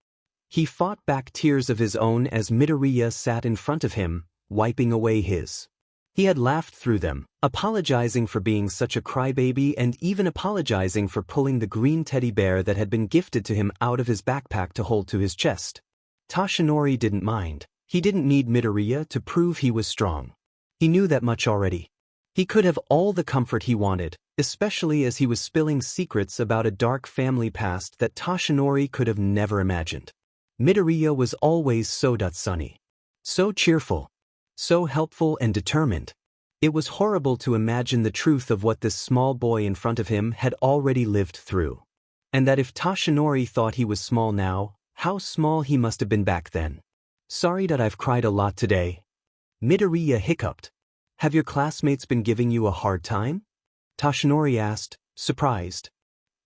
He fought back tears of his own as Midoriya sat in front of him, wiping away his. He had laughed through them, apologizing for being such a crybaby and even apologizing for pulling the green teddy bear that had been gifted to him out of his backpack to hold to his chest. Toshinori didn't mind. He didn't need Midoriya to prove he was strong. He knew that much already. He could have all the comfort he wanted, especially as he was spilling secrets about a dark family past that Toshinori could have never imagined. Midoriya was always so sunny. So cheerful. So helpful and determined. It was horrible to imagine the truth of what this small boy in front of him had already lived through. And that if Toshinori thought he was small now, how small he must have been back then. Sorry that I've cried a lot today. Midoriya hiccuped. Have your classmates been giving you a hard time? Toshinori asked, surprised.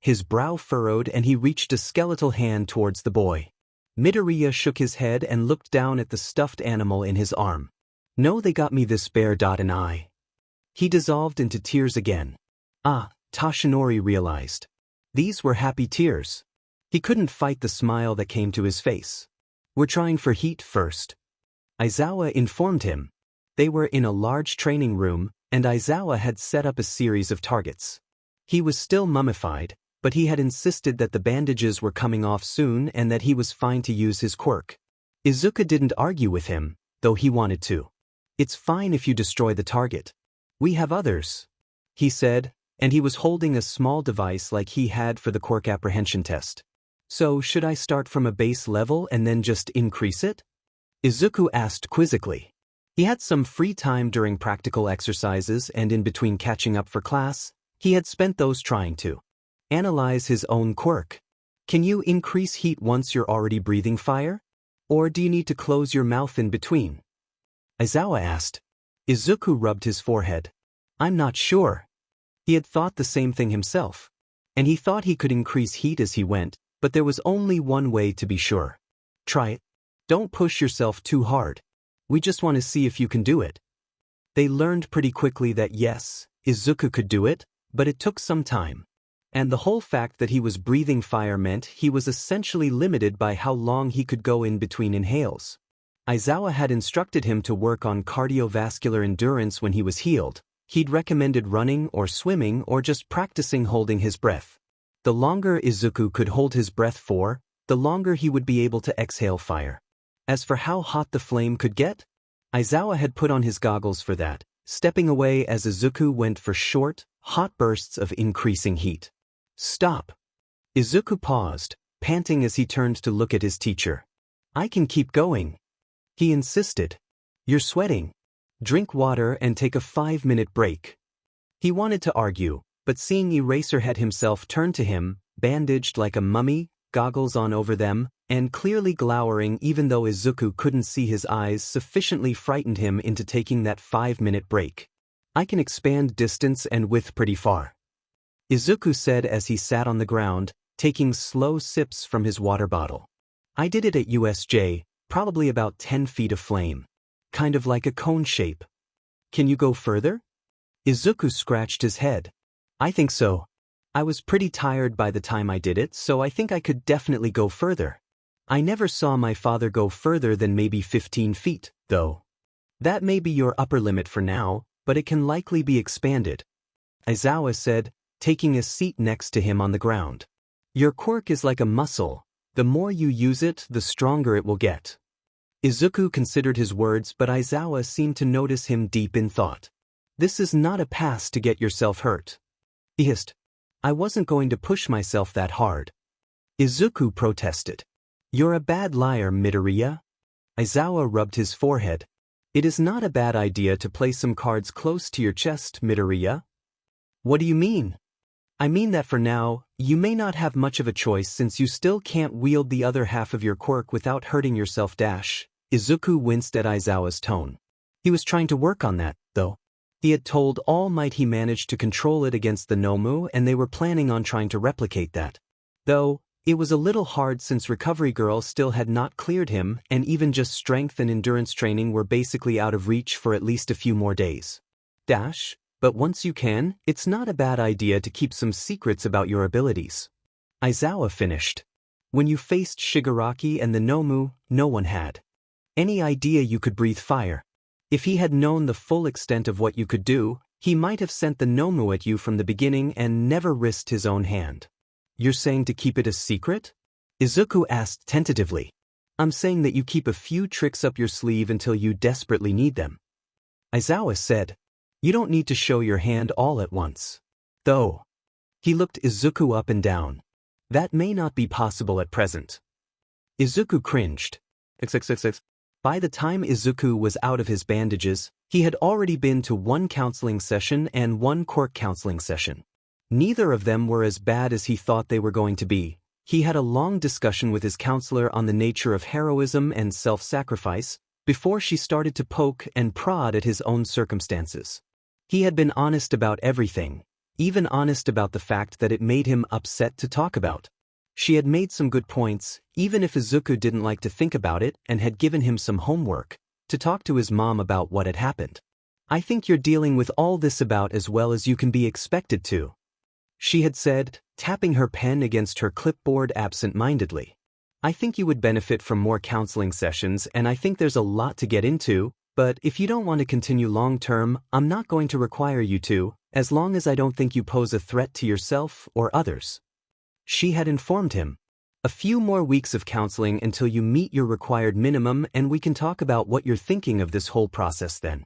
His brow furrowed and he reached a skeletal hand towards the boy. Midoriya shook his head and looked down at the stuffed animal in his arm. No, they got me this bear. And I. He dissolved into tears again. Toshinori realized. These were happy tears. He couldn't fight the smile that came to his face. We're trying for heat first. Aizawa informed him. They were in a large training room, and Aizawa had set up a series of targets. He was still mummified, but he had insisted that the bandages were coming off soon and that he was fine to use his quirk. Izuku didn't argue with him, though he wanted to. "It's fine if you destroy the target. We have others," he said, and he was holding a small device like he had for the quirk apprehension test. "So should I start from a base level and then just increase it?" Izuku asked quizzically. He had some free time during practical exercises and in between catching up for class. He had spent those trying to analyze his own quirk. "Can you increase heat once you're already breathing fire? Or do you need to close your mouth in between?" Aizawa asked. Izuku rubbed his forehead. "I'm not sure." He had thought the same thing himself. And he thought he could increase heat as he went, but there was only one way to be sure. "Try it. Don't push yourself too hard. We just want to see if you can do it." They learned pretty quickly that yes, Izuku could do it, but it took some time. And the whole fact that he was breathing fire meant he was essentially limited by how long he could go in between inhales. Aizawa had instructed him to work on cardiovascular endurance when he was healed. He'd recommended running or swimming or just practicing holding his breath. The longer Izuku could hold his breath for, the longer he would be able to exhale fire. As for how hot the flame could get, Aizawa had put on his goggles for that, stepping away as Izuku went for short, hot bursts of increasing heat. "Stop." Izuku paused, panting as he turned to look at his teacher. "I can keep going," he insisted. "You're sweating. Drink water and take a 5-minute break." He wanted to argue, but seeing Eraserhead himself turn to him, bandaged like a mummy, goggles on over them, and clearly glowering even though Izuku couldn't see his eyes, sufficiently frightened him into taking that 5-minute break. "I can expand distance and width pretty far," Izuku said as he sat on the ground, taking slow sips from his water bottle. "I did it at USJ, probably about 10 feet of flame. Kind of like a cone shape." "Can you go further?" Izuku scratched his head. "I think so. I was pretty tired by the time I did it, so I think I could definitely go further. I never saw my father go further than maybe 15 feet, though. That may be your upper limit for now, but it can likely be expanded," Aizawa said, taking a seat next to him on the ground. "Your quirk is like a muscle. The more you use it, the stronger it will get." Izuku considered his words, but Aizawa seemed to notice him deep in thought. "This is not a pass to get yourself hurt," he hissed. "I wasn't going to push myself that hard." Izuku protested. "You're a bad liar, Midoriya." Aizawa rubbed his forehead. "It is not a bad idea to place some cards close to your chest, Midoriya." "What do you mean?" "I mean that for now, you may not have much of a choice since you still can't wield the other half of your quirk without hurting yourself. Izuku winced at Aizawa's tone. He was trying to work on that, though. He had told All Might he managed to control it against the Nomu, and they were planning on trying to replicate that. Though, it was a little hard since Recovery Girl still had not cleared him, and even just strength and endurance training were basically out of reach for at least a few more days. But once you can, it's not a bad idea to keep some secrets about your abilities," Aizawa finished. "When you faced Shigaraki and the Nomu, no one had any idea you could breathe fire. If he had known the full extent of what you could do, he might have sent the Nomu at you from the beginning and never risked his own hand." "You're saying to keep it a secret?" Izuku asked tentatively. "I'm saying that you keep a few tricks up your sleeve until you desperately need them," Aizawa said. "You don't need to show your hand all at once. Though." He looked Izuku up and down. "That may not be possible at present." Izuku cringed. By the time Izuku was out of his bandages, he had already been to 1 counseling session and 1 quirk counseling session. Neither of them were as bad as he thought they were going to be. He had a long discussion with his counselor on the nature of heroism and self-sacrifice, before she started to poke and prod at his own circumstances. He had been honest about everything, even honest about the fact that it made him upset to talk about. She had made some good points, even if Izuku didn't like to think about it, and had given him some homework, to talk to his mom about what had happened. "I think you're dealing with all this about as well as you can be expected to," she had said, tapping her pen against her clipboard absent-mindedly. "I think you would benefit from more counseling sessions, and I think there's a lot to get into, But if you don't want to continue long-term, I'm not going to require you to, as long as I don't think you pose a threat to yourself or others. She had informed him. A few more weeks of counseling until you meet your required minimum, and we can talk about what you're thinking of this whole process then.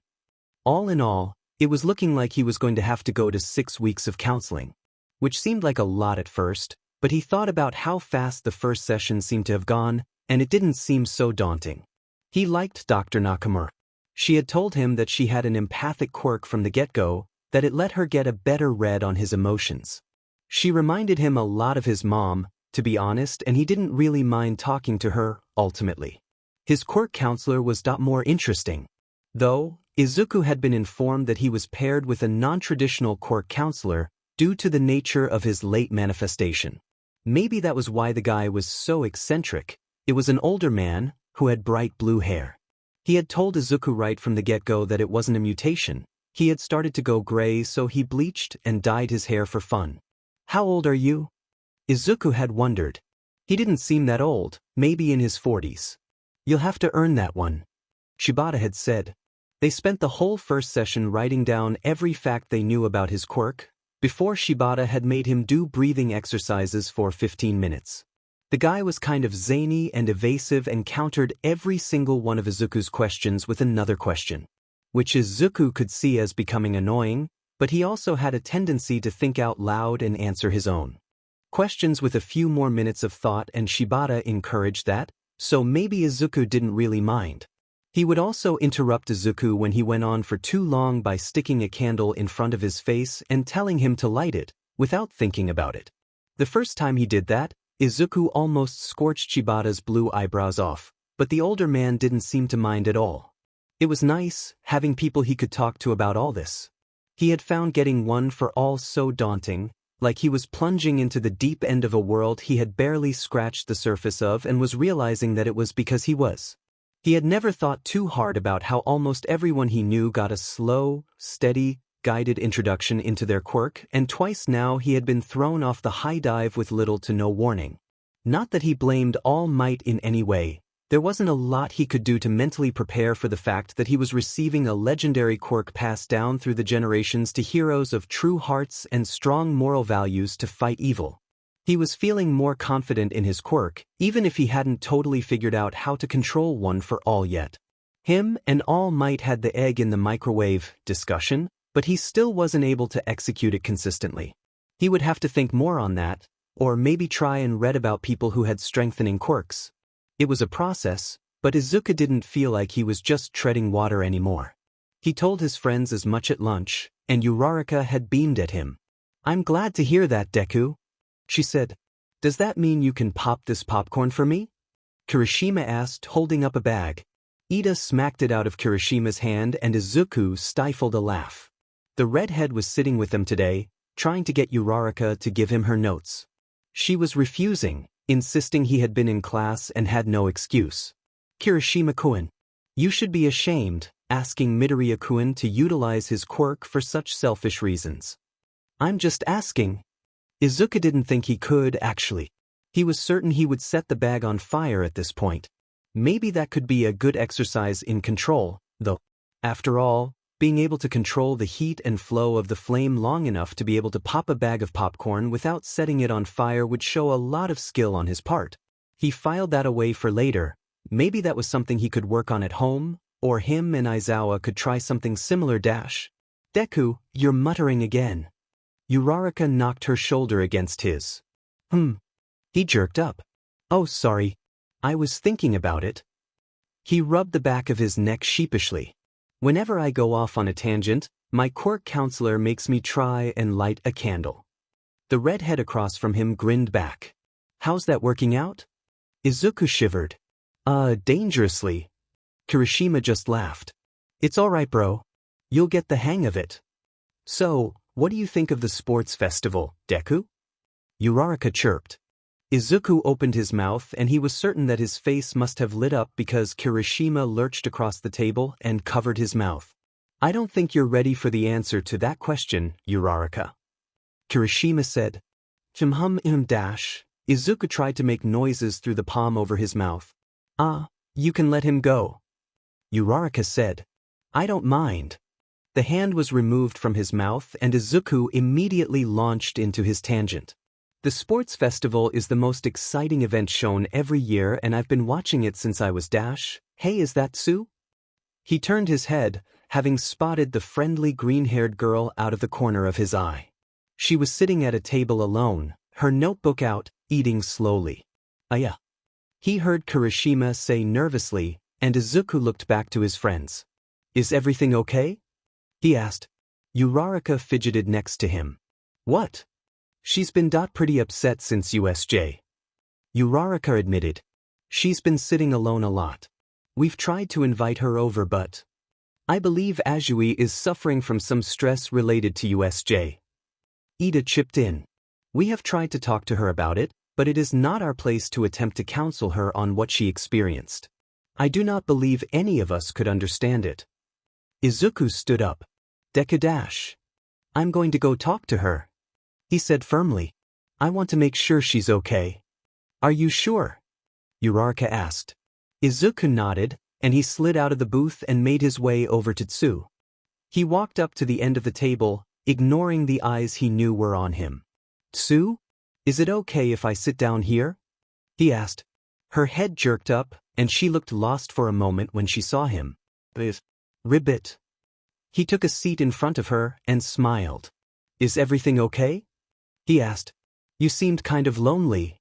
All in all, it was looking like he was going to have to go to 6 weeks of counseling, which seemed like a lot at first, but he thought about how fast the first session seemed to have gone, and it didn't seem so daunting. He liked Dr. Nakamura. She had told him that she had an empathic quirk from the get-go, that it let her get a better read on his emotions. She reminded him a lot of his mom, to be honest, and he didn't really mind talking to her, ultimately. His quirk counselor was more interesting. Though, Izuku had been informed that he was paired with a non-traditional quirk counselor due to the nature of his late manifestation. Maybe that was why the guy was so eccentric. It was an older man who had bright blue hair. He had told Izuku right from the get-go that it wasn't a mutation. He had started to go gray, so he bleached and dyed his hair for fun. "How old are you?" Izuku had wondered. He didn't seem that old, maybe in his 40s. "You'll have to earn that one," Shibata had said. They spent the whole first session writing down every fact they knew about his quirk, before Shibata had made him do breathing exercises for 15 minutes. The guy was kind of zany and evasive and countered every single one of Izuku's questions with another question, which Izuku could see as becoming annoying, but he also had a tendency to think out loud and answer his own questions with a few more minutes of thought, and Shibata encouraged that, so maybe Izuku didn't really mind. He would also interrupt Izuku when he went on for too long by sticking a candle in front of his face and telling him to light it, without thinking about it. The first time he did that, Izuku almost scorched Shibata's blue eyebrows off, but the older man didn't seem to mind at all. It was nice, having people he could talk to about all this. He had found getting one for all so daunting, like he was plunging into the deep end of a world he had barely scratched the surface of, and was realizing that it was because he was. He had never thought too hard about how almost everyone he knew got a slow, steady, guided introduction into their quirk, and twice now he had been thrown off the high dive with little to no warning. Not that he blamed All Might in any way. There wasn't a lot he could do to mentally prepare for the fact that he was receiving a legendary quirk passed down through the generations to heroes of true hearts and strong moral values to fight evil. He was feeling more confident in his quirk, even if he hadn't totally figured out how to control one for all yet. Him and All Might had the egg in the microwave discussion, but he still wasn't able to execute it consistently. He would have to think more on that, or maybe try and read about people who had strengthening quirks. It was a process, but Izuku didn't feel like he was just treading water anymore. He told his friends as much at lunch, and Uraraka had beamed at him. "I'm glad to hear that, Deku," she said. "Does that mean you can pop this popcorn for me?" Kirishima asked, holding up a bag. Ida smacked it out of Kirishima's hand, and Izuku stifled a laugh. The redhead was sitting with them today, trying to get Uraraka to give him her notes. She was refusing, insisting he had been in class and had no excuse. "Kirishima-kun, you should be ashamed, asking Midoriya-kun to utilize his quirk for such selfish reasons." "I'm just asking." Izuku didn't think he could, actually. He was certain he would set the bag on fire at this point. Maybe that could be a good exercise in control, though. After all, being able to control the heat and flow of the flame long enough to be able to pop a bag of popcorn without setting it on fire would show a lot of skill on his part. He filed that away for later. Maybe that was something he could work on at home, or him and Aizawa could try something similar. "Deku, you're muttering again." Uraraka knocked her shoulder against his. He jerked up. "Oh, sorry. I was thinking about it." He rubbed the back of his neck sheepishly. "Whenever I go off on a tangent, my quirk counselor makes me try and light a candle." The redhead across from him grinned back. "How's that working out?" Izuku shivered. Dangerously." Kirishima just laughed. "It's alright, bro. You'll get the hang of it." "So, what do you think of the sports festival, Deku?" Uraraka chirped. Izuku opened his mouth, and he was certain that his face must have lit up because Kirishima lurched across the table and covered his mouth. "I don't think you're ready for the answer to that question, Uraraka." Kirishima said. Izuku tried to make noises through the palm over his mouth. "You can let him go." Uraraka said. I don't mind. The hand was removed from his mouth and Izuku immediately launched into his tangent. The sports festival is the most exciting event shown every year and I've been watching it since I was Dash. Hey, is that Sue? He turned his head, having spotted the friendly green-haired girl out of the corner of his eye. She was sitting at a table alone, her notebook out, eating slowly. Yeah. He heard Kirishima say nervously, and Izuku looked back to his friends. Is everything okay? He asked. Uraraka fidgeted next to him. What? She's been pretty upset since USJ. Uraraka admitted. She's been sitting alone a lot. We've tried to invite her over but I believe Azui is suffering from some stress related to USJ. Ida chipped in. We have tried to talk to her about it, but it is not our place to attempt to counsel her on what she experienced. I do not believe any of us could understand it. Izuku stood up. Deku Dash. I'm going to go talk to her. He said firmly. I want to make sure she's okay. Are you sure? Uraraka asked. Izuku nodded, and he slid out of the booth and made his way over to Tsu. He walked up to the end of the table, ignoring the eyes he knew were on him. Tsu? Is it okay if I sit down here? He asked. Her head jerked up, and she looked lost for a moment when she saw him. Ribbit. He took a seat in front of her and smiled. Is everything okay? He asked. You seemed kind of lonely.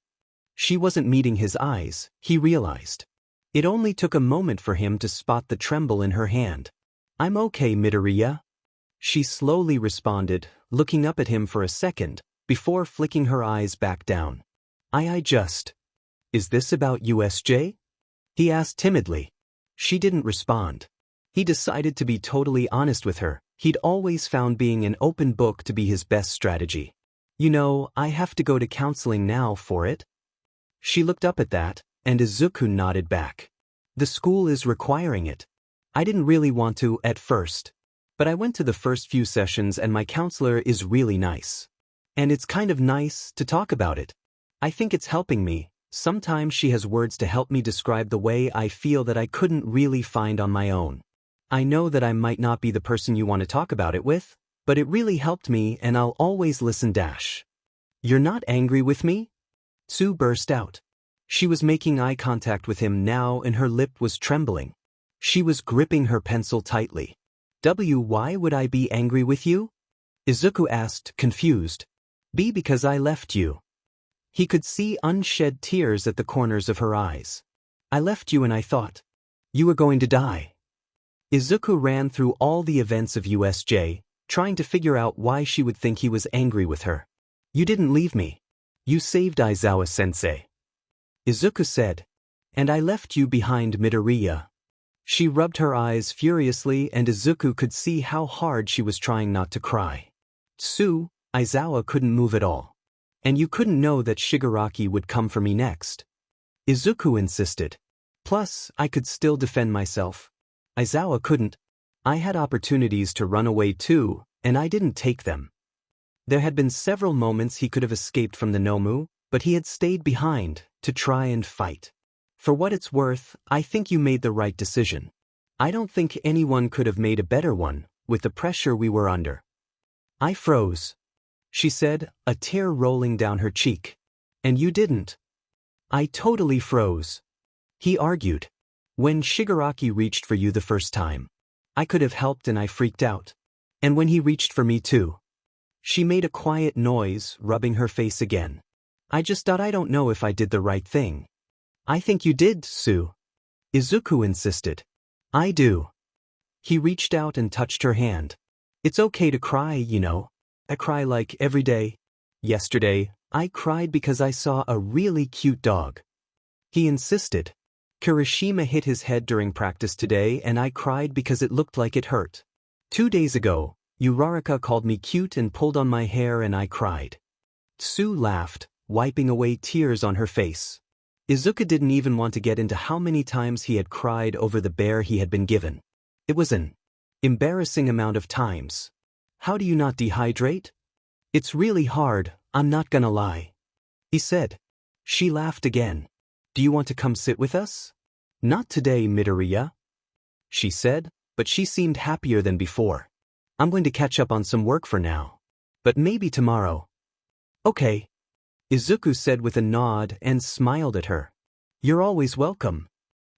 She wasn't meeting his eyes, he realized. It only took a moment for him to spot the tremble in her hand. I'm okay, Midoriya. She slowly responded, looking up at him for a second, before flicking her eyes back down. I just. Is this about USJ? He asked timidly. She didn't respond. He decided to be totally honest with her. He'd always found being an open book to be his best strategy. You know, I have to go to counseling now for it. She looked up at that, and Izuku nodded back. The school is requiring it. I didn't really want to at first. But I went to the first few sessions and my counselor is really nice. And it's kind of nice to talk about it. I think it's helping me. Sometimes she has words to help me describe the way I feel that I couldn't really find on my own. I know that I might not be the person you want to talk about it with, but it really helped me and I'll always listen. You're not angry with me? Sue burst out. She was making eye contact with him now and her lip was trembling. She was gripping her pencil tightly. Why would I be angry with you? Izuku asked, confused. Because I left you. He could see unshed tears at the corners of her eyes. I left you and I thought. You were going to die. Izuku ran through all the events of USJ, trying to figure out why she would think he was angry with her. You didn't leave me. You saved Aizawa-sensei. Izuku said. And I left you behind Midoriya. She rubbed her eyes furiously and Izuku could see how hard she was trying not to cry. Sue, Aizawa couldn't move at all. And you couldn't know that Shigaraki would come for me next. Izuku insisted. Plus, I could still defend myself. Aizawa couldn't. I had opportunities to run away too, and I didn't take them. There had been several moments he could have escaped from the Nomu, but he had stayed behind to try and fight. For what it's worth, I think you made the right decision. I don't think anyone could have made a better one, with the pressure we were under. I froze. She said, a tear rolling down her cheek. And you didn't. I totally froze. He argued. When Shigaraki reached for you the first time, I could have helped and I freaked out. And when he reached for me too. She made a quiet noise, rubbing her face again. I just thought I don't know if I did the right thing. I think you did, Sue. Izuku insisted. I do. He reached out and touched her hand. It's okay to cry, you know. I cry like every day. Yesterday, I cried because I saw a really cute dog. He insisted. Kirishima hit his head during practice today and I cried because it looked like it hurt. 2 days ago, Uraraka called me cute and pulled on my hair and I cried. Sue laughed, wiping away tears on her face. Izuku didn't even want to get into how many times he had cried over the bear he had been given. It was an embarrassing amount of times. How do you not dehydrate? It's really hard, I'm not gonna lie. He said. She laughed again. Do you want to come sit with us? Not today, Midoriya. She said. but she seemed happier than before. I'm going to catch up on some work for now. But maybe tomorrow. Okay, Izuku said with a nod and smiled at her. You're always welcome.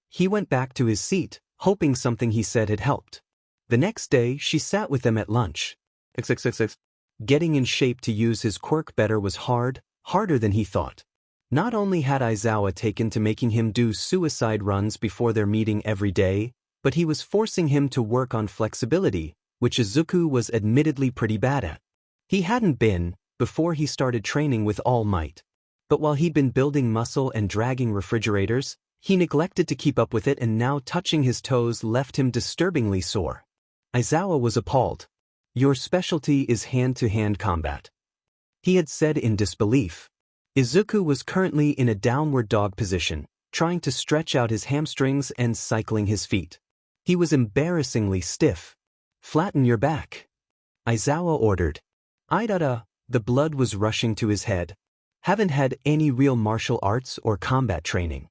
He went back to his seat, hoping something he said had helped. The next day, she sat with them at lunch. Getting in shape to use his quirk better was harder than he thought. Not only had Aizawa taken to making him do suicide runs before their meeting every day, but he was forcing him to work on flexibility, which Izuku was admittedly pretty bad at. He hadn't been, before he started training with All Might. But while he'd been building muscle and dragging refrigerators, he neglected to keep up with it, and now touching his toes left him disturbingly sore. Aizawa was appalled. Your specialty is hand-to-hand combat, he had said in disbelief. Izuku was currently in a downward dog position, trying to stretch out his hamstrings and cycling his feet. He was embarrassingly stiff. Flatten your back, Aizawa ordered. The blood was rushing to his head. Haven't had any real martial arts or combat training.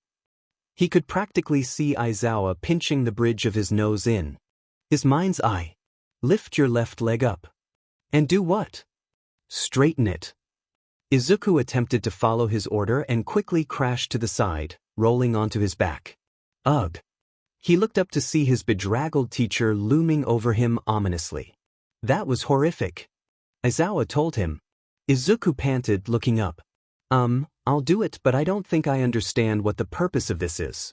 He could practically see Aizawa pinching the bridge of his nose in his mind's eye. Lift your left leg up. And do what? Straighten it. Izuku attempted to follow his order and quickly crashed to the side, rolling onto his back. Ugh. He looked up to see his bedraggled teacher looming over him ominously. That was horrific, Aizawa told him. Izuku panted, looking up. I'll do it, but I don't think I understand what the purpose of this is.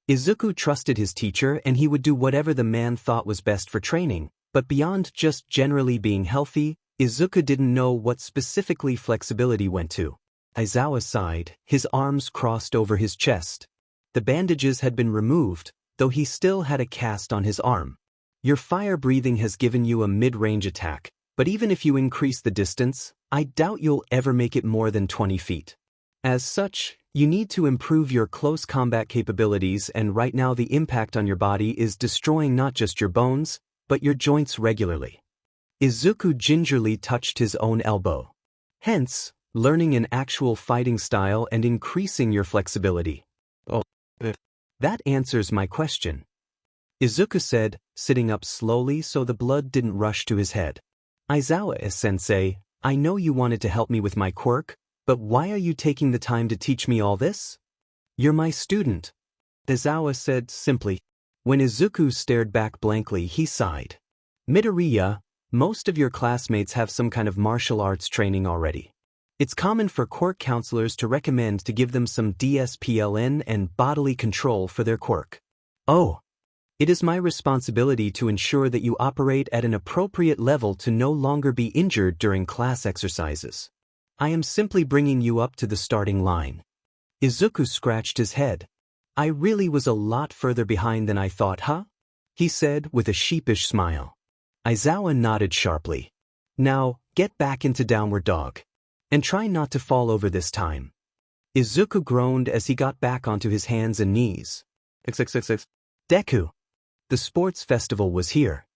Izuku trusted his teacher, and he would do whatever the man thought was best for training, but beyond just generally being healthy, Izuku didn't know what specifically flexibility went to. Aizawa sighed, his arms crossed over his chest. The bandages had been removed, though he still had a cast on his arm. Your fire breathing has given you a mid-range attack, but even if you increase the distance, I doubt you'll ever make it more than 20 feet. As such, you need to improve your close combat capabilities, and right now the impact on your body is destroying not just your bones, but your joints regularly. Izuku gingerly touched his own elbow. Hence, learning an actual fighting style and increasing your flexibility. That answers my question, Izuku said, sitting up slowly so the blood didn't rush to his head. Aizawa-sensei, I know you wanted to help me with my quirk, but why are you taking the time to teach me all this? You're my student, Aizawa said simply. When Izuku stared back blankly, he sighed. Midoriya, most of your classmates have some kind of martial arts training already. It's common for quirk counselors to recommend to give them some DSPLN and bodily control for their quirk. Oh. It is my responsibility to ensure that you operate at an appropriate level to no longer be injured during class exercises. I am simply bringing you up to the starting line. Izuku scratched his head. I really was a lot further behind than I thought, huh? He said with a sheepish smile. Aizawa nodded sharply. Now, get back into downward dog. And try not to fall over this time. Izuku groaned as he got back onto his hands and knees. Deku. The sports festival was here.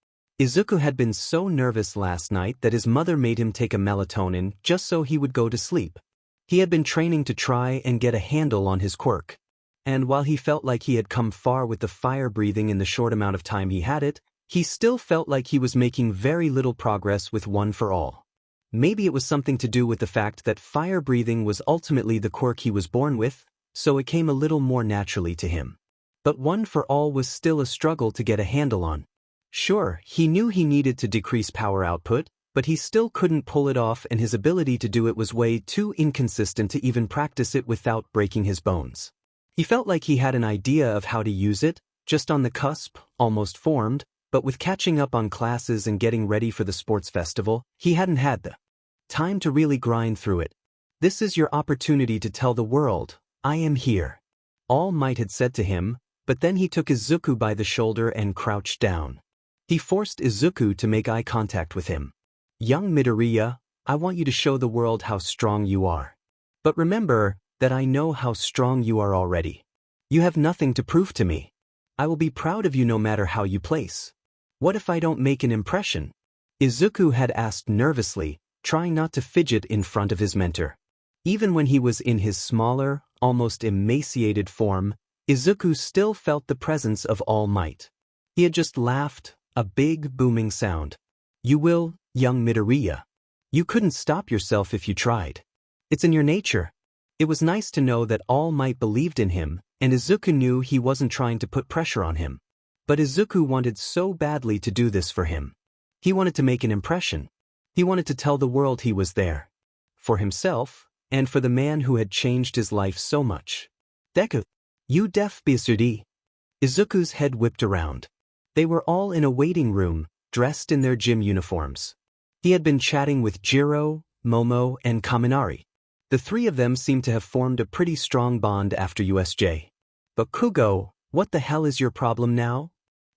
Izuku had been so nervous last night that his mother made him take a melatonin just so he would go to sleep. He had been training to try and get a handle on his quirk. And while he felt like he had come far with the fire breathing in the short amount of time he had it, he still felt like he was making very little progress with One for All. Maybe it was something to do with the fact that fire breathing was ultimately the quirk he was born with, so it came a little more naturally to him. But One for All was still a struggle to get a handle on. Sure, he knew he needed to decrease power output, but he still couldn't pull it off, and his ability to do it was way too inconsistent to even practice it without breaking his bones. He felt like he had an idea of how to use it, just on the cusp, almost formed, but with catching up on classes and getting ready for the sports festival, he hadn't had the time to really grind through it. This is your opportunity to tell the world, I am here. All Might had said to him, but then he took Izuku by the shoulder and crouched down. He forced Izuku to make eye contact with him. Young Midoriya, I want you to show the world how strong you are. But remember that I know how strong you are already. You have nothing to prove to me. I will be proud of you no matter how you place. What if I don't make an impression? Izuku had asked nervously, trying not to fidget in front of his mentor. Even when he was in his smaller, almost emaciated form, Izuku still felt the presence of All Might. He had just laughed, a big booming sound. You will, young Midoriya. You couldn't stop yourself if you tried. It's in your nature. It was nice to know that All Might believed in him, and Izuku knew he wasn't trying to put pressure on him. But Izuku wanted so badly to do this for him. He wanted to make an impression. He wanted to tell the world he was there. For himself, and for the man who had changed his life so much. Deku. You deaf bisudi. Izuku's head whipped around. They were all in a waiting room, dressed in their gym uniforms. He had been chatting with Jiro, Momo, and Kaminari. The three of them seemed to have formed a pretty strong bond after USJ. But Kugo, what the hell is your problem now?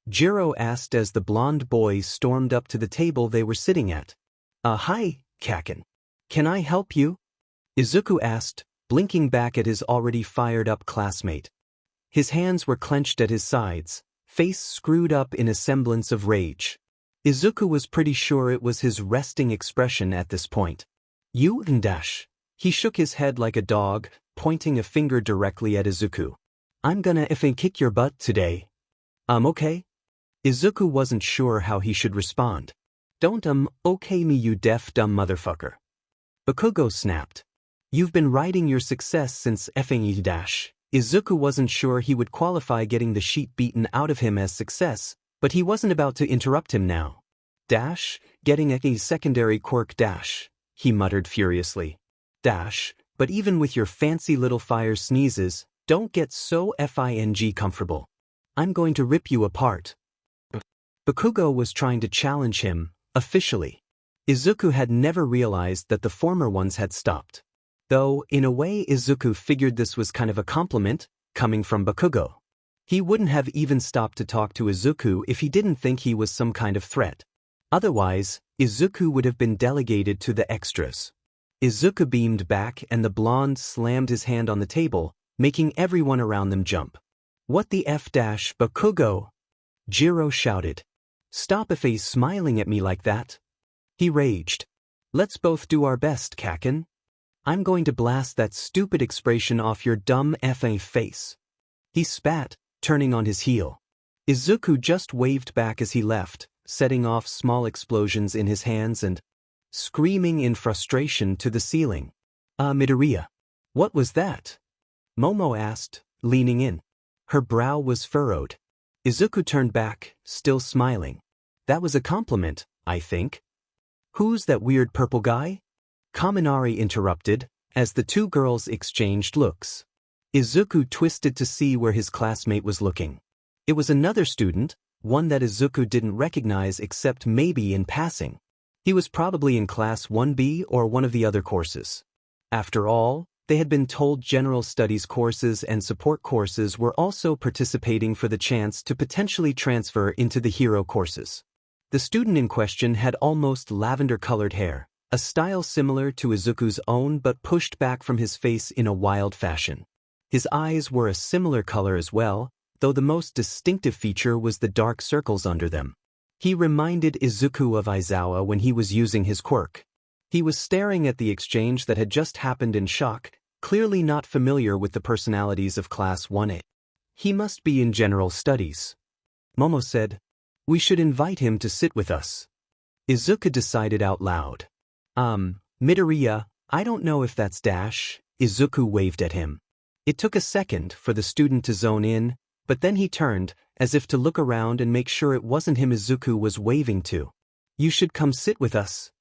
Jiro asked as the blonde boy stormed up to the table they were sitting at. Hi, Kaken. Can I help you? Izuku asked, blinking back at his already fired-up classmate. His hands were clenched at his sides, face screwed up in a semblance of rage. Izuku was pretty sure it was his resting expression at this point. You dash. He shook his head like a dog, pointing a finger directly at Izuku. I'm gonna effing kick your butt today. Okay? Izuku wasn't sure how he should respond. Don't okay me you deaf dumb motherfucker. Bakugo snapped. You've been riding your success since effing dash. Izuku wasn't sure he would qualify getting the sheet beaten out of him as success, but he wasn't about to interrupt him now. Dash, getting a secondary quirk dash, he muttered furiously. Dash, but even with your fancy little fire sneezes, don't get so FING comfortable. I'm going to rip you apart. Bakugo was trying to challenge him, officially. Izuku had never realized that the former ones had stopped. Though, in a way Izuku figured this was kind of a compliment, coming from Bakugo. He wouldn't have even stopped to talk to Izuku if he didn't think he was some kind of threat. Otherwise, Izuku would have been delegated to the extras. Izuku beamed back and the blonde slammed his hand on the table, making everyone around them jump. What the F dash, Bakugo? Jiro shouted. Stop smiling at me like that. He raged. Let's both do our best, Kaken. I'm going to blast that stupid expression off your dumb effing face. He spat, turning on his heel. Izuku just waved back as he left, setting off small explosions in his hands and screaming in frustration to the ceiling. Midoriya. What was that? Momo asked, leaning in. Her brow was furrowed. Izuku turned back, still smiling. That was a compliment, I think. Who's that weird purple guy? Kaminari interrupted, as the two girls exchanged looks. Izuku twisted to see where his classmate was looking. It was another student, one that Izuku didn't recognize except maybe in passing. He was probably in Class 1B or one of the other courses. After all, they had been told general studies courses and support courses were also participating for the chance to potentially transfer into the hero courses. The student in question had almost lavender-colored hair, a style similar to Izuku's own but pushed back from his face in a wild fashion. His eyes were a similar color as well, though the most distinctive feature was the dark circles under them. He reminded Izuku of Aizawa when he was using his quirk. He was staring at the exchange that had just happened in shock, clearly not familiar with the personalities of Class 1A. He must be in general studies. Momo said, We should invite him to sit with us. Izuku decided out loud. Midoriya, I don't know if that's Dash. Izuku waved at him. It took a second for the student to zone in, but then he turned, as if to look around and make sure it wasn't him Izuku was waving to. You should come sit with us.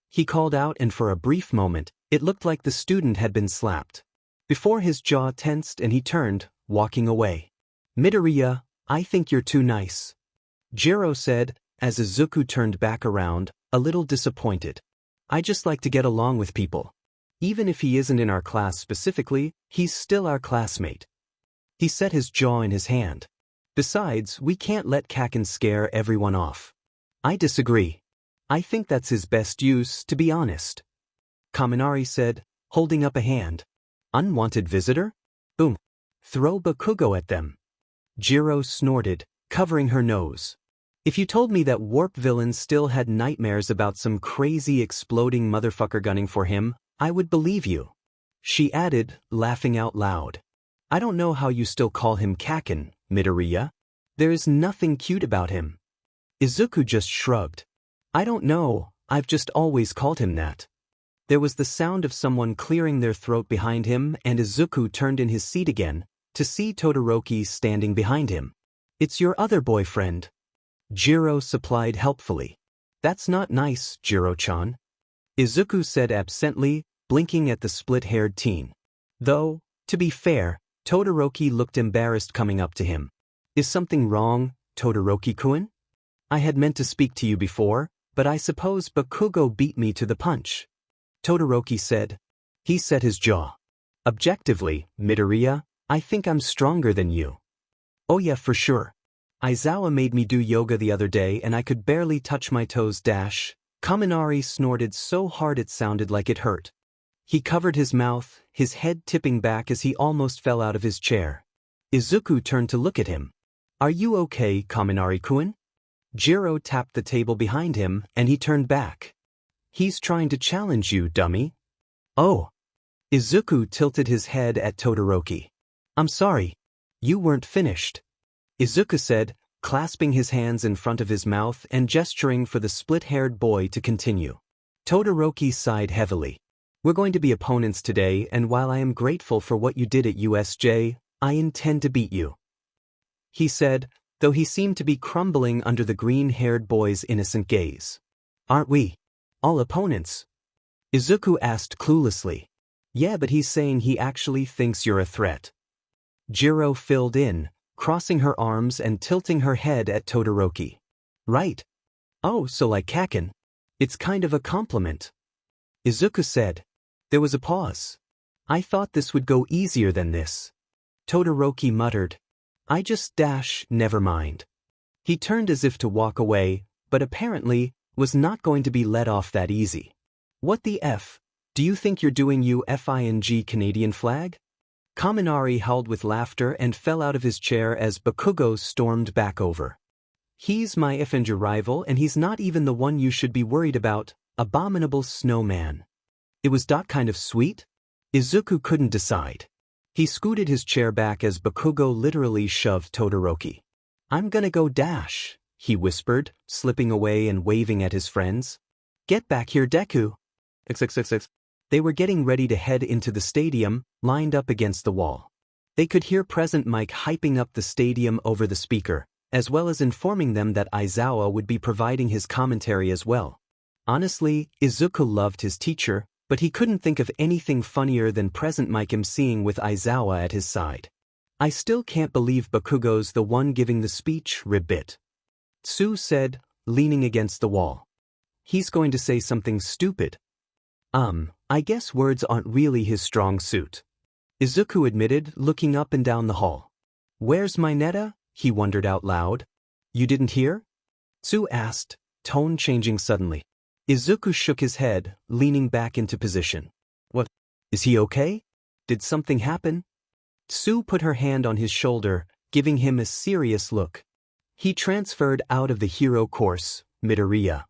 He called out, and for a brief moment, it looked like the student had been slapped. Before his jaw tensed and he turned, walking away. Midoriya, I think you're too nice. Jiro said, as Izuku turned back around, a little disappointed. I just like to get along with people. Even if he isn't in our class specifically, he's still our classmate. He set his jaw in his hand. Besides, we can't let Kaken scare everyone off. I disagree. I think that's his best use, to be honest. Kaminari said, holding up a hand. Unwanted visitor? Boom. Throw Bakugo at them. Jiro snorted, covering her nose. If you told me that warp villains still had nightmares about some crazy exploding motherfucker gunning for him, I would believe you. She added, laughing out loud. I don't know how you still call him Kaken, Midoriya. There is nothing cute about him. Izuku just shrugged. I don't know, I've just always called him that. There was the sound of someone clearing their throat behind him, and Izuku turned in his seat again, to see Todoroki standing behind him. It's your other boyfriend. Jiro supplied helpfully. That's not nice, Jiro-chan. Izuku said absently, blinking at the split-haired teen. Though, to be fair, Todoroki looked embarrassed coming up to him. Is something wrong, Todoroki-kun? I had meant to speak to you before, but I suppose Bakugo beat me to the punch. Todoroki said. He set his jaw. Objectively, Midoriya, I think I'm stronger than you. Oh yeah, for sure. Aizawa made me do yoga the other day and I could barely touch my toes. Kaminari snorted so hard it sounded like it hurt. He covered his mouth, his head tipping back as he almost fell out of his chair. Izuku turned to look at him. Are you okay, Kaminari-kun? Jiro tapped the table behind him and he turned back. He's trying to challenge you, dummy. Oh. Izuku tilted his head at Todoroki. I'm sorry. You weren't finished. Izuku said, clasping his hands in front of his mouth and gesturing for the split-haired boy to continue. Todoroki sighed heavily. We're going to be opponents today, and while I am grateful for what you did at USJ, I intend to beat you. He said, though he seemed to be crumbling under the green-haired boy's innocent gaze. Aren't we all opponents? Izuku asked cluelessly. Yeah, but he's saying he actually thinks you're a threat. Jiro filled in, crossing her arms and tilting her head at Todoroki. Right. Oh, so like Kaken. It's kind of a compliment. Izuku said. There was a pause. I thought this would go easier than this. Todoroki muttered. I just never mind. He turned as if to walk away, but apparently was not going to be let off that easy. What the F? Do you think you're doing UFING Canadian flag? Kaminari howled with laughter and fell out of his chair as Bakugo stormed back over. He's my effing rival and he's not even the one you should be worried about, abominable snowman. It was kind of sweet? Izuku couldn't decide. He scooted his chair back as Bakugo literally shoved Todoroki. I'm gonna go he whispered, slipping away and waving at his friends. Get back here, Deku. XXXX. They were getting ready to head into the stadium, lined up against the wall. They could hear Present Mike hyping up the stadium over the speaker, as well as informing them that Aizawa would be providing his commentary as well. Honestly, Izuku loved his teacher, but he couldn't think of anything funnier than Present Mike emceeing with Aizawa at his side. I still can't believe Bakugo's the one giving the speech, ribbit. Tsu said, leaning against the wall. He's going to say something stupid. I guess words aren't really his strong suit. Izuku admitted, looking up and down the hall. Where's Mineta? He wondered out loud. You didn't hear? Tsu asked, tone changing suddenly. Izuku shook his head, leaning back into position. What? Is he okay? Did something happen? Tsu put her hand on his shoulder, giving him a serious look. He transferred out of the hero course, Midoriya.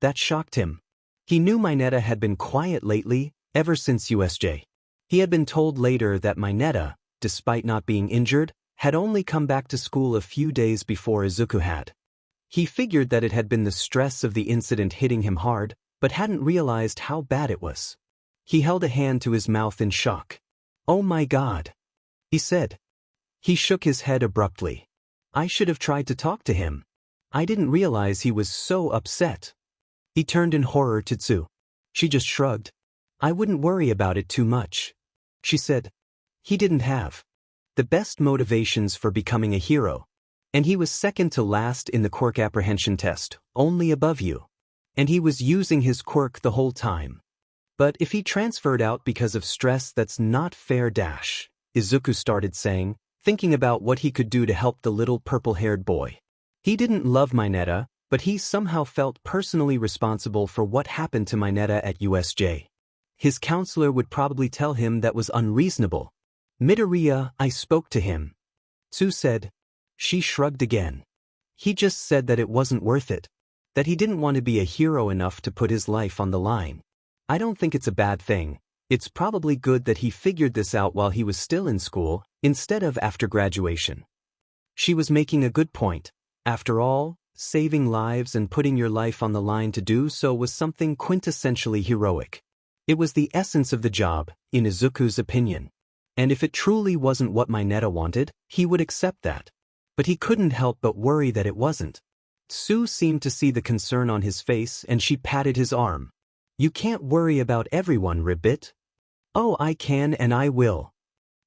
That shocked him. He knew Mineta had been quiet lately, ever since USJ. He had been told later that Mineta, despite not being injured, had only come back to school a few days before Izuku had. He figured that it had been the stress of the incident hitting him hard, but hadn't realized how bad it was. He held a hand to his mouth in shock. Oh my God, he said. He shook his head abruptly. I should have tried to talk to him. I didn't realize he was so upset. He turned in horror to Tsu. She just shrugged. I wouldn't worry about it too much, she said. He didn't have the best motivations for becoming a hero. And he was second to last in the quirk apprehension test, only above you. And he was using his quirk the whole time. But if he transferred out because of stress, that's not fair. Izuku started saying, thinking about what he could do to help the little purple-haired boy. He didn't love Mineta, but he somehow felt personally responsible for what happened to Mineta at USJ. His counselor would probably tell him that was unreasonable. Midoriya, I spoke to him. Tsu said. She shrugged again. He just said that it wasn't worth it. That he didn't want to be a hero enough to put his life on the line. I don't think it's a bad thing. It's probably good that he figured this out while he was still in school, instead of after graduation. She was making a good point. After all, saving lives and putting your life on the line to do so was something quintessentially heroic. It was the essence of the job, in Izuku's opinion. And if it truly wasn't what Mineta wanted, he would accept that. But he couldn't help but worry that it wasn't. Sue seemed to see the concern on his face and she patted his arm. "You can't worry about everyone, Ribbit." "Oh, I can and I will,"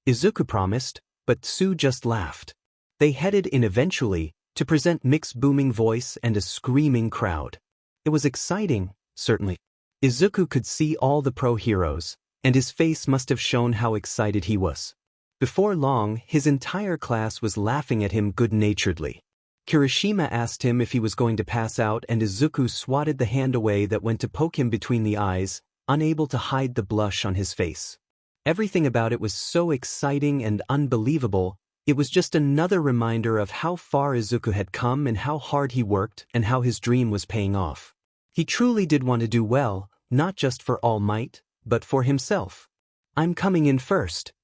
Izuku promised, but Sue just laughed. They headed in eventually, to present Mick's booming voice and a screaming crowd. It was exciting, certainly. Izuku could see all the pro heroes, and his face must have shown how excited he was. Before long, his entire class was laughing at him good-naturedly. Kirishima asked him if he was going to pass out and Izuku swatted the hand away that went to poke him between the eyes, unable to hide the blush on his face. Everything about it was so exciting and unbelievable. It was just another reminder of how far Izuku had come and how hard he worked and how his dream was paying off. He truly did want to do well, not just for All Might, but for himself. "I'm coming in first."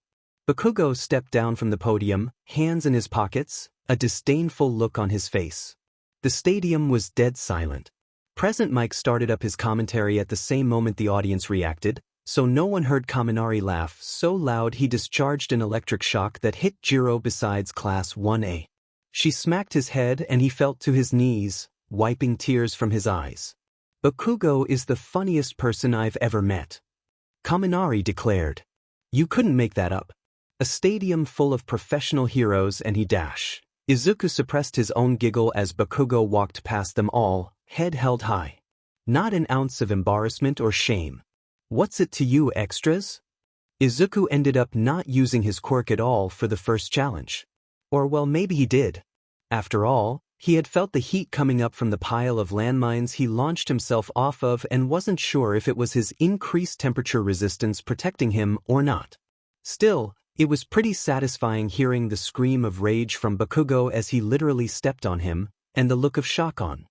Bakugo stepped down from the podium, hands in his pockets, a disdainful look on his face. The stadium was dead silent. Present Mike started up his commentary at the same moment the audience reacted, so no one heard Kaminari laugh so loud he discharged an electric shock that hit Jiro besides Class 1A. She smacked his head and he fell to his knees, wiping tears from his eyes. "Bakugo is the funniest person I've ever met," Kaminari declared. "You couldn't make that up." A stadium full of professional heroes and he dash. Izuku suppressed his own giggle as Bakugo walked past them all, head held high. Not an ounce of embarrassment or shame. "What's it to you extras?" Izuku ended up not using his quirk at all for the first challenge. Or well, maybe he did. After all, he had felt the heat coming up from the pile of landmines he launched himself off of and wasn't sure if it was his increased temperature resistance protecting him or not. Still, it was pretty satisfying hearing the scream of rage from Bakugo as he literally stepped on him, and the look of shock on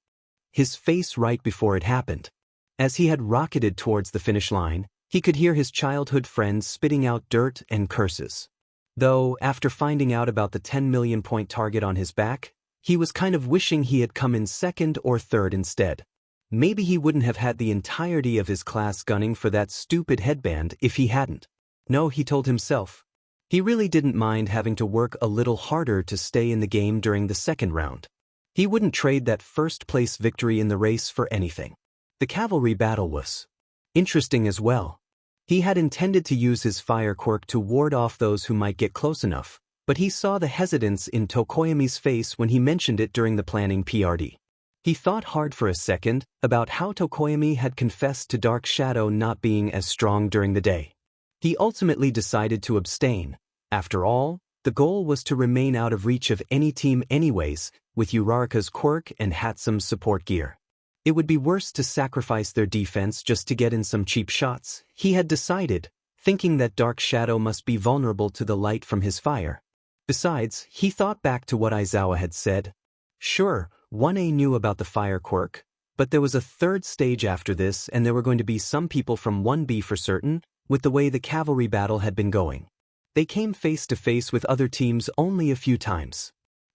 his face right before it happened. As he had rocketed towards the finish line, he could hear his childhood friends spitting out dirt and curses. Though, after finding out about the 10 million point target on his back, he was kind of wishing he had come in second or third instead. Maybe he wouldn't have had the entirety of his class gunning for that stupid headband if he hadn't. No, he told himself. He really didn't mind having to work a little harder to stay in the game during the second round. He wouldn't trade that first-place victory in the race for anything. The cavalry battle was interesting as well. He had intended to use his fire quirk to ward off those who might get close enough, but he saw the hesitance in Tokoyami's face when he mentioned it during the planning PRD. He thought hard for a second about how Tokoyami had confessed to Dark Shadow not being as strong during the day. He ultimately decided to abstain. After all, the goal was to remain out of reach of any team anyways, with Uraraka's quirk and Hatsume's support gear. It would be worse to sacrifice their defense just to get in some cheap shots, he had decided, thinking that Dark Shadow must be vulnerable to the light from his fire. Besides, he thought back to what Aizawa had said. Sure, 1A knew about the fire quirk, but there was a third stage after this and there were going to be some people from 1B for certain, with the way the cavalry battle had been going. They came face to face with other teams only a few times.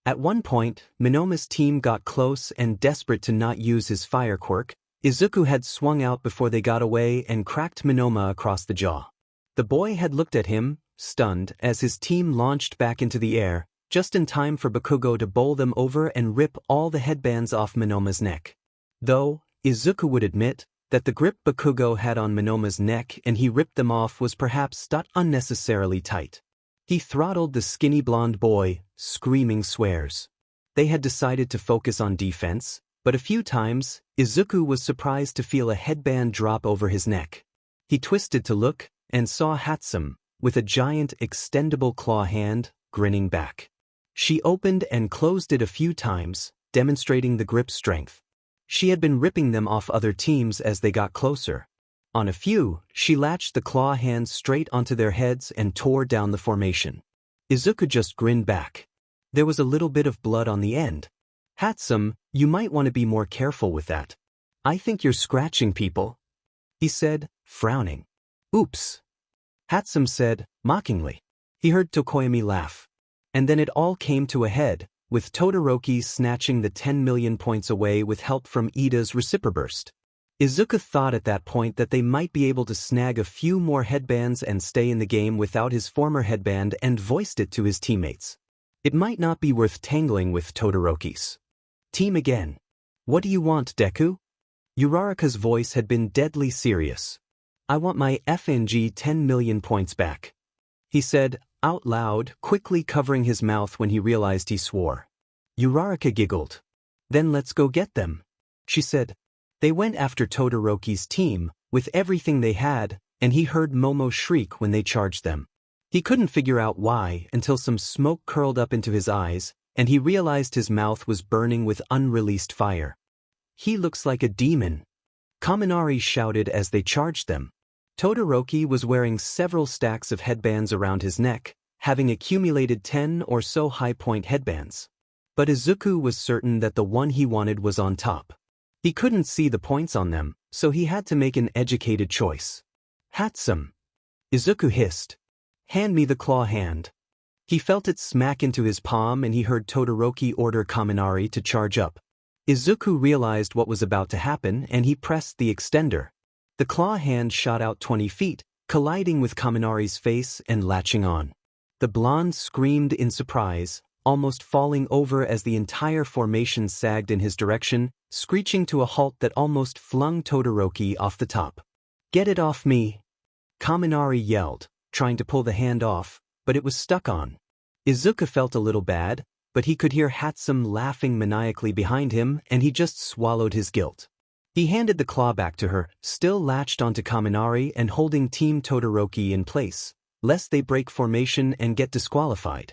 At one point, Minoma's team got close and desperate to not use his fire quirk, Izuku had swung out before they got away and cracked Minoma across the jaw. The boy had looked at him, stunned, as his team launched back into the air, just in time for Bakugo to bowl them over and rip all the headbands off Minoma's neck. Though, Izuku would admit that the grip Bakugo had on Minoma's neck and he ripped them off was perhaps not unnecessarily tight. He throttled the skinny blonde boy, screaming swears. They had decided to focus on defense, but a few times, Izuku was surprised to feel a headband drop over his neck. He twisted to look, and saw Hatsume, with a giant extendable claw hand, grinning back. She opened and closed it a few times, demonstrating the grip strength. She had been ripping them off other teams as they got closer. On a few, she latched the claw hands straight onto their heads and tore down the formation. Izuku just grinned back. There was a little bit of blood on the end. Hatsume, you might want to be more careful with that. I think you're scratching people, he said, frowning. Oops. Hatsume said, mockingly. He heard Tokoyami laugh. And then it all came to a head, with Todoroki snatching the 10 million points away with help from Ida's reciproburst. Izuku thought at that point that they might be able to snag a few more headbands and stay in the game without his former headband, and voiced it to his teammates. It might not be worth tangling with Todoroki's team again. What do you want, Deku? Uraraka's voice had been deadly serious. I want my FNG 10 million points back, he said, out loud, quickly covering his mouth when he realized he swore. Uraraka giggled. Then let's go get them, she said. They went after Todoroki's team, with everything they had, and he heard Momo shriek when they charged them. He couldn't figure out why until some smoke curled up into his eyes, and he realized his mouth was burning with unreleased fire. He looks like a demon, Kaminari shouted as they charged them. Todoroki was wearing several stacks of headbands around his neck, having accumulated 10 or so high-point headbands. But Izuku was certain that the one he wanted was on top. He couldn't see the points on them, so he had to make an educated choice. Handsome, Izuku hissed. Hand me the claw hand. He felt it smack into his palm and he heard Todoroki order Kaminari to charge up. Izuku realized what was about to happen and he pressed the extender. The claw hand shot out 20 feet, colliding with Kaminari's face and latching on. The blonde screamed in surprise, almost falling over as the entire formation sagged in his direction, screeching to a halt that almost flung Todoroki off the top. Get it off me! Kaminari yelled, trying to pull the hand off, but it was stuck on. Izuku felt a little bad, but he could hear Hatsum laughing maniacally behind him and he just swallowed his guilt. He handed the claw back to her, still latched onto Kaminari and holding Team Todoroki in place, lest they break formation and get disqualified.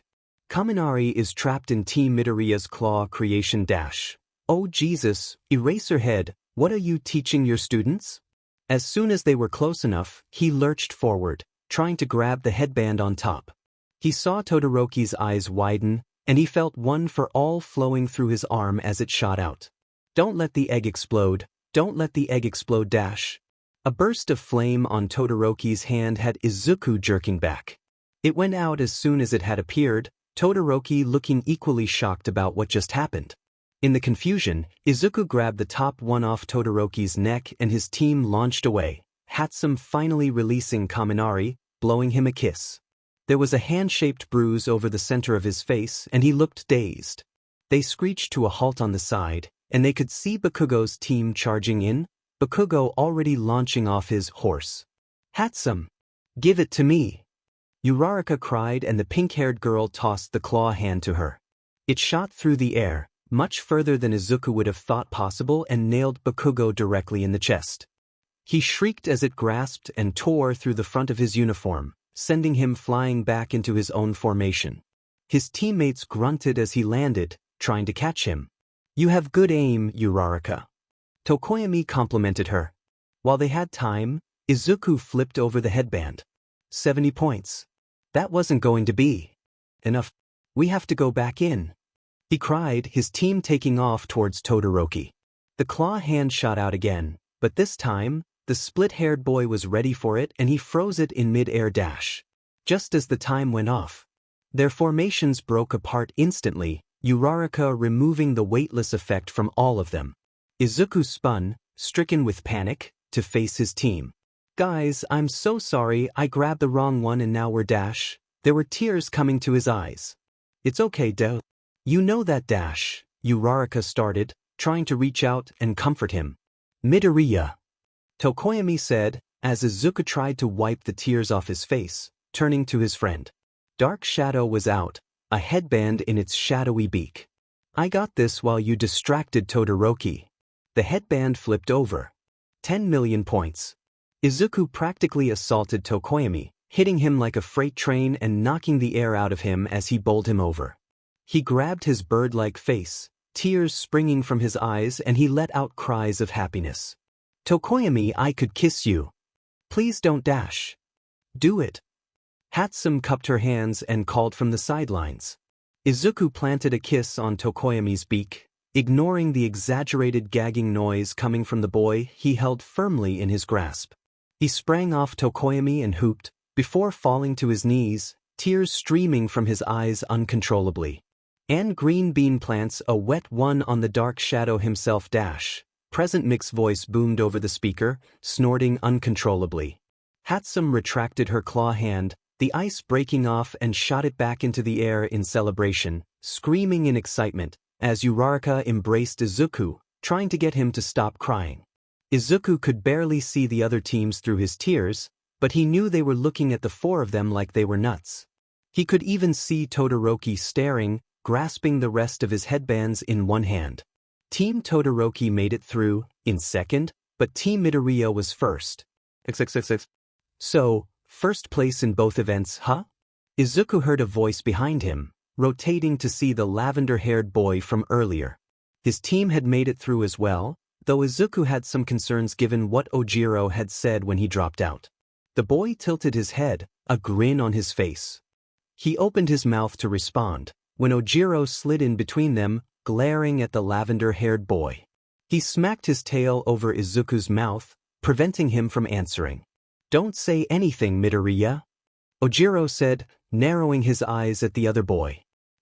Kaminari is trapped in Team Midoriya's claw creation dash. Oh Jesus, Eraserhead, what are you teaching your students? As soon as they were close enough, he lurched forward, trying to grab the headband on top. He saw Todoroki's eyes widen, and he felt one for all flowing through his arm as it shot out. Don't let the egg explode. Don't let the egg explode dash. A burst of flame on Todoroki's hand had Izuku jerking back. It went out as soon as it had appeared, Todoroki looking equally shocked about what just happened. In the confusion, Izuku grabbed the top one off Todoroki's neck and his team launched away, Hatsum finally releasing Kaminari, blowing him a kiss. There was a hand-shaped bruise over the center of his face and he looked dazed. They screeched to a halt on the side, and they could see Bakugo's team charging in, Bakugo already launching off his horse. Hatsum! Give it to me! Uraraka cried and the pink-haired girl tossed the claw hand to her. It shot through the air, much further than Izuku would have thought possible, and nailed Bakugo directly in the chest. He shrieked as it grasped and tore through the front of his uniform, sending him flying back into his own formation. His teammates grunted as he landed, trying to catch him. You have good aim, Uraraka. Tokoyami complimented her. While they had time, Izuku flipped over the headband. 70 points. That wasn't going to be enough. We have to go back in, he cried, his team taking off towards Todoroki. The claw hand shot out again, but this time, the split-haired boy was ready for it and he froze it in mid-air dash. Just as the time went off, their formations broke apart instantly, Uraraka removing the weightless effect from all of them. Izuku spun, stricken with panic, to face his team. Guys, I'm so sorry, I grabbed the wrong one and now we're dash. There were tears coming to his eyes. It's okay, You know that dash, Uraraka started, trying to reach out and comfort him. Midoriya, Tokoyami said, as Izuku tried to wipe the tears off his face, turning to his friend. Dark Shadow was out, a headband in its shadowy beak. I got this while you distracted Todoroki. The headband flipped over. 10 million points. Izuku practically assaulted Tokoyami, hitting him like a freight train and knocking the air out of him as he bowled him over. He grabbed his bird-like face, tears springing from his eyes, and he let out cries of happiness. Tokoyami, I could kiss you. Please don't dash. Do it. Hatsum cupped her hands and called from the sidelines. Izuku planted a kiss on Tokoyami's beak, ignoring the exaggerated gagging noise coming from the boy he held firmly in his grasp. He sprang off Tokoyami and hooped, before falling to his knees, tears streaming from his eyes uncontrollably. And green bean plants a wet one on the dark shadow himself dash. Present Mick's voice boomed over the speaker, snorting uncontrollably. Hatsum retracted her claw hand, the ice breaking off, and shot it back into the air in celebration, screaming in excitement, as Uraraka embraced Izuku, trying to get him to stop crying. Izuku could barely see the other teams through his tears, but he knew they were looking at the four of them like they were nuts. He could even see Todoroki staring, grasping the rest of his headbands in one hand. Team Todoroki made it through, in second, but Team Midoriya was first. So, first place in both events, huh? Izuku heard a voice behind him, rotating to see the lavender-haired boy from earlier. His team had made it through as well, though Izuku had some concerns given what Ojiro had said when he dropped out. The boy tilted his head, a grin on his face. He opened his mouth to respond, when Ojiro slid in between them, glaring at the lavender-haired boy. He smacked his tail over Izuku's mouth, preventing him from answering. "Don't say anything, Midoriya," Ojiro said, narrowing his eyes at the other boy.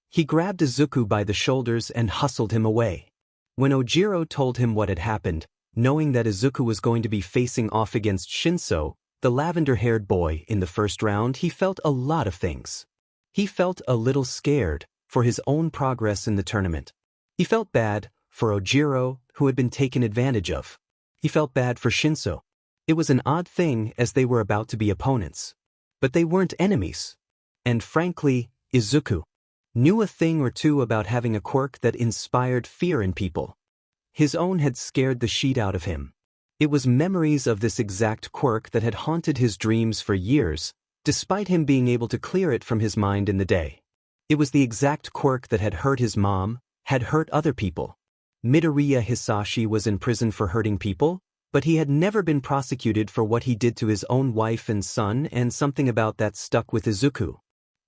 He grabbed Izuku by the shoulders and hustled him away. When Ojiro told him what had happened, knowing that Izuku was going to be facing off against Shinso, the lavender-haired boy, in the first round, he felt a lot of things. He felt a little scared for his own progress in the tournament. He felt bad for Ojiro, who had been taken advantage of. He felt bad for Shinso. It was an odd thing as they were about to be opponents. But they weren't enemies. And frankly, Izuku knew a thing or two about having a quirk that inspired fear in people. His own had scared the shit out of him. It was memories of this exact quirk that had haunted his dreams for years, despite him being able to clear it from his mind in the day. It was the exact quirk that had hurt his mom, had hurt other people. Midoriya Hisashi was in prison for hurting people, but he had never been prosecuted for what he did to his own wife and son, and something about that stuck with Izuku.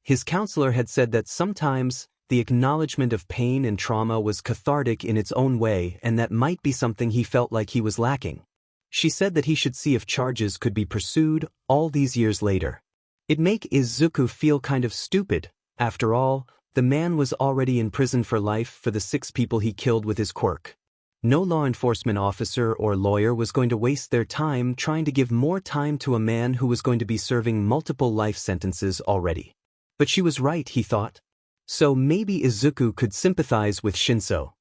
His counselor had said that sometimes the acknowledgement of pain and trauma was cathartic in its own way, and that might be something he felt like he was lacking. She said that he should see if charges could be pursued all these years later. It'd make Izuku feel kind of stupid. After all, the man was already in prison for life for the 6 people he killed with his quirk. No law enforcement officer or lawyer was going to waste their time trying to give more time to a man who was going to be serving multiple life sentences already. But she was right, he thought. So maybe Izuku could sympathize with Shinso.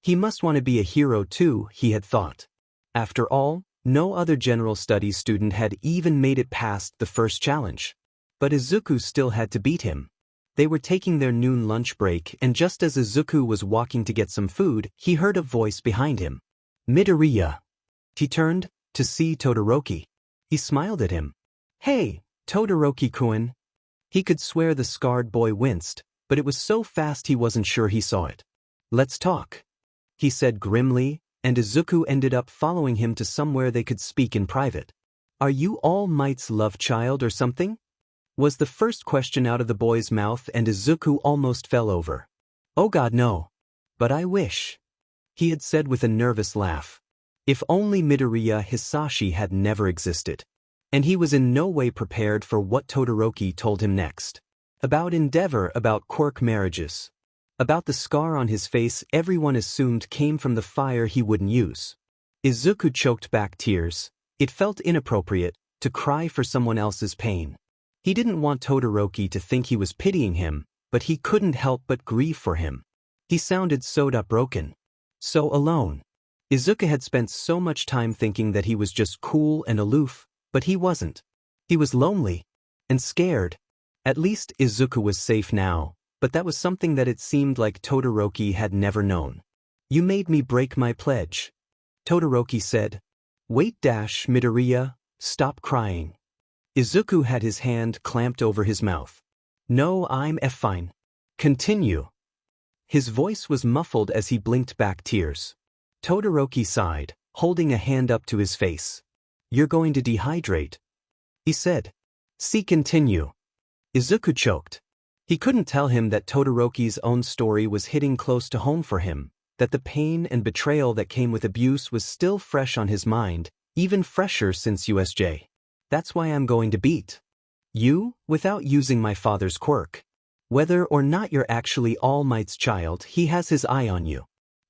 He must want to be a hero too, he had thought. After all, no other general studies student had even made it past the first challenge. But Izuku still had to beat him. They were taking their noon lunch break, and just as Izuku was walking to get some food, he heard a voice behind him. "Midoriya." He turned to see Todoroki. He smiled at him. "Hey, Todoroki-kun." He could swear the scarred boy winced, but it was so fast he wasn't sure he saw it. "Let's talk," he said grimly, and Izuku ended up following him to somewhere they could speak in private. "Are you All Might's love child or something?" was the first question out of the boy's mouth, and Izuku almost fell over. "Oh God, no. But I wish," he had said with a nervous laugh. If only Midoriya Hisashi had never existed. And he was in no way prepared for what Todoroki told him next. About Endeavor, about quirk marriages. About the scar on his face everyone assumed came from the fire he wouldn't use. Izuku choked back tears. It felt inappropriate to cry for someone else's pain. He didn't want Todoroki to think he was pitying him, but he couldn't help but grieve for him. He sounded so broken. So alone. Izuku had spent so much time thinking that he was just cool and aloof, but he wasn't. He was lonely. And scared. At least Izuku was safe now, but that was something that it seemed like Todoroki had never known. "You made me break my pledge," Todoroki said. "Wait, Midoriya, stop crying." Izuku had his hand clamped over his mouth. "No, I'm fine. Continue." His voice was muffled as he blinked back tears. Todoroki sighed, holding a hand up to his face. "You're going to dehydrate," he said. "See, continue." Izuku choked. He couldn't tell him that Todoroki's own story was hitting close to home for him, that the pain and betrayal that came with abuse was still fresh on his mind, even fresher since USJ. "That's why I'm going to beat you, without using my father's quirk." Whether or not you're actually All Might's child, he has his eye on you.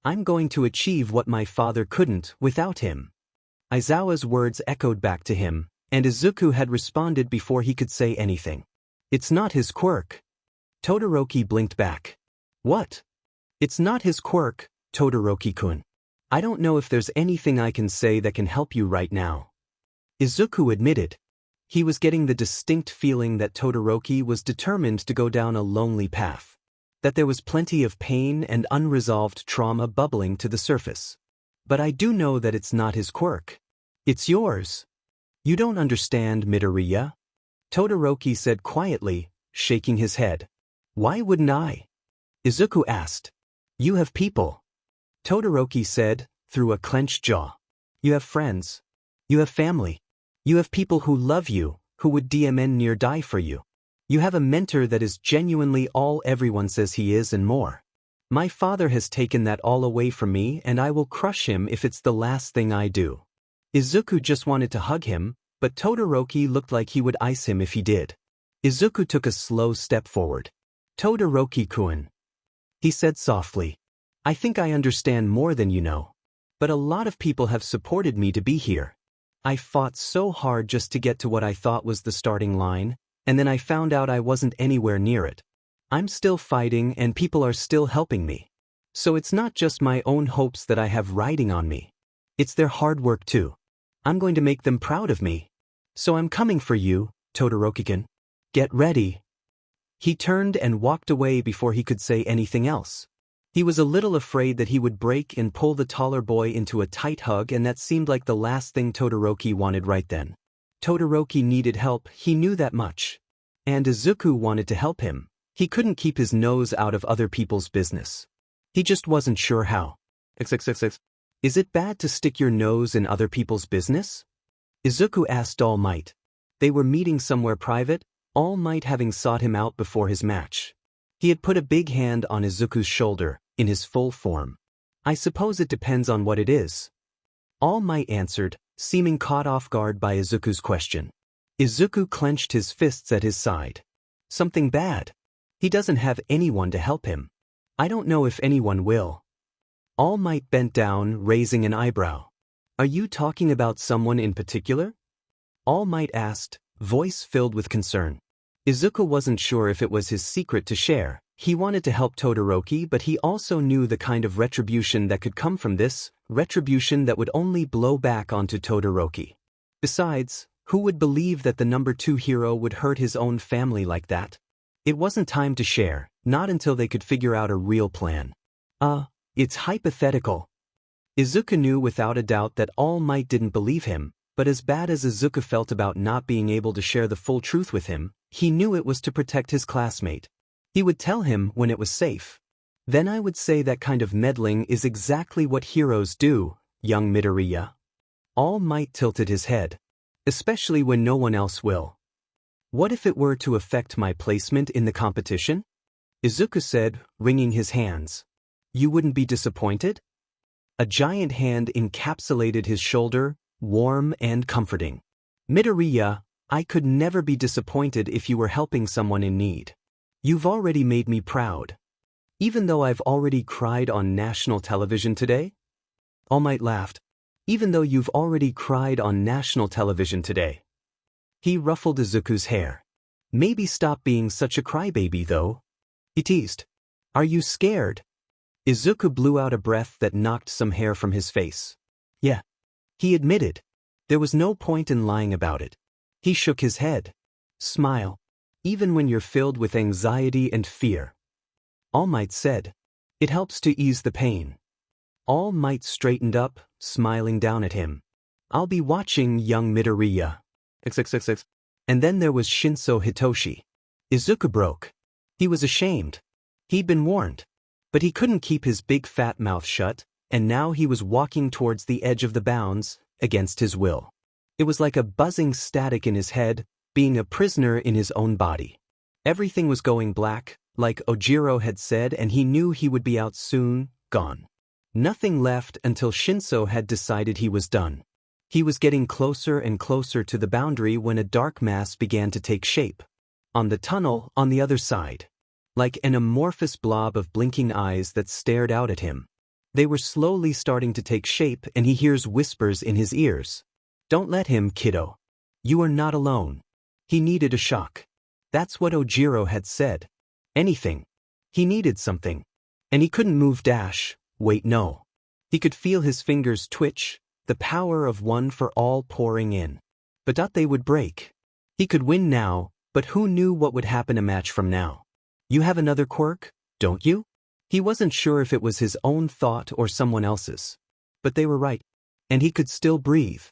I'm going to achieve what my father couldn't without him. Aizawa's words echoed back to him, and Izuku had responded before he could say anything. It's not his quirk. Todoroki blinked back. What? It's not his quirk, Todoroki-kun. I don't know if there's anything I can say that can help you right now. Izuku admitted. He was getting the distinct feeling that Todoroki was determined to go down a lonely path. That there was plenty of pain and unresolved trauma bubbling to the surface. But I do know that it's not his quirk. It's yours. You don't understand, Midoriya? Todoroki said quietly, shaking his head. Why wouldn't I? Izuku asked. You have people. Todoroki said, through a clenched jaw. You have friends. You have family. You have people who love you, who would DMN near die for you. You have a mentor that is genuinely all everyone says he is and more. My father has taken that all away from me, and I will crush him if it's the last thing I do. Izuku just wanted to hug him, but Todoroki looked like he would ice him if he did. Izuku took a slow step forward. Todoroki-kun. He said softly. I think I understand more than you know. But a lot of people have supported me to be here. I fought so hard just to get to what I thought was the starting line, and then I found out I wasn't anywhere near it. I'm still fighting and people are still helping me. So it's not just my own hopes that I have riding on me. It's their hard work too. I'm going to make them proud of me. So I'm coming for you, Todoroki-kun. Get ready. He turned and walked away before he could say anything else. He was a little afraid that he would break and pull the taller boy into a tight hug, and that seemed like the last thing Todoroki wanted right then. Todoroki needed help, he knew that much. And Izuku wanted to help him. He couldn't keep his nose out of other people's business. He just wasn't sure how. XXXX. Is it bad to stick your nose in other people's business? Izuku asked All Might. They were meeting somewhere private, All Might having sought him out before his match. He had put a big hand on Izuku's shoulder, in his full form. I suppose it depends on what it is. All Might answered, seeming caught off guard by Izuku's question. Izuku clenched his fists at his side. Something bad. He doesn't have anyone to help him. I don't know if anyone will. All Might bent down, raising an eyebrow. Are you talking about someone in particular? All Might asked, voice filled with concern. Izuku wasn't sure if it was his secret to share. He wanted to help Todoroki, but he also knew the kind of retribution that could come from this, retribution that would only blow back onto Todoroki. Besides, who would believe that the number 2 hero would hurt his own family like that? It wasn't time to share, not until they could figure out a real plan. It's hypothetical. Izuku knew without a doubt that All Might didn't believe him, but as bad as Izuku felt about not being able to share the full truth with him, he knew it was to protect his classmate. He would tell him when it was safe. Then I would say that kind of meddling is exactly what heroes do, young Midoriya. All Might tilted his head. Especially when no one else will. What if it were to affect my placement in the competition? Izuku said, wringing his hands. You wouldn't be disappointed? A giant hand encapsulated his shoulder, warm and comforting. Midoriya, I could never be disappointed if you were helping someone in need. You've already made me proud. Even though I've already cried on national television today? All Might laughed. Even though you've already cried on national television today. He ruffled Izuku's hair. Maybe stop being such a crybaby though. He teased. Are you scared? Izuku blew out a breath that knocked some hair from his face. Yeah. He admitted. There was no point in lying about it. He shook his head. Smile. Even when you're filled with anxiety and fear. All Might said. It helps to ease the pain. All Might straightened up, smiling down at him. I'll be watching, young Midoriya. XXXX. And then there was Shinso Hitoshi. Izuku broke. He was ashamed. He'd been warned. But he couldn't keep his big fat mouth shut, and now he was walking towards the edge of the bounds, against his will. It was like a buzzing static in his head, being a prisoner in his own body. Everything was going black, like Ojiro had said, and he knew he would be out soon, gone. Nothing left until Shinso had decided he was done. He was getting closer and closer to the boundary when a dark mass began to take shape. On the tunnel on the other side. like an amorphous blob of blinking eyes that stared out at him. They were slowly starting to take shape, and he hears whispers in his ears. "Don't let him, kiddo. You are not alone." He needed a shock. That's what Ojiro had said. Anything. He needed something. And he couldn't move. Wait, no. He could feel his fingers twitch, the power of one for all pouring in. But they would break. He could win now, but who knew what would happen a match from now? "You have another quirk, don't you?" He wasn't sure if it was his own thought or someone else's. But they were right. And he could still breathe.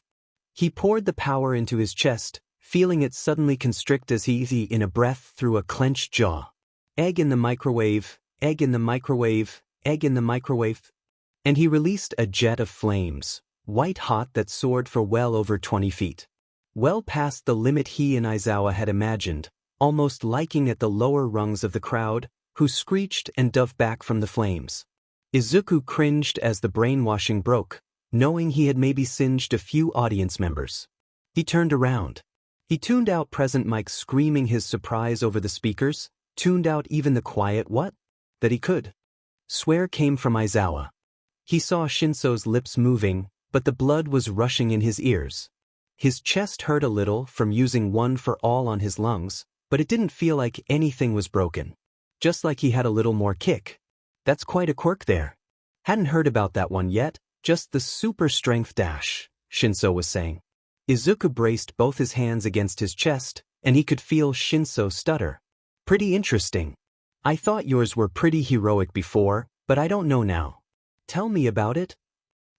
He poured the power into his chest, feeling it suddenly constrict as he eased in a breath through a clenched jaw. Egg in the microwave, egg in the microwave, egg in the microwave. And he released a jet of flames, white hot, that soared for well over 20 feet. Well past the limit he and Aizawa had imagined, almost liking at the lower rungs of the crowd, who screeched and dove back from the flames. Izuku cringed as the brainwashing broke, knowing he had maybe singed a few audience members. He turned around. He tuned out present mics screaming his surprise over the speakers, tuned out even the quiet "what?" that he could swear came from Aizawa. He saw Shinso's lips moving, but the blood was rushing in his ears. His chest hurt a little from using one for all on his lungs, but it didn't feel like anything was broken. Just like he had a little more kick. That's quite a quirk there. Hadn't heard about that one yet, just the super strength dash, Shinso was saying. Izuku braced both his hands against his chest, and he could feel Shinso stutter. "Pretty interesting. I thought yours were pretty heroic before, but I don't know now. Tell me about it."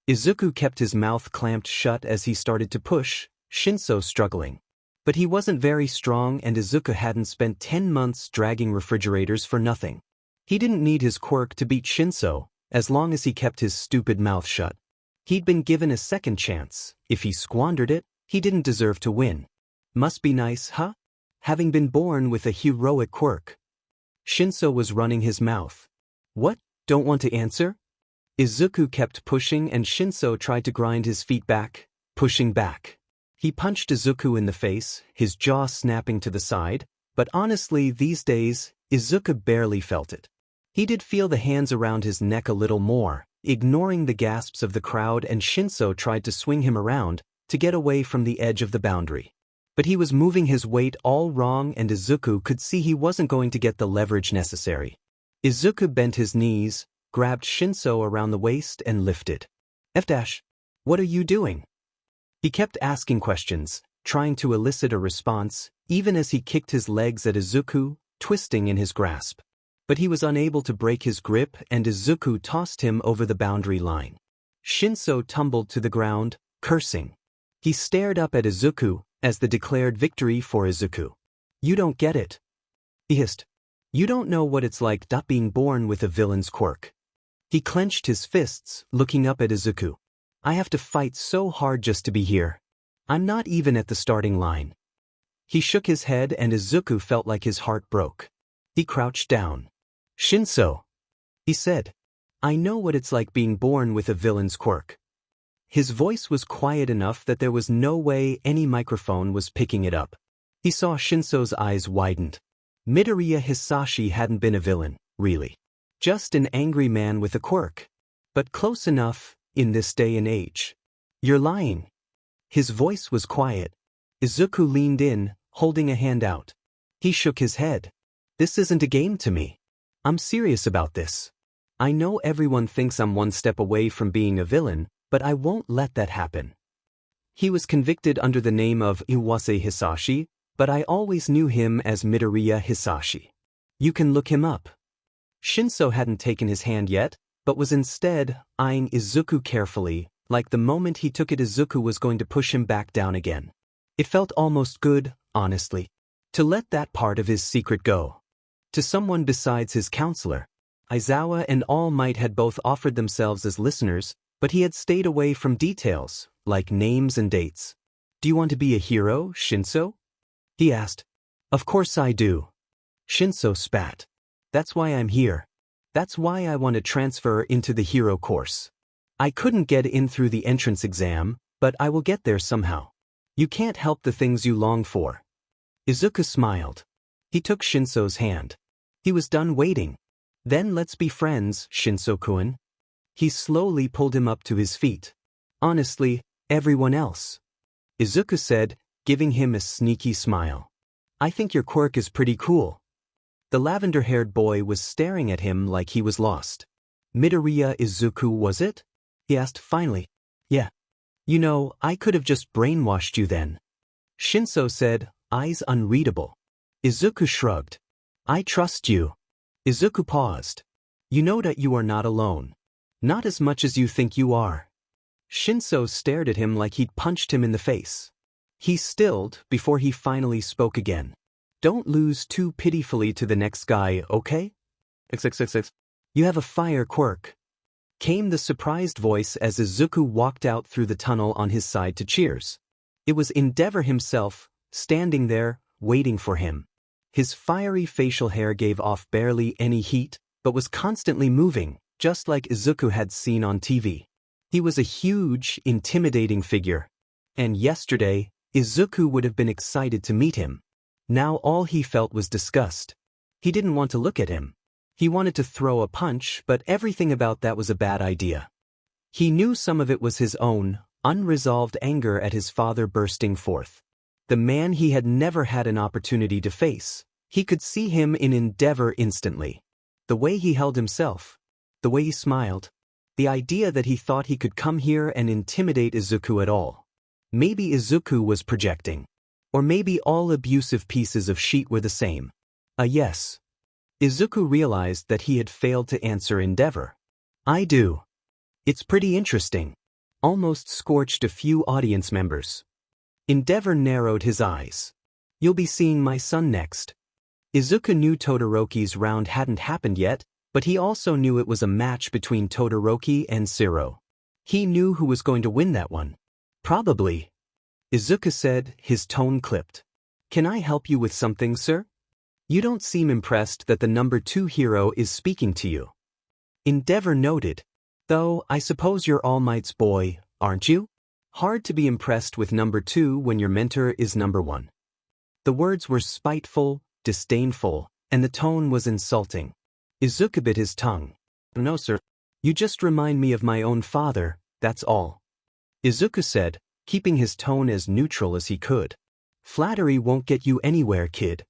Izuku kept his mouth clamped shut as he started to push, Shinso struggling. But he wasn't very strong, and Izuku hadn't spent 10 months dragging refrigerators for nothing. He didn't need his quirk to beat Shinso, as long as he kept his stupid mouth shut. He'd been given a second chance. If he squandered it, he didn't deserve to win. Must be nice, huh? Having been born with a heroic quirk. Shinso was running his mouth. "What? Don't want to answer?" Izuku kept pushing, and Shinso tried to grind his feet back, pushing back. He punched Izuku in the face, his jaw snapping to the side, but honestly these days, Izuku barely felt it. He did feel the hands around his neck a little more, ignoring the gasps of the crowd, and Shinso tried to swing him around, to get away from the edge of the boundary. But he was moving his weight all wrong, and Izuku could see he wasn't going to get the leverage necessary. Izuku bent his knees, grabbed Shinso around the waist and lifted. What are you doing?" He kept asking questions, trying to elicit a response, even as he kicked his legs at Izuku, twisting in his grasp. But he was unable to break his grip, and Izuku tossed him over the boundary line. Shinso tumbled to the ground, cursing. He stared up at Izuku, as the declared victory for Izuku. "You don't get it," he hissed. "You don't know what it's like being born with a villain's quirk." He clenched his fists, looking up at Izuku. "I have to fight so hard just to be here. I'm not even at the starting line." He shook his head, and Izuku felt like his heart broke. He crouched down. "Shinso," he said. "I know what it's like being born with a villain's quirk." His voice was quiet enough that there was no way any microphone was picking it up. He saw Shinso's eyes widened. Midoriya Hisashi hadn't been a villain, really. Just an angry man with a quirk. But close enough, in this day and age. "You're lying." His voice was quiet. Izuku leaned in, holding a hand out. He shook his head. "This isn't a game to me. I'm serious about this. I know everyone thinks I'm one step away from being a villain, but I won't let that happen." He was convicted under the name of Iwase Hisashi, but I always knew him as Midoriya Hisashi. You can look him up. Shinso hadn't taken his hand yet, but was instead eyeing Izuku carefully, like the moment he took it Izuku was going to push him back down again. It felt almost good, honestly, to let that part of his secret go. To someone besides his counselor. Aizawa and All Might had both offered themselves as listeners, but he had stayed away from details, like names and dates. "Do you want to be a hero, Shinso?" he asked. "Of course I do." Shinso spat. "That's why I'm here. That's why I want to transfer into the hero course. I couldn't get in through the entrance exam, but I will get there somehow. You can't help the things you long for." Izuku smiled. He took Shinso's hand. He was done waiting. Then let's be friends, Shinso-kun. He slowly pulled him up to his feet. Honestly, everyone else. Izuku said, giving him a sneaky smile. I think your quirk is pretty cool. The lavender-haired boy was staring at him like he was lost. Midoriya Izuku, was it? He asked finally. Yeah. You know, I could have just brainwashed you then. Shinso said, eyes unreadable. Izuku shrugged. I trust you. Izuku paused. You know that you are not alone. Not as much as you think you are. Shinso stared at him like he'd punched him in the face. He stilled before he finally spoke again. Don't lose too pitifully to the next guy, okay? XXXX. You have a fire quirk. Came the surprised voice as Izuku walked out through the tunnel on his side to cheers. It was Endeavor himself, standing there, waiting for him. His fiery facial hair gave off barely any heat, but was constantly moving, just like Izuku had seen on TV. He was a huge, intimidating figure. And yesterday, Izuku would have been excited to meet him. Now all he felt was disgust. He didn't want to look at him. He wanted to throw a punch, but everything about that was a bad idea. He knew some of it was his own, unresolved anger at his father bursting forth. The man he had never had an opportunity to face. He could see him in Endeavor instantly. The way he held himself. The way he smiled. The idea that he thought he could come here and intimidate Izuku at all. Maybe Izuku was projecting. Or maybe all abusive pieces of sheet were the same. Yes. Izuku realized that he had failed to answer Endeavor. I do. It's pretty interesting. Almost scorched a few audience members. Endeavor narrowed his eyes. You'll be seeing my son next. Izuku knew Todoroki's round hadn't happened yet, but he also knew it was a match between Todoroki and Zero. He knew who was going to win that one. Probably. Izuku said, his tone clipped. Can I help you with something, sir? You don't seem impressed that the number 2 hero is speaking to you. Endeavor noted. Though, I suppose you're All Might's boy, aren't you? Hard to be impressed with number 2 when your mentor is number 1. The words were spiteful, disdainful, and the tone was insulting. Izuku bit his tongue. No, sir. You just remind me of my own father, that's all. Izuku said, keeping his tone as neutral as he could. Flattery won't get you anywhere, kid.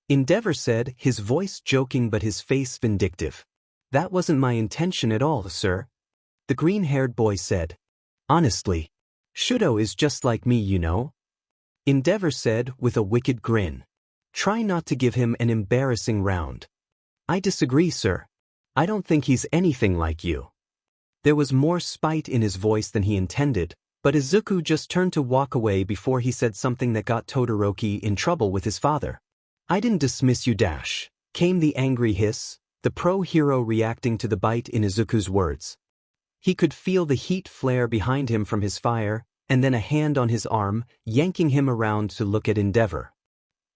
Endeavor said, his voice joking but his face vindictive. That wasn't my intention at all, sir. The green-haired boy said. Honestly. Shudo is just like me, you know. Endeavor said with a wicked grin. Try not to give him an embarrassing round. I disagree, sir. I don't think he's anything like you. There was more spite in his voice than he intended, but Izuku just turned to walk away before he said something that got Todoroki in trouble with his father. I didn't dismiss you, dash, came the angry hiss, the pro-hero reacting to the bite in Izuku's words. He could feel the heat flare behind him from his fire, and then a hand on his arm, yanking him around to look at Endeavor.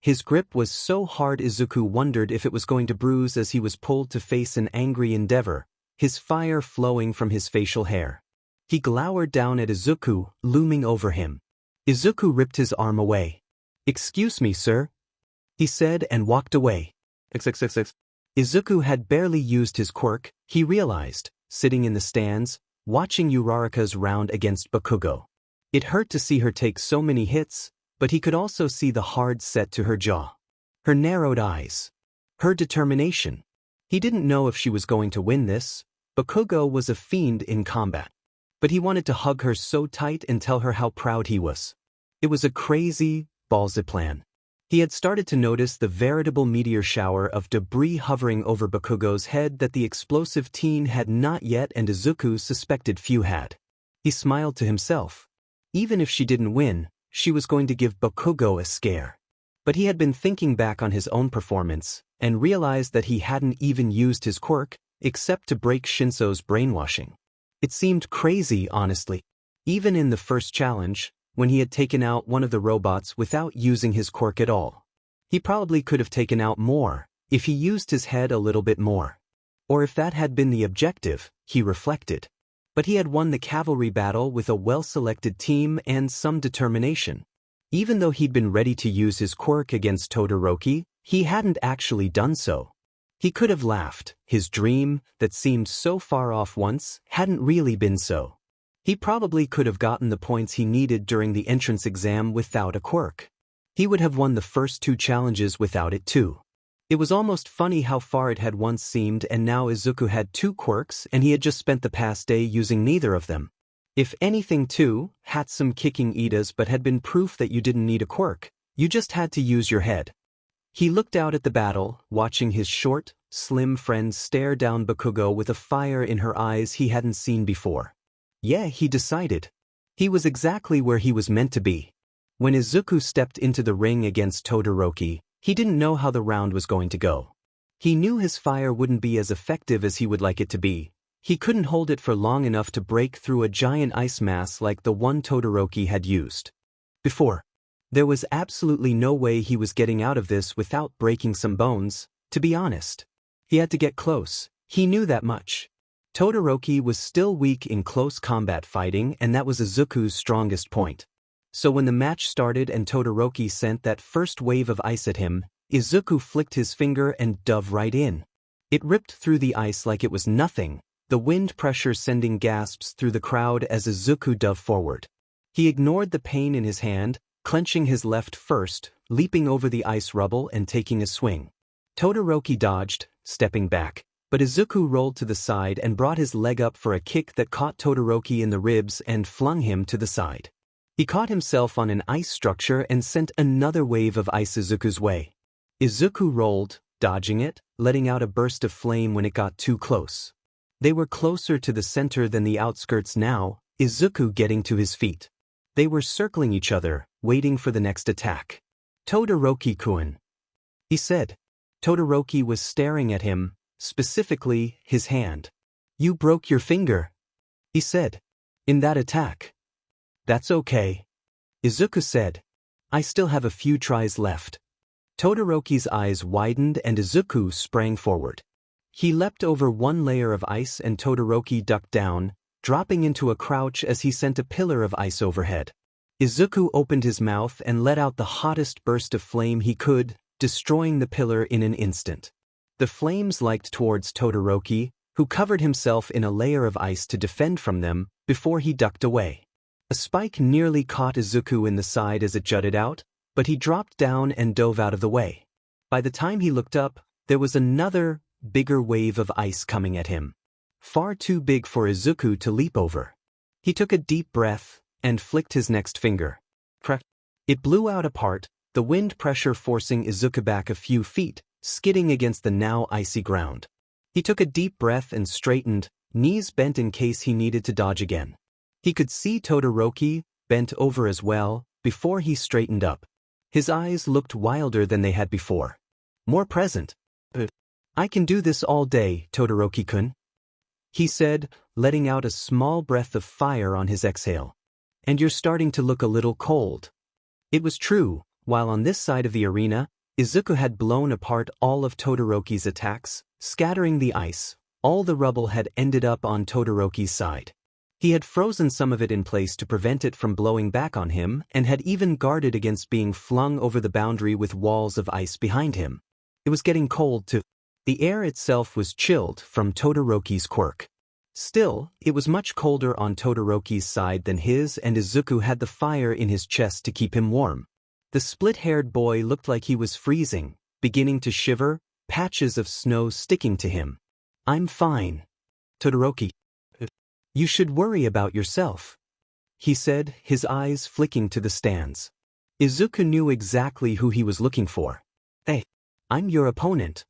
His grip was so hard Izuku wondered if it was going to bruise as he was pulled to face an angry Endeavor, his fire flowing from his facial hair. He glowered down at Izuku, looming over him. Izuku ripped his arm away. Excuse me, sir, he said and walked away. XXXX. Izuku had barely used his quirk, he realized, sitting in the stands, watching Uraraka's round against Bakugo. It hurt to see her take so many hits, but he could also see the hard set to her jaw. Her narrowed eyes. Her determination. He didn't know if she was going to win this. Bakugo was a fiend in combat. But he wanted to hug her so tight and tell her how proud he was. It was a crazy, ballsy plan. He had started to notice the veritable meteor shower of debris hovering over Bakugo's head that the explosive teen had not yet and Izuku suspected few had. He smiled to himself. Even if she didn't win, she was going to give Bakugo a scare. But he had been thinking back on his own performance, and realized that he hadn't even used his quirk, except to break Shinso's brainwashing. It seemed crazy, honestly. Even in the first challenge, when he had taken out one of the robots without using his quirk at all. He probably could have taken out more, if he used his head a little bit more. Or if that had been the objective, he reflected. But he had won the cavalry battle with a well-selected team and some determination. Even though he'd been ready to use his quirk against Todoroki, he hadn't actually done so. He could have laughed. His dream, that seemed so far off once, hadn't really been so. He probably could have gotten the points he needed during the entrance exam without a quirk. He would have won the first 2 challenges without it too. It was almost funny how far it had once seemed, and now Izuku had 2 quirks and he had just spent the past day using neither of them. If anything too, had some kicking Idas but had been proof that you didn't need a quirk. You just had to use your head. He looked out at the battle, watching his short, slim friend stare down Bakugo with a fire in her eyes he hadn't seen before. Yeah, he decided. He was exactly where he was meant to be. When Izuku stepped into the ring against Todoroki, he didn't know how the round was going to go. He knew his fire wouldn't be as effective as he would like it to be. He couldn't hold it for long enough to break through a giant ice mass like the one Todoroki had used before. There was absolutely no way he was getting out of this without breaking some bones, to be honest. He had to get close. He knew that much. Todoroki was still weak in close combat fighting, and that was Izuku's strongest point. So when the match started and Todoroki sent that first wave of ice at him, Izuku flicked his finger and dove right in. It ripped through the ice like it was nothing, the wind pressure sending gasps through the crowd as Izuku dove forward. He ignored the pain in his hand, clenching his left first, leaping over the ice rubble and taking a swing. Todoroki dodged, stepping back, but Izuku rolled to the side and brought his leg up for a kick that caught Todoroki in the ribs and flung him to the side. He caught himself on an ice structure and sent another wave of ice Izuku's way. Izuku rolled, dodging it, letting out a burst of flame when it got too close. They were closer to the center than the outskirts now, Izuku getting to his feet. They were circling each other, waiting for the next attack. Todoroki-kun, he said. Todoroki was staring at him, specifically his hand. You broke your finger, he said. In that attack. That's okay, Izuku said. I still have a few tries left. Todoroki's eyes widened and Izuku sprang forward. He leapt over one layer of ice and Todoroki ducked down, dropping into a crouch as he sent a pillar of ice overhead. Izuku opened his mouth and let out the hottest burst of flame he could, destroying the pillar in an instant. The flames leaped towards Todoroki, who covered himself in a layer of ice to defend from them, before he ducked away. A spike nearly caught Izuku in the side as it jutted out, but he dropped down and dove out of the way. By the time he looked up, there was another, bigger wave of ice coming at him. Far too big for Izuku to leap over. He took a deep breath and flicked his next finger. Crack! It blew out apart, the wind pressure forcing Izuku back a few feet, skidding against the now icy ground. He took a deep breath and straightened, knees bent in case he needed to dodge again. He could see Todoroki, bent over as well, before he straightened up. His eyes looked wilder than they had before. More present. I can do this all day, Todoroki-kun, he said, letting out a small breath of fire on his exhale. And you're starting to look a little cold. It was true, while on this side of the arena, Izuku had blown apart all of Todoroki's attacks, scattering the ice. All the rubble had ended up on Todoroki's side. He had frozen some of it in place to prevent it from blowing back on him and had even guarded against being flung over the boundary with walls of ice behind him. It was getting cold too. The air itself was chilled from Todoroki's quirk. Still, it was much colder on Todoroki's side than his, and Izuku had the fire in his chest to keep him warm. The split-haired boy looked like he was freezing, beginning to shiver, patches of snow sticking to him. I'm fine. Todoroki. You should worry about yourself, he said, his eyes flicking to the stands. Izuku knew exactly who he was looking for. Hey, I'm your opponent,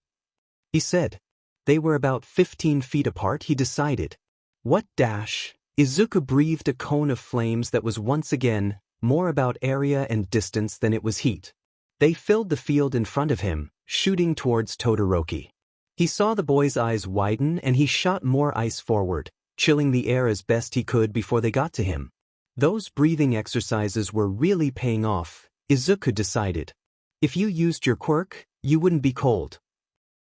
he said. They were about 15 feet apart, he decided. What dash? Izuku breathed a cone of flames that was once again more about area and distance than it was heat. They filled the field in front of him, shooting towards Todoroki. He saw the boy's eyes widen and he shot more ice forward, chilling the air as best he could before they got to him. Those breathing exercises were really paying off, Izuku decided. If you used your quirk, you wouldn't be cold.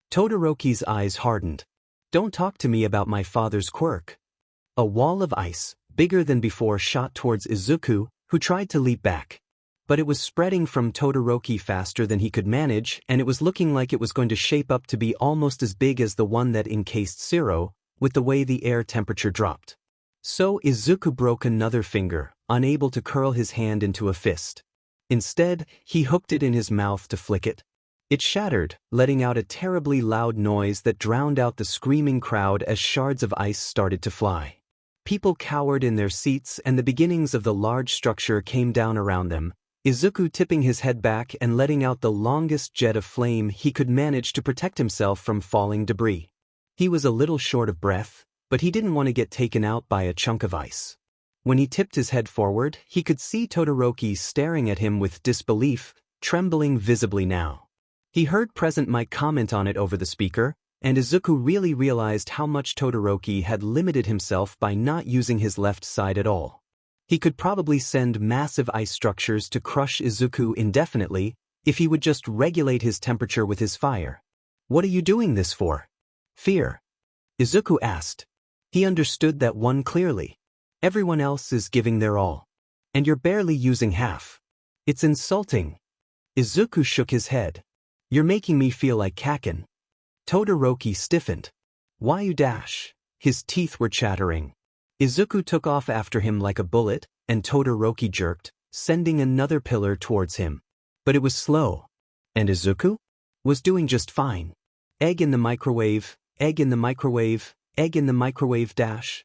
Todoroki's eyes hardened. Don't talk to me about my father's quirk. A wall of ice, bigger than before, shot towards Izuku, who tried to leap back. But it was spreading from Todoroki faster than he could manage, and it was looking like it was going to shape up to be almost as big as the one that encased Zero, with the way the air temperature dropped. So Izuku broke another finger, unable to curl his hand into a fist. Instead, he hooked it in his mouth to flick it. It shattered, letting out a terribly loud noise that drowned out the screaming crowd as shards of ice started to fly. People cowered in their seats and the beginnings of the large structure came down around them, Izuku tipping his head back and letting out the longest jet of flame he could manage to protect himself from falling debris. He was a little short of breath, but he didn't want to get taken out by a chunk of ice. When he tipped his head forward, he could see Todoroki staring at him with disbelief, trembling visibly now. He heard Present Mic comment on it over the speaker, and Izuku really realized how much Todoroki had limited himself by not using his left side at all. He could probably send massive ice structures to crush Izuku indefinitely if he would just regulate his temperature with his fire. "What are you doing this for?" "Fear," Izuku asked. He understood that one clearly. Everyone else is giving their all. And you're barely using half. It's insulting. Izuku shook his head. "You're making me feel like Kakin." Todoroki stiffened. "Why you dash?" His teeth were chattering. Izuku took off after him like a bullet, and Todoroki jerked, sending another pillar towards him. But it was slow. And Izuku? Was doing just fine. Egg in the microwave, egg in the microwave, egg in the microwave dash.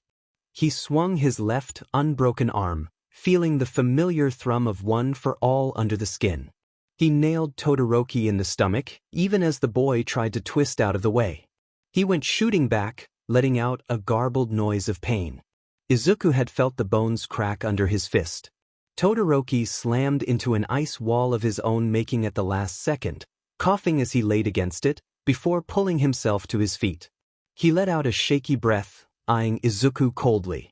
He swung his left, unbroken arm, feeling the familiar thrum of one for all under the skin. He nailed Todoroki in the stomach, even as the boy tried to twist out of the way. He went shooting back, letting out a garbled noise of pain. Izuku had felt the bones crack under his fist. Todoroki slammed into an ice wall of his own making at the last second, coughing as he laid against it, before pulling himself to his feet. He let out a shaky breath, eyeing Izuku coldly.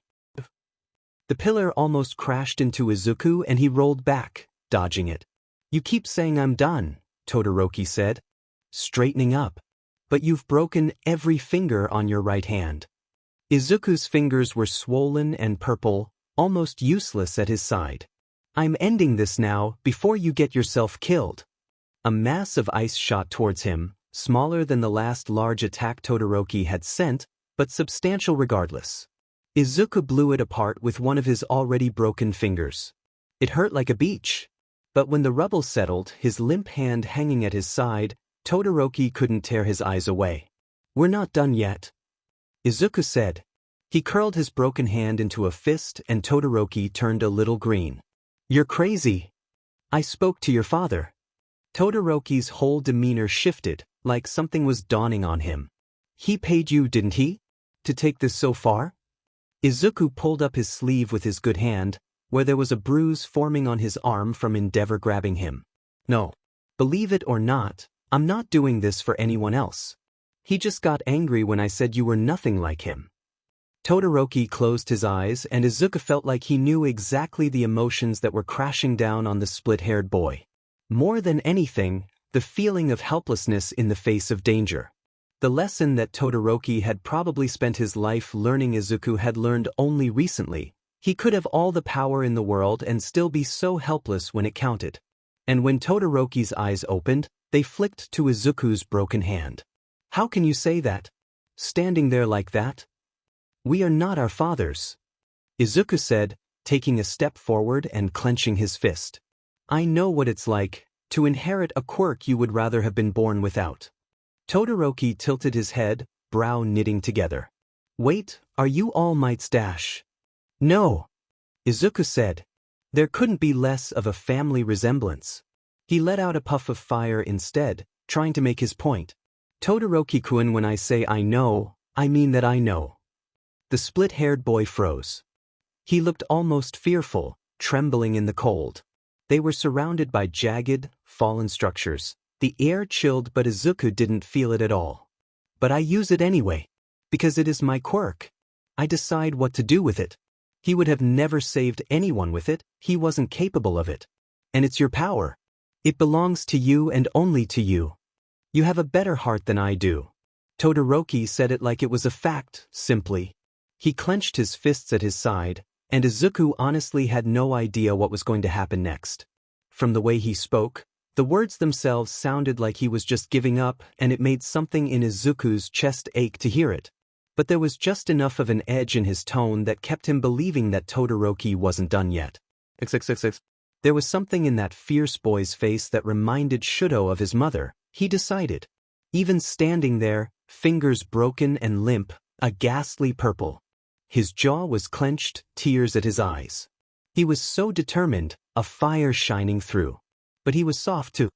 The pillar almost crashed into Izuku and he rolled back, dodging it. "You keep saying I'm done," Todoroki said, straightening up. "But you've broken every finger on your right hand." Izuku's fingers were swollen and purple, almost useless at his side. "I'm ending this now, before you get yourself killed." A mass of ice shot towards him, smaller than the last large attack Todoroki had sent, but substantial regardless. Izuku blew it apart with one of his already broken fingers. It hurt like a beach. But when the rubble settled, his limp hand hanging at his side, Todoroki couldn't tear his eyes away. "We're not done yet," Izuku said. He curled his broken hand into a fist and Todoroki turned a little green. "You're crazy. I spoke to your father." Todoroki's whole demeanor shifted, like something was dawning on him. "He paid you, didn't he? To take this so far?" Izuku pulled up his sleeve with his good hand, where there was a bruise forming on his arm from Endeavor grabbing him. "No. Believe it or not, I'm not doing this for anyone else. He just got angry when I said you were nothing like him." Todoroki closed his eyes and Izuku felt like he knew exactly the emotions that were crashing down on the split-haired boy. More than anything, the feeling of helplessness in the face of danger. The lesson that Todoroki had probably spent his life learning Izuku had learned only recently. He could have all the power in the world and still be so helpless when it counted. And when Todoroki's eyes opened, they flicked to Izuku's broken hand. "How can you say that? Standing there like that? We are not our fathers," Izuku said, taking a step forward and clenching his fist. "I know what it's like, to inherit a quirk you would rather have been born without." Todoroki tilted his head, brow knitting together. "Wait, are you All Might's dash?" "No," Izuku said. There couldn't be less of a family resemblance. He let out a puff of fire instead, trying to make his point. "Todoroki-kun, when I say I know, I mean that I know." The split-haired boy froze. He looked almost fearful, trembling in the cold. They were surrounded by jagged, fallen structures. The air chilled but Izuku didn't feel it at all. "But I use it anyway. Because it is my quirk. I decide what to do with it. He would have never saved anyone with it, he wasn't capable of it. And it's your power. It belongs to you and only to you. You have a better heart than I do." Todoroki said it like it was a fact, simply. He clenched his fists at his side, and Izuku honestly had no idea what was going to happen next. From the way he spoke, the words themselves sounded like he was just giving up, and it made something in Izuku's chest ache to hear it. But there was just enough of an edge in his tone that kept him believing that Todoroki wasn't done yet. XXXX. There was something in that fierce boy's face that reminded Shudo of his mother, he decided. Even standing there, fingers broken and limp, a ghastly purple. His jaw was clenched, tears at his eyes. He was so determined, a fire shining through. But he was soft too.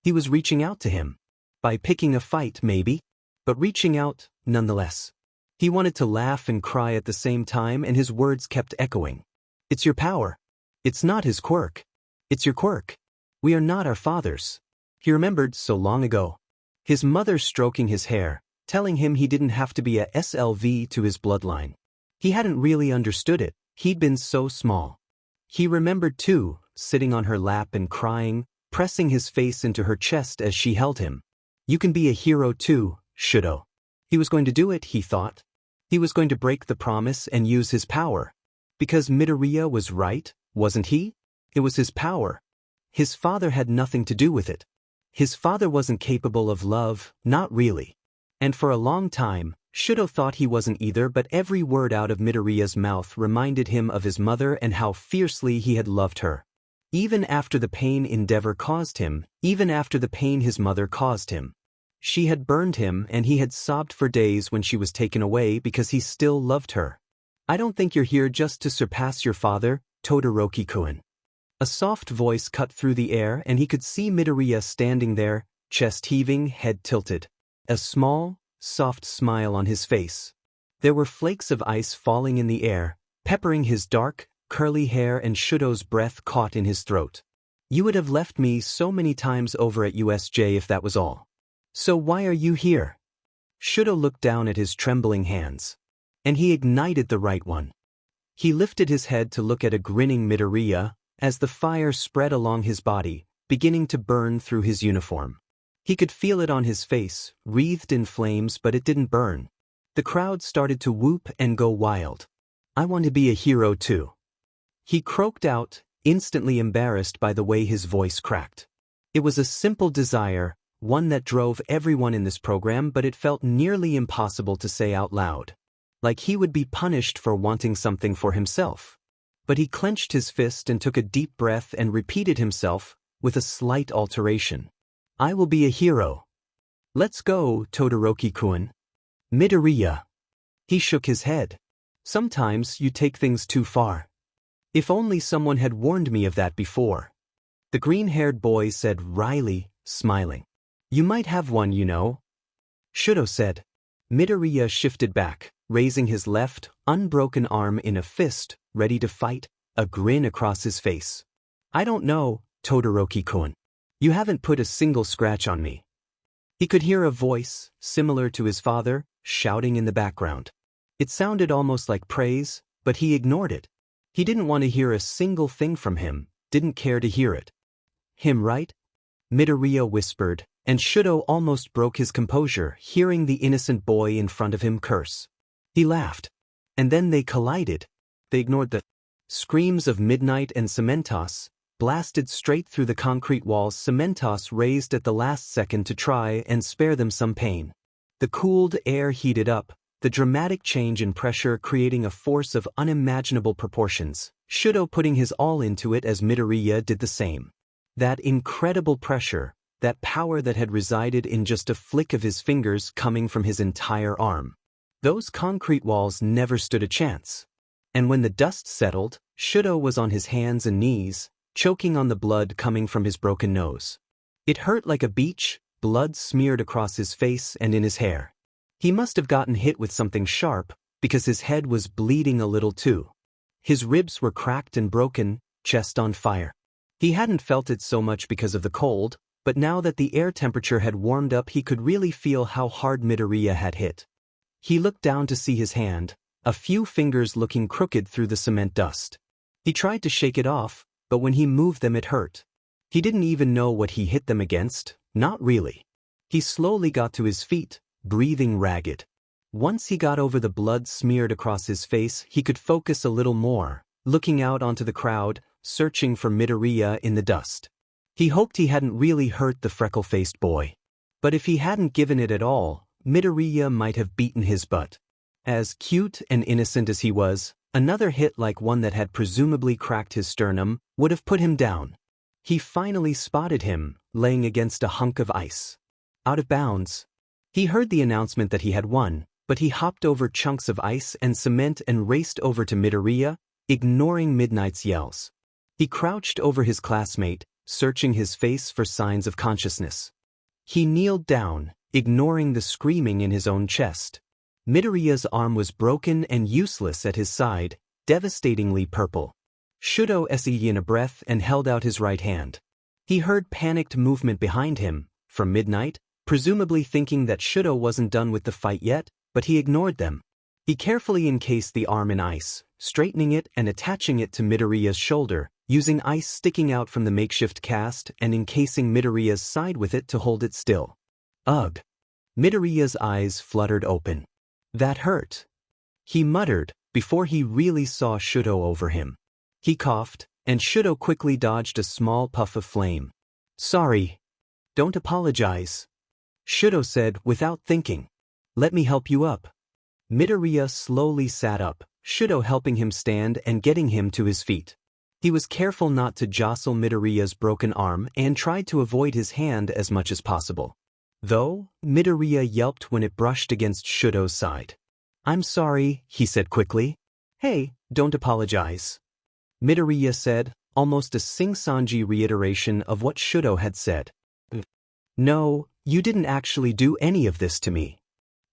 He was reaching out to him. By picking a fight, maybe. But reaching out, nonetheless. He wanted to laugh and cry at the same time, and his words kept echoing. It's your power. It's not his quirk. It's your quirk. We are not our fathers. He remembered so long ago. His mother stroking his hair, telling him he didn't have to be a SLV to his bloodline. He hadn't really understood it, he'd been so small. He remembered too, sitting on her lap and crying, pressing his face into her chest as she held him. You can be a hero too, Shudo. He was going to do it, he thought. He was going to break the promise and use his power. Because Midoriya was right, wasn't he? It was his power. His father had nothing to do with it. His father wasn't capable of love, not really. And for a long time, Shudo thought he wasn't either, but every word out of Midoriya's mouth reminded him of his mother and how fiercely he had loved her. Even after the pain Endeavor caused him, even after the pain his mother caused him. She had burned him, and he had sobbed for days when she was taken away because he still loved her. I don't think you're here just to surpass your father, Todoroki-kun. A soft voice cut through the air, and he could see Midoriya standing there, chest heaving, head tilted. A small, soft smile on his face. There were flakes of ice falling in the air, peppering his dark, curly hair, and Shudo's breath caught in his throat. You would have left me so many times over at USJ if that was all. So why are you here? Shudo looked down at his trembling hands. And he ignited the right one. He lifted his head to look at a grinning Midoriya, as the fire spread along his body, beginning to burn through his uniform. He could feel it on his face, wreathed in flames, but it didn't burn. The crowd started to whoop and go wild. I want to be a hero too. He croaked out, instantly embarrassed by the way his voice cracked. It was a simple desire, one that drove everyone in this program, but it felt nearly impossible to say out loud. Like he would be punished for wanting something for himself. But he clenched his fist and took a deep breath and repeated himself, with a slight alteration. I will be a hero. Let's go, Todoroki-kun. Midoriya. He shook his head. Sometimes you take things too far. If only someone had warned me of that before. The green-haired boy said wryly, smiling. You might have one, you know. Shudo said. Midoriya shifted back, raising his left, unbroken arm in a fist, ready to fight, a grin across his face. I don't know, Todoroki-kun. You haven't put a single scratch on me. He could hear a voice, similar to his father, shouting in the background. It sounded almost like praise, but he ignored it. He didn't want to hear a single thing from him, didn't care to hear it. Him right? Midoriya whispered, and Shudo almost broke his composure, hearing the innocent boy in front of him curse. He laughed. And then they collided. They ignored the screams of Midnight and Cementos, blasted straight through the concrete walls. Cementos raised at the last second to try and spare them some pain. The cooled air heated up, the dramatic change in pressure creating a force of unimaginable proportions, Shudo putting his all into it as Midoriya did the same. That incredible pressure, that power that had resided in just a flick of his fingers coming from his entire arm. Those concrete walls never stood a chance. And when the dust settled, Shudo was on his hands and knees, choking on the blood coming from his broken nose. It hurt like a beach, blood smeared across his face and in his hair. He must have gotten hit with something sharp, because his head was bleeding a little too. His ribs were cracked and broken, chest on fire. He hadn't felt it so much because of the cold, but now that the air temperature had warmed up he could really feel how hard Midoriya had hit. He looked down to see his hand, a few fingers looking crooked through the cement dust. He tried to shake it off, but when he moved them it hurt. He didn't even know what he hit them against, not really. He slowly got to his feet, breathing ragged. Once he got over the blood smeared across his face he could focus a little more, looking out onto the crowd, searching for Midoriya in the dust. He hoped he hadn't really hurt the freckle-faced boy. But if he hadn't given it at all, Midoriya might have beaten his butt. As cute and innocent as he was, another hit like one that had presumably cracked his sternum would have put him down. He finally spotted him, laying against a hunk of ice. Out of bounds. He heard the announcement that he had won, but he hopped over chunks of ice and cement and raced over to Midoriya, ignoring Midnight's yells. He crouched over his classmate, searching his face for signs of consciousness. He kneeled down, ignoring the screaming in his own chest. Midoriya's arm was broken and useless at his side, devastatingly purple. Shudo essayed in a breath and held out his right hand. He heard panicked movement behind him, from Midnight, presumably thinking that Shudo wasn't done with the fight yet, but he ignored them. He carefully encased the arm in ice, straightening it and attaching it to Midoriya's shoulder, using ice sticking out from the makeshift cast and encasing Midoriya's side with it to hold it still. Ugh! Midoriya's eyes fluttered open. That hurt. He muttered, before he really saw Shudo over him. He coughed, and Shudo quickly dodged a small puff of flame. Sorry. Don't apologize. Shudo said without thinking. Let me help you up. Midoriya slowly sat up, Shudo helping him stand and getting him to his feet. He was careful not to jostle Midoriya's broken arm and tried to avoid his hand as much as possible. Though, Midoriya yelped when it brushed against Shudo's side. I'm sorry, he said quickly. Hey, don't apologize. Midoriya said, almost a sing-songy reiteration of what Shudo had said. No, you didn't actually do any of this to me.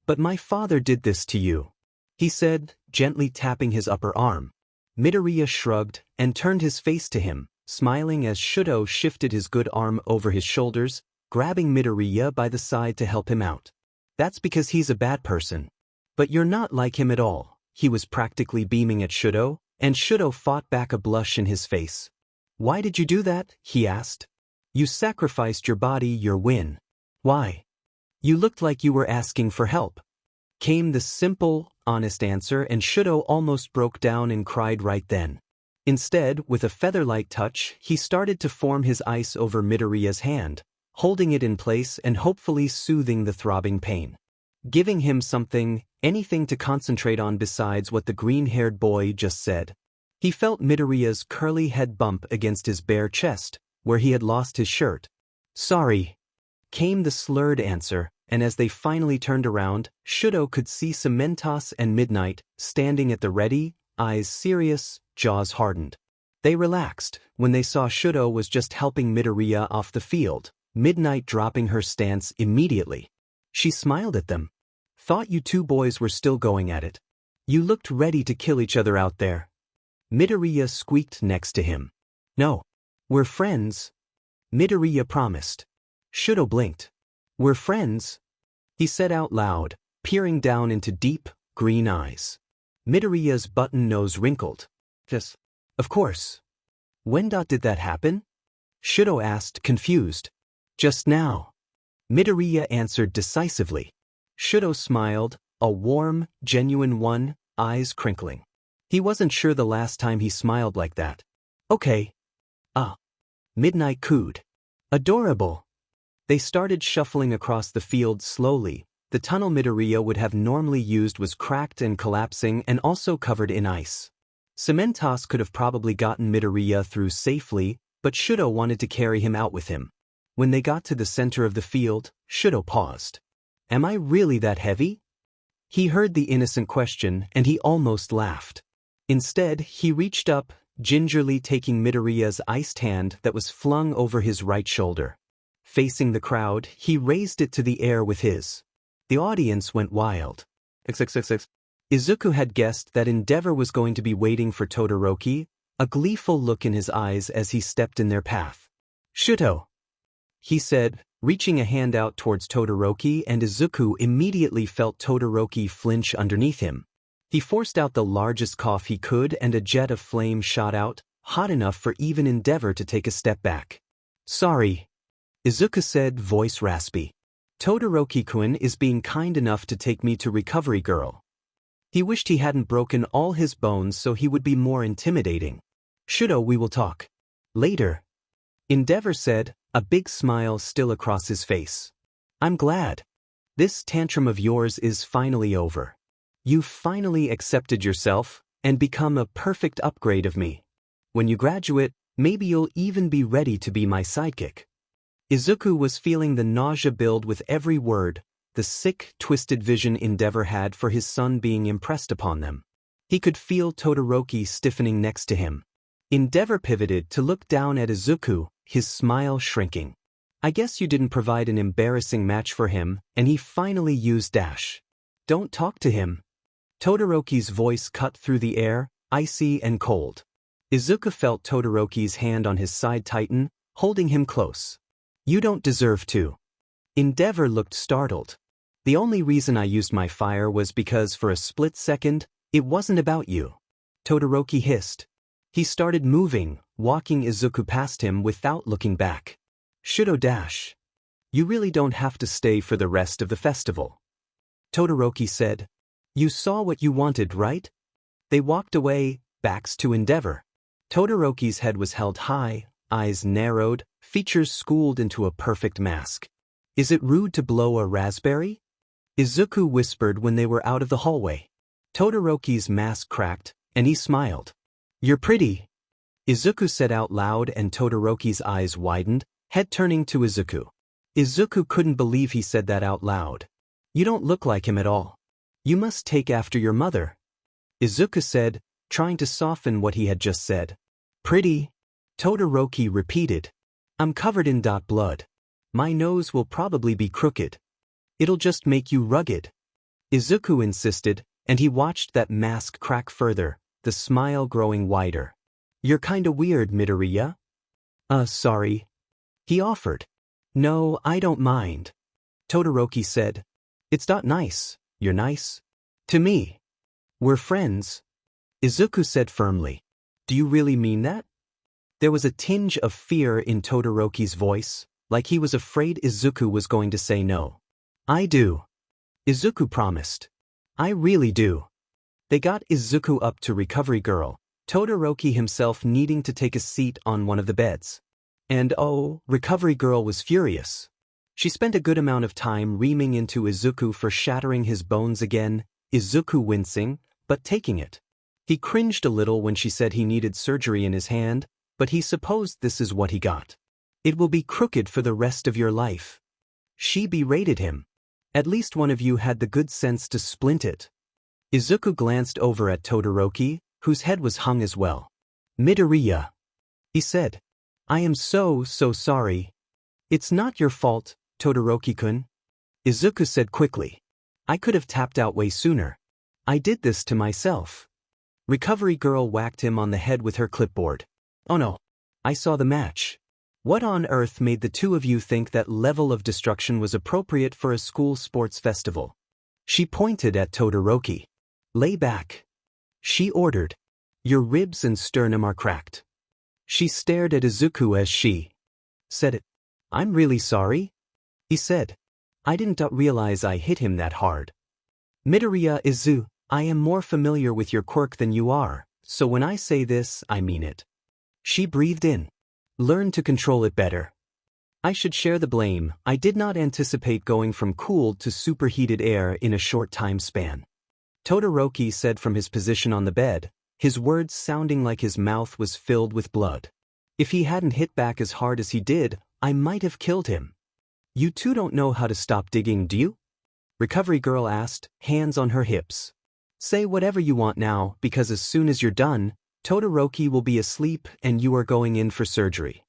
But my father did this to you, he said, gently tapping his upper arm. Midoriya shrugged and turned his face to him, smiling as Shudo shifted his good arm over his shoulders, grabbing Midoriya by the side to help him out. That's because he's a bad person. But you're not like him at all. He was practically beaming at Shudo, and Shudo fought back a blush in his face. Why did you do that? He asked. You sacrificed your body, your win. Why? You looked like you were asking for help. Came the simple, honest answer, and Shudo almost broke down and cried right then. Instead, with a feather-light touch, he started to form his ice over Midoriya's hand, holding it in place and hopefully soothing the throbbing pain. Giving him something, anything to concentrate on besides what the green-haired boy just said. He felt Midoriya's curly head bump against his bare chest, where he had lost his shirt. Sorry. Came the slurred answer, and as they finally turned around, Shudo could see Cementos and Midnight standing at the ready, eyes serious, jaws hardened. They relaxed when they saw Shudo was just helping Midoriya off the field, Midnight dropping her stance immediately. She smiled at them. Thought you two boys were still going at it. You looked ready to kill each other out there. Midoriya squeaked next to him. No. We're friends. Midoriya promised. Shudo blinked. We're friends, he said out loud, peering down into deep, green eyes. Midoriya's button nose wrinkled. Yes. Of course. When did that happen? Shudo asked, confused. Just now. Midoriya answered decisively. Shudo smiled, a warm, genuine one, eyes crinkling. He wasn't sure the last time he smiled like that. Okay. Midnight cooed. Adorable. They started shuffling across the field slowly. The tunnel Midoriya would have normally used was cracked and collapsing and also covered in ice. Cementos could have probably gotten Midoriya through safely, but Shudo wanted to carry him out with him. When they got to the center of the field, Shudo paused. Am I really that heavy? He heard the innocent question and he almost laughed. Instead, he reached up, gingerly taking Midoriya's iced hand that was flung over his right shoulder. Facing the crowd, he raised it to the air with his. The audience went wild. Izuku had guessed that Endeavor was going to be waiting for Todoroki, a gleeful look in his eyes as he stepped in their path. Shudo, he said, reaching a hand out towards Todoroki, and Izuku immediately felt Todoroki flinch underneath him. He forced out the largest cough he could and a jet of flame shot out, hot enough for even Endeavor to take a step back. Sorry, Izuku said, voice raspy. Todoroki-kun is being kind enough to take me to Recovery Girl. He wished he hadn't broken all his bones so he would be more intimidating. Shudo, we will talk later. Endeavor said, a big smile still across his face. I'm glad. This tantrum of yours is finally over. You've finally accepted yourself and become a perfect upgrade of me. When you graduate, maybe you'll even be ready to be my sidekick. Izuku was feeling the nausea build with every word, the sick, twisted vision Endeavor had for his son being impressed upon them. He could feel Todoroki stiffening next to him. Endeavor pivoted to look down at Izuku, his smile shrinking. I guess you didn't provide an embarrassing match for him, and he finally used dash. Don't talk to him. Todoroki's voice cut through the air, icy and cold. Izuku felt Todoroki's hand on his side tighten, holding him close. You don't deserve to. Endeavor looked startled. The only reason I used my fire was because for a split second, it wasn't about you. Todoroki hissed. He started moving, walking Izuku past him without looking back. Shudo dash. You really don't have to stay for the rest of the festival. Todoroki said. You saw what you wanted, right? They walked away, backs to Endeavor. Todoroki's head was held high, eyes narrowed, features schooled into a perfect mask. Is it rude to blow a raspberry? Izuku whispered when they were out of the hallway. Todoroki's mask cracked, and he smiled. You're pretty. Izuku said out loud, and Todoroki's eyes widened, head turning to Izuku. Izuku couldn't believe he said that out loud. You don't look like him at all. You must take after your mother. Izuku said, trying to soften what he had just said. Pretty. Todoroki repeated. I'm covered in blood. My nose will probably be crooked. It'll just make you rugged. Izuku insisted, and he watched that mask crack further, the smile growing wider. You're kinda weird, Midoriya. Sorry. He offered. No, I don't mind. Todoroki said. It's not nice. You're nice. To me. We're friends. Izuku said firmly. Do you really mean that? There was a tinge of fear in Todoroki's voice, like he was afraid Izuku was going to say no. I do. Izuku promised. I really do. They got Izuku up to Recovery Girl, Todoroki himself needing to take a seat on one of the beds. And oh, Recovery Girl was furious. She spent a good amount of time reaming into Izuku for shattering his bones again, Izuku wincing, but taking it. He cringed a little when she said he needed surgery in his hand, but he supposed this is what he got. It will be crooked for the rest of your life. She berated him. At least one of you had the good sense to splint it. Izuku glanced over at Todoroki, whose head was hung as well. Midoriya. He said. I am so sorry. It's not your fault, Todoroki-kun. Izuku said quickly. I could have tapped out way sooner. I did this to myself. Recovery Girl whacked him on the head with her clipboard. Oh no. I saw the match. What on earth made the two of you think that level of destruction was appropriate for a school sports festival? She pointed at Todoroki. Lay back. She ordered. Your ribs and sternum are cracked. She stared at Izuku as she said it. I'm really sorry. He said. I didn't realize I hit him that hard. Midoriya Izu, I am more familiar with your quirk than you are, so when I say this, I mean it. She breathed in. Learn to control it better. I should share the blame. I did not anticipate going from cooled to superheated air in a short time span. Todoroki said from his position on the bed, his words sounding like his mouth was filled with blood. If he hadn't hit back as hard as he did, I might have killed him. You two don't know how to stop digging, do you? Recovery Girl asked, hands on her hips. Say whatever you want now, because as soon as you're done, Todoroki will be asleep and you are going in for surgery.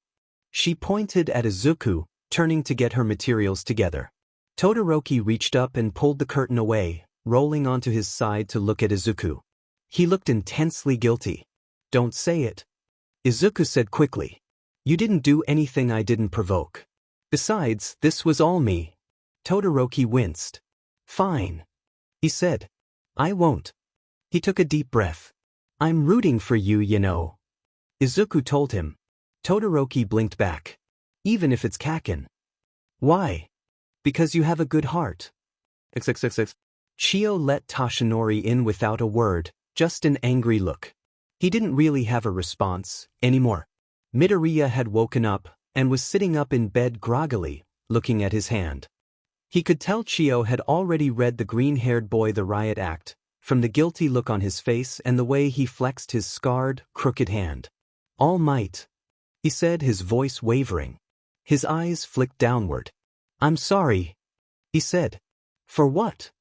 She pointed at Izuku, turning to get her materials together. Todoroki reached up and pulled the curtain away, rolling onto his side to look at Izuku. He looked intensely guilty. Don't say it. Izuku said quickly. You didn't do anything I didn't provoke. Besides, this was all me. Todoroki winced. Fine. He said. I won't. He took a deep breath. I'm rooting for you, you know. Izuku told him. Todoroki blinked back. Even if it's Kaken. Why? Because you have a good heart. XXXX. Chio let Toshinori in without a word, just an angry look. He didn't really have a response anymore. Midoriya had woken up and was sitting up in bed groggily, looking at his hand. He could tell Chio had already read the green-haired boy the riot act, from the guilty look on his face and the way he flexed his scarred, crooked hand. "All Might," he said, his voice wavering. His eyes flicked downward. "I'm sorry," he said. "For what?"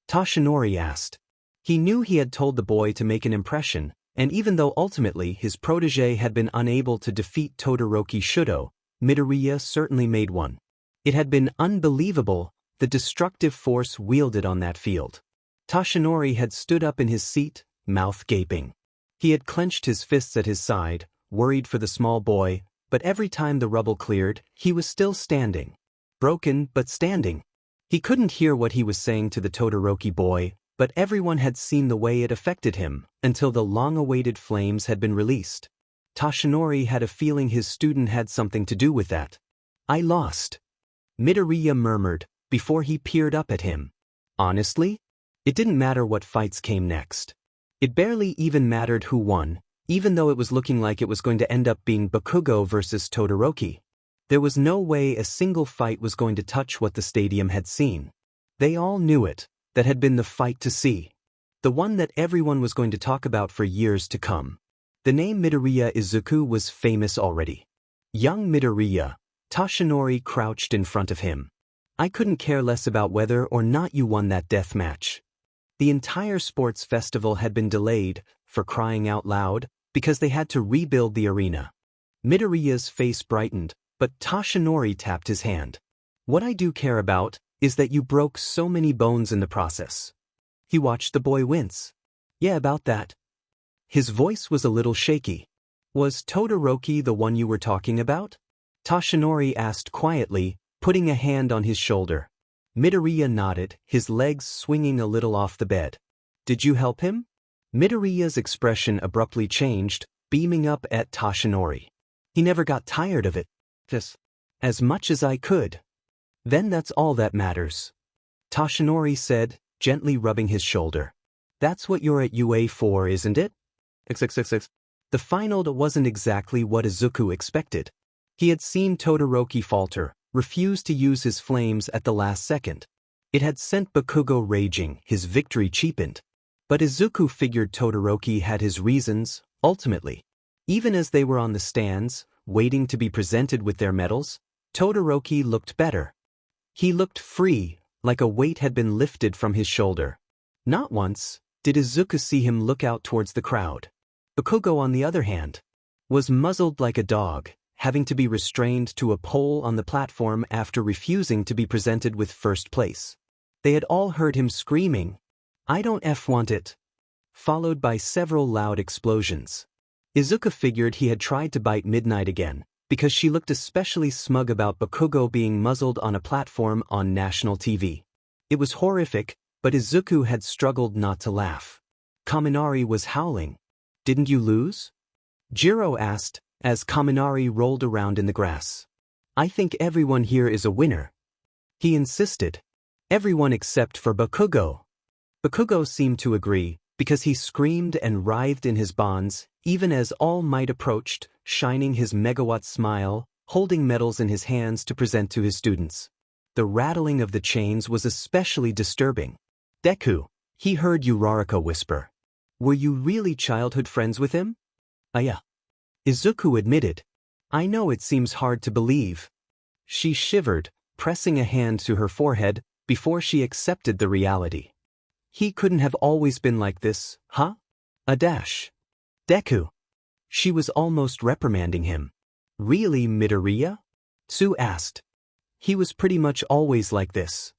Toshinori asked. He knew he had told the boy to make an impression, and even though ultimately his protege had been unable to defeat Todoroki Shudo, Midoriya certainly made one. It had been unbelievable, the destructive force wielded on that field. Toshinori had stood up in his seat, mouth gaping. He had clenched his fists at his side, worried for the small boy, but every time the rubble cleared, he was still standing. Broken, but standing. He couldn't hear what he was saying to the Todoroki boy, but everyone had seen the way it affected him, until the long-awaited flames had been released. Toshinori had a feeling his student had something to do with that. "I lost," Midoriya murmured, before he peered up at him. Honestly? It didn't matter what fights came next. It barely even mattered who won, even though it was looking like it was going to end up being Bakugo versus Todoroki. There was no way a single fight was going to touch what the stadium had seen. They all knew it, that had been the fight to see. The one that everyone was going to talk about for years to come. The name Midoriya Izuku was famous already. Young Midoriya, Toshinori crouched in front of him. "I couldn't care less about whether or not you won that death match." The entire sports festival had been delayed, for crying out loud, because they had to rebuild the arena. Midoriya's face brightened, but Toshinori tapped his hand. "What I do care about is that you broke so many bones in the process." He watched the boy wince. "Yeah, about that." His voice was a little shaky. "Was Todoroki the one you were talking about?" Toshinori asked quietly, putting a hand on his shoulder. Midoriya nodded, his legs swinging a little off the bed. "Did you help him?" Midoriya's expression abruptly changed, beaming up at Toshinori. "He never got tired of it. Just as much as I could." "Then that's all that matters," Toshinori said, gently rubbing his shoulder. "That's what you're at UA for, isn't it?" XXXX. The final wasn't exactly what Izuku expected. He had seen Todoroki falter, refuse to use his flames at the last second. It had sent Bakugo raging, his victory cheapened. But Izuku figured Todoroki had his reasons, ultimately. Even as they were on the stands, waiting to be presented with their medals, Todoroki looked better. He looked free, like a weight had been lifted from his shoulder. Not once did Izuku see him look out towards the crowd. Bakugo, on the other hand, was muzzled like a dog, having to be restrained to a pole on the platform after refusing to be presented with first place. They had all heard him screaming, "I don't want it," followed by several loud explosions. Izuku figured he had tried to bite Midnight again, because she looked especially smug about Bakugo being muzzled on a platform on national TV. It was horrific, but Izuku had struggled not to laugh. Kaminari was howling. "Didn't you lose?" Jiro asked, as Kaminari rolled around in the grass. "I think everyone here is a winner," he insisted. "Everyone except for Bakugo." Bakugo seemed to agree, because he screamed and writhed in his bonds, even as All Might approached, shining his megawatt smile, holding medals in his hands to present to his students. The rattling of the chains was especially disturbing. "Deku," he heard Uraraka whisper. "Were you really childhood friends with him?" "Yeah," Izuku admitted. "I know it seems hard to believe." She shivered, pressing a hand to her forehead, before she accepted the reality. "He couldn't have always been like this, huh?" A dash. "Deku." She was almost reprimanding him. "Really, Midoriya?" Tsu asked. "He was pretty much always like this,"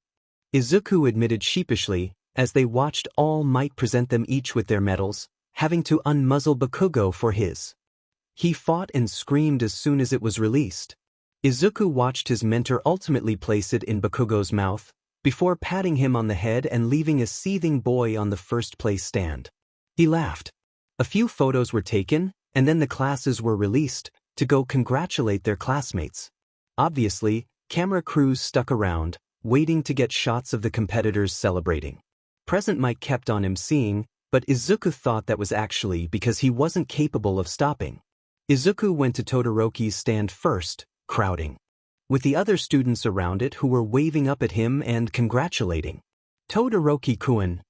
Izuku admitted sheepishly, as they watched All Might present them each with their medals, having to unmuzzle Bakugo for his. He fought and screamed as soon as it was released. Izuku watched his mentor ultimately place it in Bakugo's mouth, before patting him on the head and leaving a seething boy on the first-place stand. He laughed. A few photos were taken, and then the classes were released, to go congratulate their classmates. Obviously, camera crews stuck around, waiting to get shots of the competitors celebrating. Present Mike kept on emceeing, but Izuku thought that was actually because he wasn't capable of stopping. Izuku went to Todoroki's stand first, crowding, with the other students around it who were waving up at him and congratulating. "Todoroki-kun,"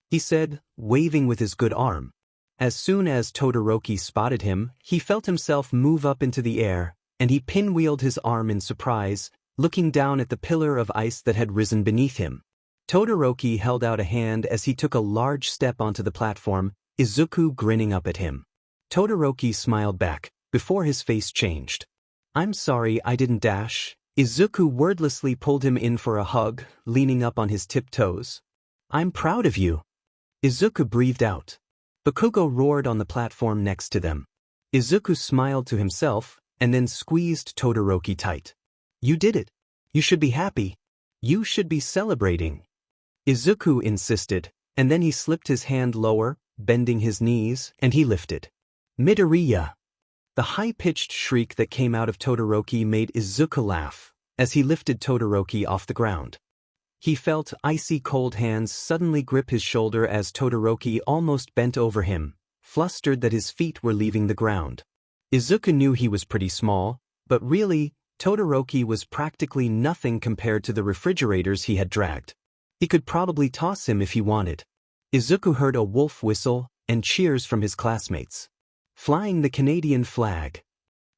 he said, waving with his good arm. As soon as Todoroki spotted him, he felt himself move up into the air, and he pinwheeled his arm in surprise, looking down at the pillar of ice that had risen beneath him. Todoroki held out a hand as he took a large step onto the platform, Izuku grinning up at him. Todoroki smiled back, before his face changed. "I'm sorry I didn't dash." Izuku wordlessly pulled him in for a hug, leaning up on his tiptoes. "I'm proud of you." Izuku breathed out. Bakugo roared on the platform next to them. Izuku smiled to himself, and then squeezed Todoroki tight. "You did it. You should be happy. You should be celebrating." Izuku insisted, and then he slipped his hand lower, bending his knees, and he lifted. "Midoriya!" The high-pitched shriek that came out of Todoroki made Izuku laugh, as he lifted Todoroki off the ground. He felt icy cold hands suddenly grip his shoulder as Todoroki almost bent over him, flustered that his feet were leaving the ground. Izuku knew he was pretty small, but really, Todoroki was practically nothing compared to the refrigerators he had dragged. He could probably toss him if he wanted. Izuku heard a wolf whistle and cheers from his classmates. Flying the Canadian flag.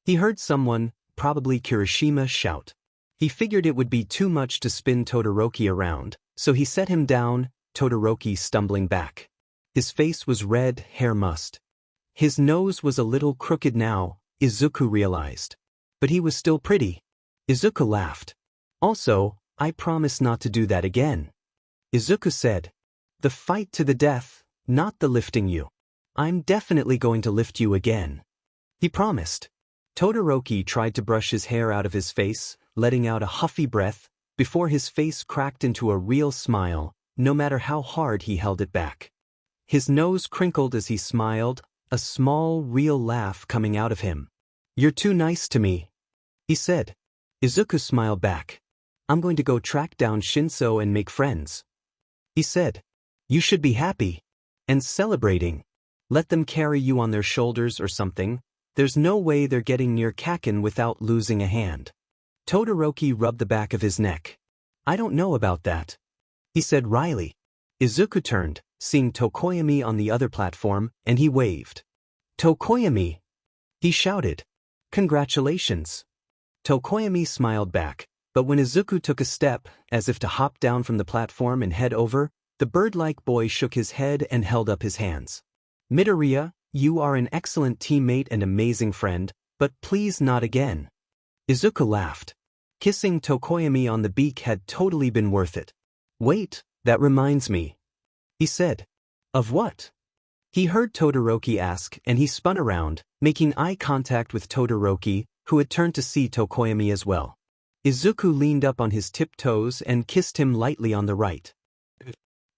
He heard someone, probably Kirishima, shout. He figured it would be too much to spin Todoroki around, so he set him down, Todoroki stumbling back. His face was red, hair mussed. His nose was a little crooked now, Izuku realized. But he was still pretty. Izuku laughed. "Also, I promise not to do that again." Izuku said. "The fight to the death, not the lifting you. I'm definitely going to lift you again." He promised. Todoroki tried to brush his hair out of his face, letting out a huffy breath, before his face cracked into a real smile, no matter how hard he held it back. His nose crinkled as he smiled, a small, real laugh coming out of him. "You're too nice to me," he said. Izuku smiled back. "I'm going to go track down Shinso and make friends," he said. "You should be happy. And celebrating. Let them carry you on their shoulders or something. There's no way they're getting near Kaken without losing a hand." Todoroki rubbed the back of his neck. "I don't know about that," he said wryly. Izuku turned, seeing Tokoyami on the other platform, and he waved. "Tokoyami!" he shouted. "Congratulations." Tokoyami smiled back, but when Izuku took a step, as if to hop down from the platform and head over, the bird-like boy shook his head and held up his hands. "Midoriya, you are an excellent teammate and amazing friend, but please not again." Izuku laughed. Kissing Tokoyami on the beak had totally been worth it. "Wait, that reminds me," he said. "Of what?" He heard Todoroki ask, and he spun around, making eye contact with Todoroki, who had turned to see Tokoyami as well. Izuku leaned up on his tiptoes and kissed him lightly on the right.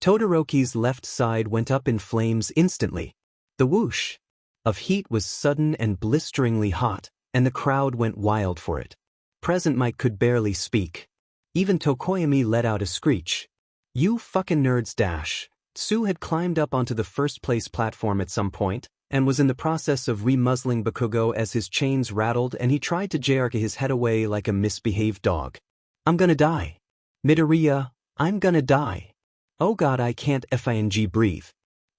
Todoroki's left side went up in flames instantly. The whoosh of heat was sudden and blisteringly hot, and the crowd went wild for it. Present Mike could barely speak. Even Tokoyami let out a screech. "You fucking nerds dash." Tsu had climbed up onto the first-place platform at some point, and was in the process of remuzzling Bakugo as his chains rattled and he tried to jerk his head away like a misbehaved dog. "I'm gonna die. Midoriya, I'm gonna die. Oh god, I can't fing breathe."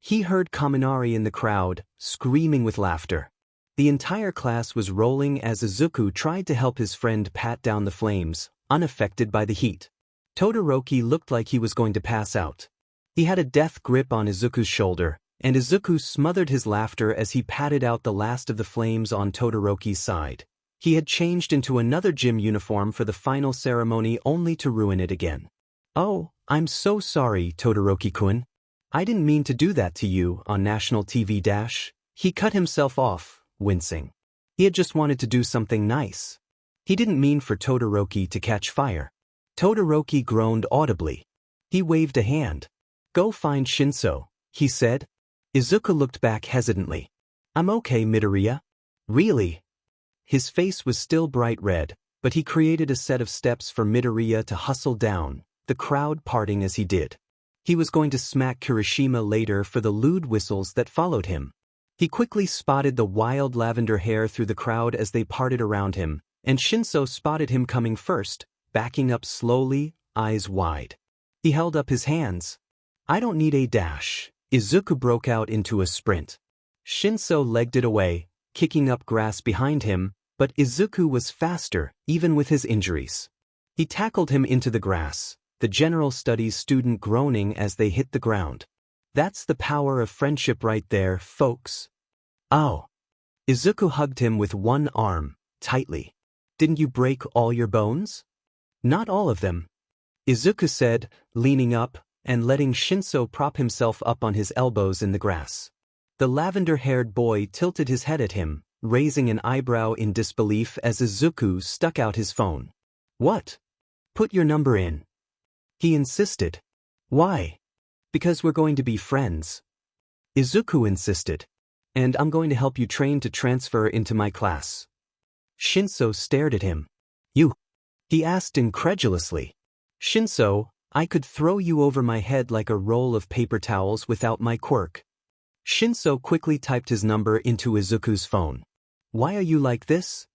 He heard Kaminari in the crowd, screaming with laughter. The entire class was rolling as Izuku tried to help his friend pat down the flames, unaffected by the heat. Todoroki looked like he was going to pass out. He had a death grip on Izuku's shoulder, and Izuku smothered his laughter as he patted out the last of the flames on Todoroki's side. He had changed into another gym uniform for the final ceremony only to ruin it again. "Oh, I'm so sorry, Todoroki-kun. I didn't mean to do that to you on national TV dash." He cut himself off, wincing. He had just wanted to do something nice. He didn't mean for Todoroki to catch fire. Todoroki groaned audibly. He waved a hand. "Go find Shinso," he said. Izuku looked back hesitantly. "I'm okay, Midoriya." "Really?" His face was still bright red, but he created a set of steps for Midoriya to hustle down, the crowd parting as he did. He was going to smack Kirishima later for the lewd whistles that followed him. He quickly spotted the wild lavender hair through the crowd as they parted around him, and Shinso spotted him coming first, backing up slowly, eyes wide. He held up his hands. "I don't need a dash." Izuku broke out into a sprint. Shinso legged it away, kicking up grass behind him, but Izuku was faster, even with his injuries. He tackled him into the grass, the general studies student groaning as they hit the ground. "That's the power of friendship right there, folks." "Ow." Izuku hugged him with one arm, tightly. "Didn't you break all your bones?" "Not all of them," Izuku said, leaning up and letting Shinso prop himself up on his elbows in the grass. The lavender-haired boy tilted his head at him, raising an eyebrow in disbelief as Izuku stuck out his phone. "What?" "Put your number in," he insisted. "Why?" "Because we're going to be friends," Izuku insisted. "And I'm going to help you train to transfer into my class." Shinso stared at him. "You?" he asked incredulously. "Shinso, I could throw you over my head like a roll of paper towels without my quirk." Shinso quickly typed his number into Izuku's phone. "Why are you like this?"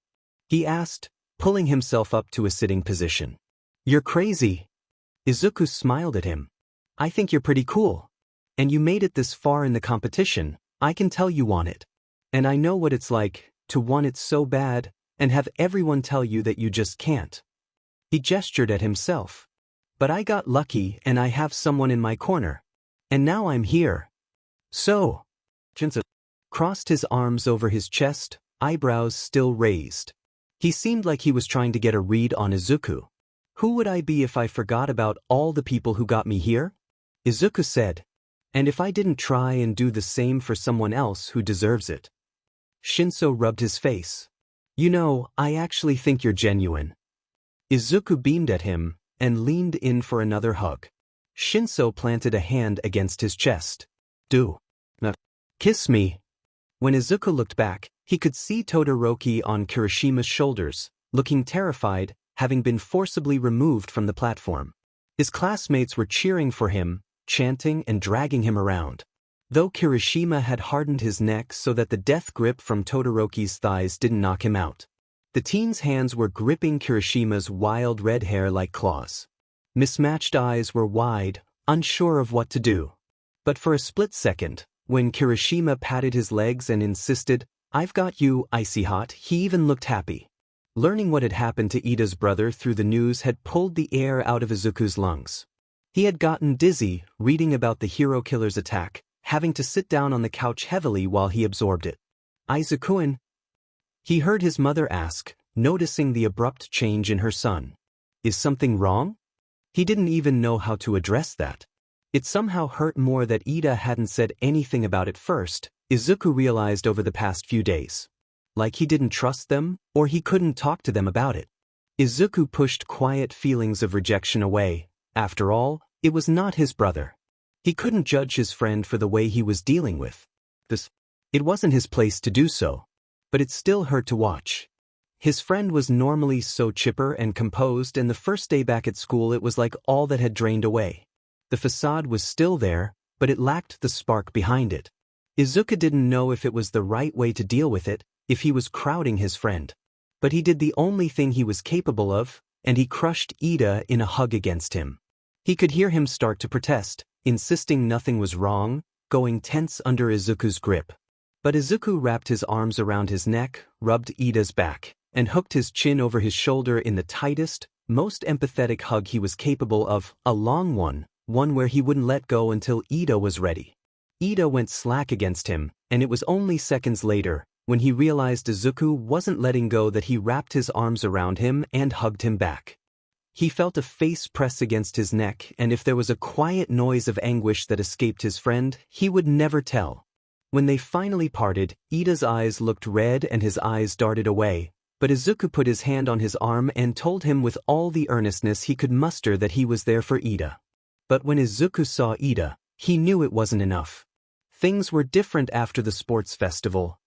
he asked, pulling himself up to a sitting position. "You're crazy." Izuku smiled at him. "I think you're pretty cool. And you made it this far in the competition. I can tell you want it. And I know what it's like, to want it so bad, and have everyone tell you that you just can't." He gestured at himself. "But I got lucky and I have someone in my corner. And now I'm here. So." Shinso crossed his arms over his chest, eyebrows still raised. He seemed like he was trying to get a read on Izuku. "Who would I be if I forgot about all the people who got me here?" Izuku said. "And if I didn't try and do the same for someone else who deserves it?" Shinso rubbed his face. "You know, I actually think you're genuine." Izuku beamed at him and leaned in for another hug. Shinso planted a hand against his chest. "Do not kiss me." When Izuku looked back, he could see Todoroki on Kirishima's shoulders, looking terrified, having been forcibly removed from the platform. His classmates were cheering for him, chanting and dragging him around. Though Kirishima had hardened his neck so that the death grip from Todoroki's thighs didn't knock him out. The teen's hands were gripping Kirishima's wild red hair like claws. Mismatched eyes were wide, unsure of what to do. But for a split second, when Kirishima patted his legs and insisted, "I've got you, icy hot," he even looked happy. Learning what had happened to Ida's brother through the news had pulled the air out of Izuku's lungs. He had gotten dizzy, reading about the hero killer's attack, having to sit down on the couch heavily while he absorbed it. "Izuku-in?" he heard his mother ask, noticing the abrupt change in her son. "Is something wrong?" He didn't even know how to address that. It somehow hurt more that Ida hadn't said anything about it first, Izuku realized over the past few days. Like he didn't trust them, or he couldn't talk to them about it. Izuku pushed quiet feelings of rejection away. After all, it was not his brother. He couldn't judge his friend for the way he was dealing with this. It wasn't his place to do so. But it still hurt to watch. His friend was normally so chipper and composed, and the first day back at school it was like all that had drained away. The facade was still there, but it lacked the spark behind it. Izuku didn't know if it was the right way to deal with it, if he was crowding his friend. But he did the only thing he was capable of, and he crushed Ida in a hug against him. He could hear him start to protest, insisting nothing was wrong, going tense under Izuku's grip. But Izuku wrapped his arms around his neck, rubbed Ida's back, and hooked his chin over his shoulder in the tightest, most empathetic hug he was capable of, a long one where he wouldn't let go until Ida was ready. Ida went slack against him, and it was only seconds later, when he realized Izuku wasn't letting go, that he wrapped his arms around him and hugged him back. He felt a face press against his neck, and if there was a quiet noise of anguish that escaped his friend, he would never tell. When they finally parted, Ida's eyes looked red and his eyes darted away, but Izuku put his hand on his arm and told him with all the earnestness he could muster that he was there for Ida. But when Izuku saw Ida, he knew it wasn't enough. Things were different after the sports festival.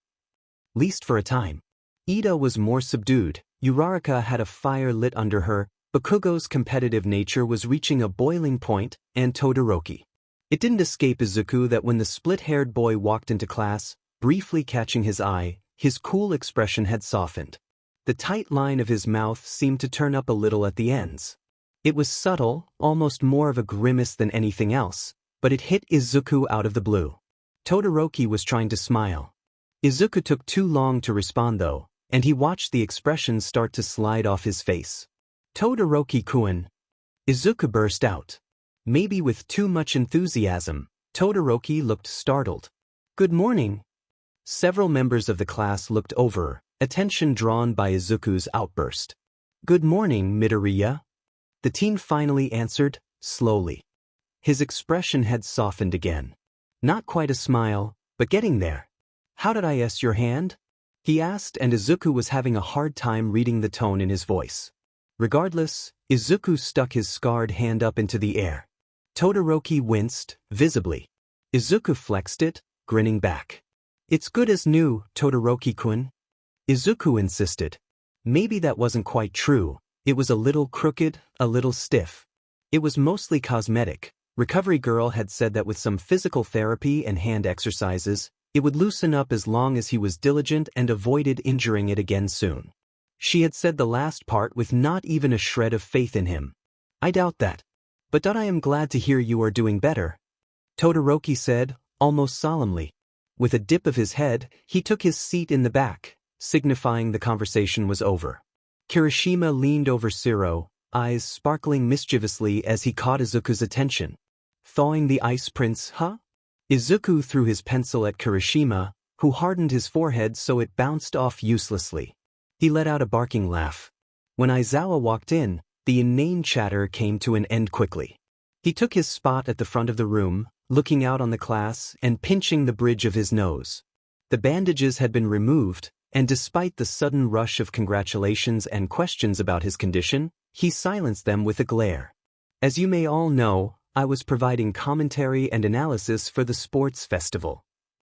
Least for a time. Ida was more subdued, Uraraka had a fire lit under her, Bakugo's competitive nature was reaching a boiling point, and Todoroki. It didn't escape Izuku that when the split-haired boy walked into class, briefly catching his eye, his cool expression had softened. The tight line of his mouth seemed to turn up a little at the ends. It was subtle, almost more of a grimace than anything else, but it hit Izuku out of the blue. Todoroki was trying to smile. Izuku took too long to respond though, and he watched the expression start to slide off his face. Todoroki-kun! Izuku burst out. Maybe with too much enthusiasm, Todoroki looked startled. Good morning. Several members of the class looked over, attention drawn by Izuku's outburst. Good morning, Midoriya. The teen finally answered, slowly. His expression had softened again. Not quite a smile, but getting there. How did I ask your hand? He asked, and Izuku was having a hard time reading the tone in his voice. Regardless, Izuku stuck his scarred hand up into the air. Todoroki winced, visibly. Izuku flexed it, grinning back. It's good as new, Todoroki-kun. Izuku insisted. Maybe that wasn't quite true. It was a little crooked, a little stiff. It was mostly cosmetic. Recovery Girl had said that with some physical therapy and hand exercises, it would loosen up as long as he was diligent and avoided injuring it again soon. She had said the last part with not even a shred of faith in him. I doubt that. But I am glad to hear you are doing better, Todoroki said, almost solemnly. With a dip of his head, he took his seat in the back, signifying the conversation was over. Kirishima leaned over Shiro, eyes sparkling mischievously as he caught Izuku's attention. Thawing the ice prince, huh? Izuku threw his pencil at Kirishima, who hardened his forehead so it bounced off uselessly. He let out a barking laugh. When Aizawa walked in, the inane chatter came to an end quickly. He took his spot at the front of the room, looking out on the class and pinching the bridge of his nose. The bandages had been removed, and despite the sudden rush of congratulations and questions about his condition, he silenced them with a glare. As you may all know, I was providing commentary and analysis for the sports festival,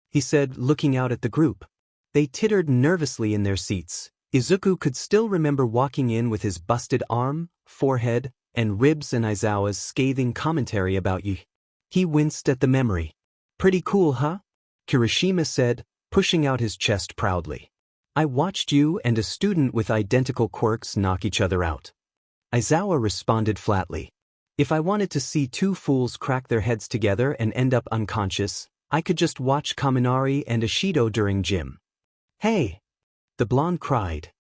he said, looking out at the group. They tittered nervously in their seats. Izuku could still remember walking in with his busted arm, forehead, and ribs and Aizawa's scathing commentary about you. He winced at the memory. Pretty cool, huh? Kirishima said, pushing out his chest proudly. I watched you and a student with identical quirks knock each other out. Aizawa responded flatly. If I wanted to see two fools crack their heads together and end up unconscious, I could just watch Kaminari and Ishido during gym. Hey! The blonde cried.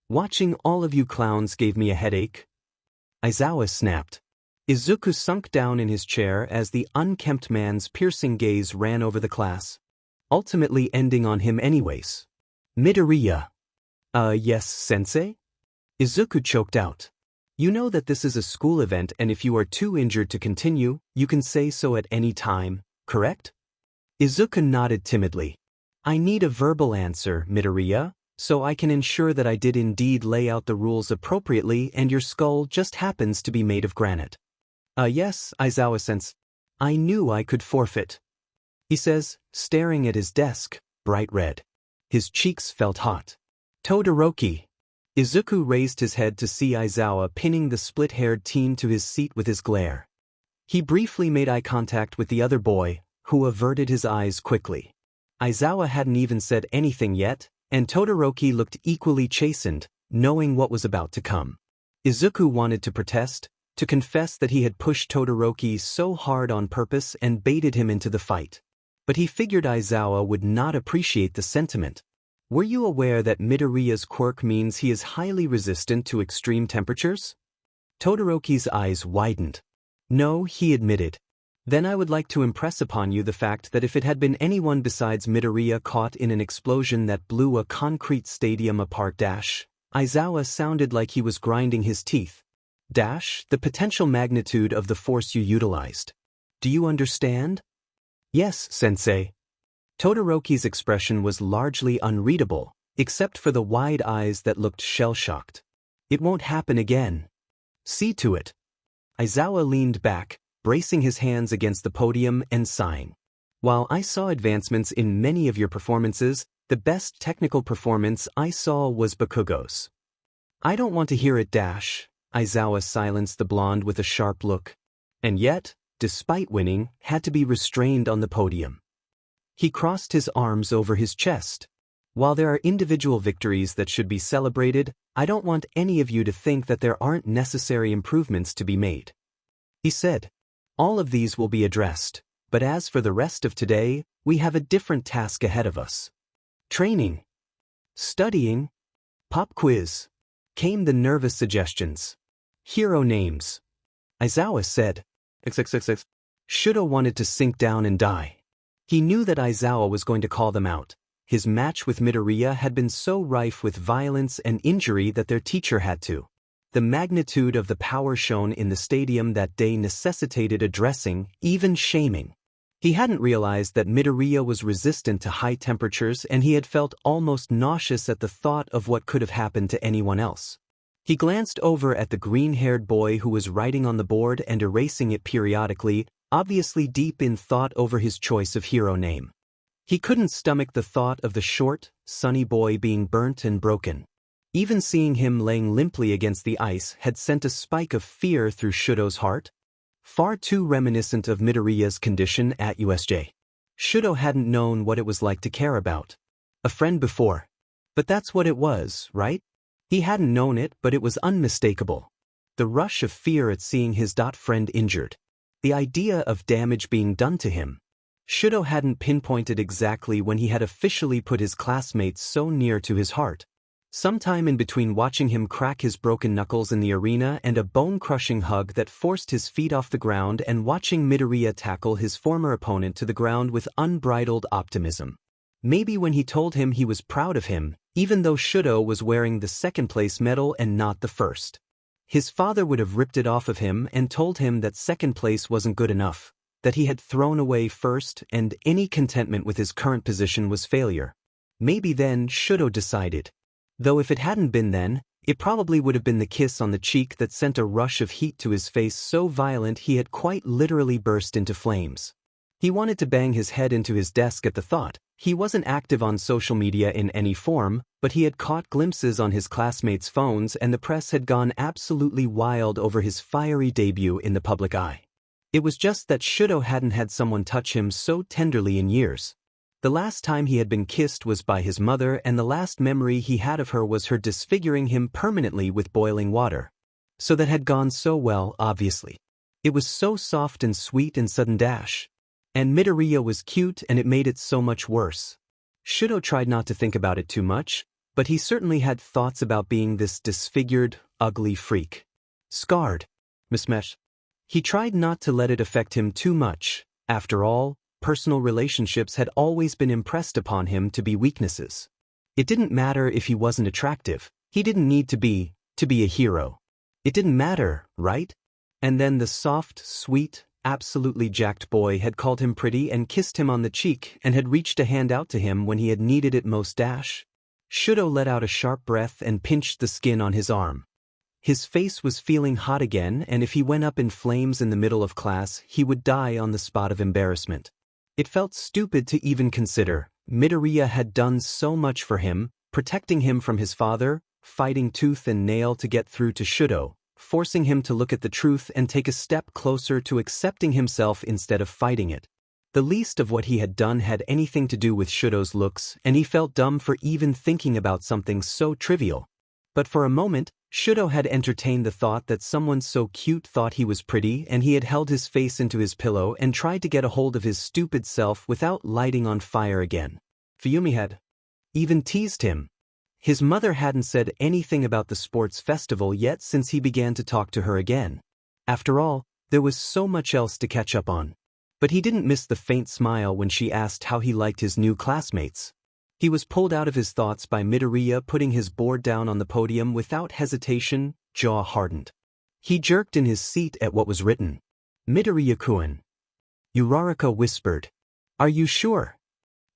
Watching all of you clowns gave me a headache. Aizawa snapped. Izuku sunk down in his chair as the unkempt man's piercing gaze ran over the class, ultimately ending on him anyways. Midoriya. Yes, sensei? Izuku choked out. You know that this is a school event and if you are too injured to continue, you can say so at any time, correct? Izuku nodded timidly. I need a verbal answer, Midoriya, so I can ensure that I did indeed lay out the rules appropriately and your skull just happens to be made of granite. Yes, Aizawa-sensei. I knew I could forfeit. He says, staring at his desk, bright red. His cheeks felt hot. Todoroki. Izuku raised his head to see Aizawa pinning the split-haired teen to his seat with his glare. He briefly made eye contact with the other boy, who averted his eyes quickly. Aizawa hadn't even said anything yet, and Todoroki looked equally chastened, knowing what was about to come. Izuku wanted to protest, to confess that he had pushed Todoroki so hard on purpose and baited him into the fight. But he figured Aizawa would not appreciate the sentiment. Were you aware that Midoriya's quirk means he is highly resistant to extreme temperatures? Todoroki's eyes widened. No, he admitted. Then I would like to impress upon you the fact that if it had been anyone besides Midoriya caught in an explosion that blew a concrete stadium apart Aizawa sounded like he was grinding his teeth. The potential magnitude of the force you utilized. Do you understand? Yes, sensei. Todoroki's expression was largely unreadable, except for the wide eyes that looked shell-shocked. It won't happen again. See to it. Aizawa leaned back, bracing his hands against the podium and sighing. While I saw advancements in many of your performances, the best technical performance I saw was Bakugo's. I don't want to hear it Aizawa silenced the blonde with a sharp look. And yet, despite winning, had to be restrained on the podium. He crossed his arms over his chest. While there are individual victories that should be celebrated, I don't want any of you to think that there aren't necessary improvements to be made. He said, all of these will be addressed, but as for the rest of today, we have a different task ahead of us. Training. Studying. Pop quiz. Came the nervous suggestions. Hero names. Aizawa said. XXXX. Shudo wanted to sink down and die. He knew that Aizawa was going to call them out. His match with Midoriya had been so rife with violence and injury that their teacher had to. The magnitude of the power shown in the stadium that day necessitated addressing, even shaming. He hadn't realized that Midoriya was resistant to high temperatures, and he had felt almost nauseous at the thought of what could have happened to anyone else. He glanced over at the green-haired boy who was writing on the board and erasing it periodically, obviously deep in thought over his choice of hero name. He couldn't stomach the thought of the short, sunny boy being burnt and broken. Even seeing him laying limply against the ice had sent a spike of fear through Shudo's heart, far too reminiscent of Midoriya's condition at USJ. Shudo hadn't known what it was like to care about a friend before. But that's what it was, right? He hadn't known it, but it was unmistakable. The rush of fear at seeing his friend injured. The idea of damage being done to him. Shudo hadn't pinpointed exactly when he had officially put his classmates so near to his heart. Sometime in between watching him crack his broken knuckles in the arena and a bone-crushing hug that forced his feet off the ground and watching Midoriya tackle his former opponent to the ground with unbridled optimism. Maybe when he told him he was proud of him, even though Shudo was wearing the second-place medal and not the first. His father would have ripped it off of him and told him that second place wasn't good enough, that he had thrown away first and any contentment with his current position was failure. Maybe then Shudo decided. Though if it hadn't been then, it probably would have been the kiss on the cheek that sent a rush of heat to his face so violent he had quite literally burst into flames. He wanted to bang his head into his desk at the thought. He wasn't active on social media in any form, but he had caught glimpses on his classmates' phones and the press had gone absolutely wild over his fiery debut in the public eye. It was just that Shudo hadn't had someone touch him so tenderly in years. The last time he had been kissed was by his mother, and the last memory he had of her was her disfiguring him permanently with boiling water. So that had gone so well, obviously. It was so soft and sweet and sudden dash. And Midoriya was cute and it made it so much worse. Shudo tried not to think about it too much, but he certainly had thoughts about being this disfigured, ugly freak. Scarred. Mismesh. He tried not to let it affect him too much. After all, personal relationships had always been impressed upon him to be weaknesses. It didn't matter if he wasn't attractive. He didn't need to be a hero. It didn't matter, right? And then the soft, sweet, absolutely jacked boy had called him pretty and kissed him on the cheek and had reached a hand out to him when he had needed it most. Shudo let out a sharp breath and pinched the skin on his arm. His face was feeling hot again, and if he went up in flames in the middle of class, he would die on the spot of embarrassment. It felt stupid to even consider. Midoriya had done so much for him, protecting him from his father, fighting tooth and nail to get through to Shudo, forcing him to look at the truth and take a step closer to accepting himself instead of fighting it. The least of what he had done had anything to do with Shudo's looks, and he felt dumb for even thinking about something so trivial. But for a moment, Shudo had entertained the thought that someone so cute thought he was pretty, and he had held his face into his pillow and tried to get a hold of his stupid self without lighting on fire again. Fuyumi had even teased him. His mother hadn't said anything about the sports festival yet since he began to talk to her again. After all, there was so much else to catch up on. But he didn't miss the faint smile when she asked how he liked his new classmates. He was pulled out of his thoughts by Midoriya putting his board down on the podium without hesitation, jaw hardened. He jerked in his seat at what was written. Midoriya-kun. Uraraka whispered. Are you sure?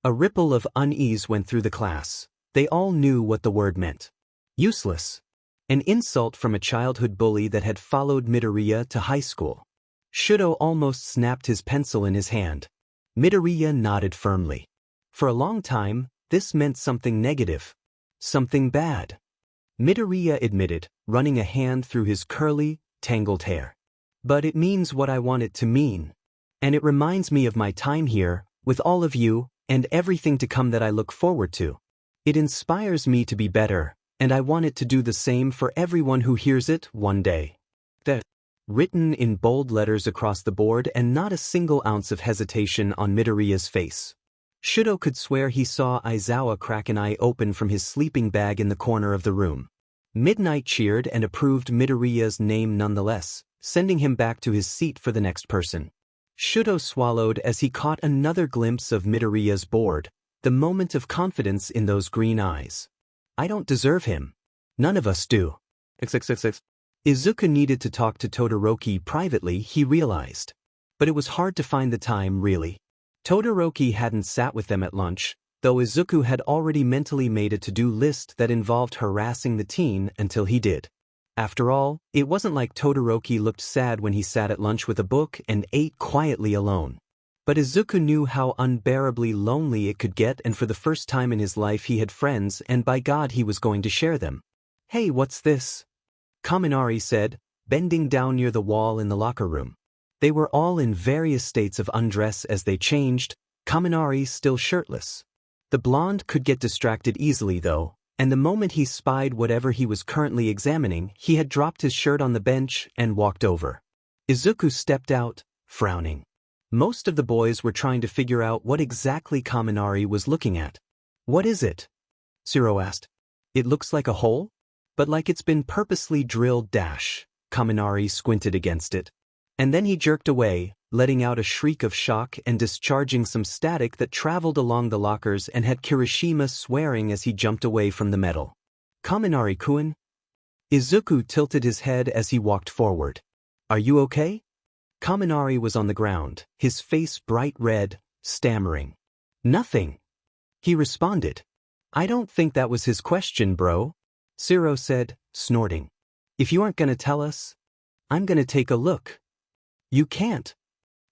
A ripple of unease went through the class. They all knew what the word meant. Useless. An insult from a childhood bully that had followed Midoriya to high school. Shudo almost snapped his pencil in his hand. Midoriya nodded firmly. For a long time, this meant something negative. Something bad. Midoriya admitted, running a hand through his curly, tangled hair. But it means what I want it to mean. And it reminds me of my time here, with all of you, and everything to come that I look forward to. It inspires me to be better, and I want it to do the same for everyone who hears it one day. That, written in bold letters across the board and not a single ounce of hesitation on Midoriya's face. Shudo could swear he saw Aizawa crack an eye open from his sleeping bag in the corner of the room. Midnight cheered and approved Midoriya's name nonetheless, sending him back to his seat for the next person. Shudo swallowed as he caught another glimpse of Midoriya's board, the moment of confidence in those green eyes. I don't deserve him. None of us do. XXXX. Izuku needed to talk to Todoroki privately, he realized. But it was hard to find the time, really. Todoroki hadn't sat with them at lunch, though Izuku had already mentally made a to-do list that involved harassing the teen until he did. After all, it wasn't like Todoroki looked sad when he sat at lunch with a book and ate quietly alone. But Izuku knew how unbearably lonely it could get, and for the first time in his life he had friends, and by God he was going to share them. Hey, what's this? Kaminari said, bending down near the wall in the locker room. They were all in various states of undress as they changed, Kaminari still shirtless. The blonde could get distracted easily though, and the moment he spied whatever he was currently examining, he had dropped his shirt on the bench and walked over. Izuku stepped out, frowning. Most of the boys were trying to figure out what exactly Kaminari was looking at. What is it? Zero asked. It looks like a hole? But like it's been purposely drilled. Kaminari squinted against it. And then he jerked away, letting out a shriek of shock and discharging some static that traveled along the lockers and had Kirishima swearing as he jumped away from the metal. Kaminari-kun? Izuku tilted his head as he walked forward. Are you okay? Kaminari was on the ground, his face bright red, stammering. Nothing. He responded. I don't think that was his question, bro. Zero said, snorting. If you aren't gonna tell us, I'm gonna take a look. You can't.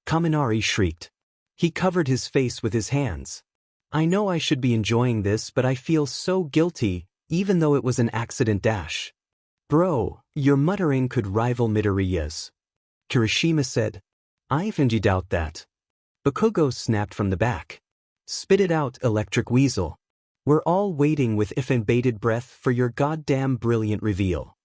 Kaminari shrieked. He covered his face with his hands. I know I should be enjoying this, but I feel so guilty, even though it was an accident. Bro, your muttering could rival Midoriya's. Kirishima said. I doubt that. Bakugo snapped from the back. Spit it out, electric weasel. We're all waiting with bated breath for your goddamn brilliant reveal.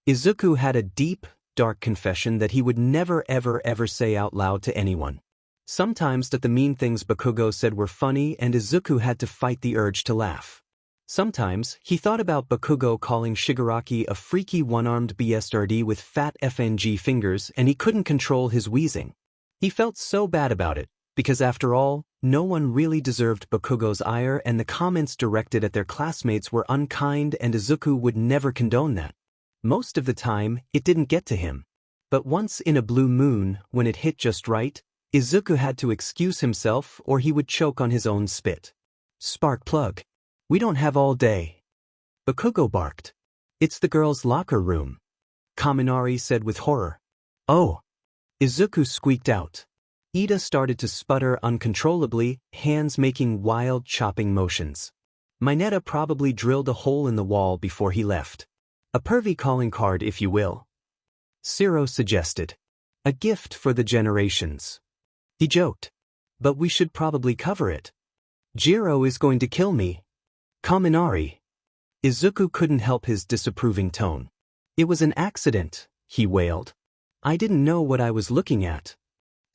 Izuku had a deep, dark confession that he would never ever say out loud to anyone. Sometimes that the mean things Bakugo said were funny and Izuku had to fight the urge to laugh. Sometimes he thought about Bakugo calling Shigaraki a freaky one-armed bastard with fat FNG fingers and he couldn't control his wheezing. He felt so bad about it, because after all, no one really deserved Bakugo's ire and the comments directed at their classmates were unkind and Izuku would never condone that. Most of the time, it didn't get to him. But once in a blue moon, when it hit just right, Izuku had to excuse himself or he would choke on his own spit. Spark plug. We don't have all day. Bakugo barked. It's the girls' locker room. Kaminari said with horror. Oh. Izuku squeaked out. Ida started to sputter uncontrollably, hands making wild chopping motions. Mineta probably drilled a hole in the wall before he left. A pervy calling card, if you will. Zero suggested. A gift for the generations. He joked. But we should probably cover it. Jiro is going to kill me. Kaminari. Izuku couldn't help his disapproving tone. It was an accident, he wailed. I didn't know what I was looking at.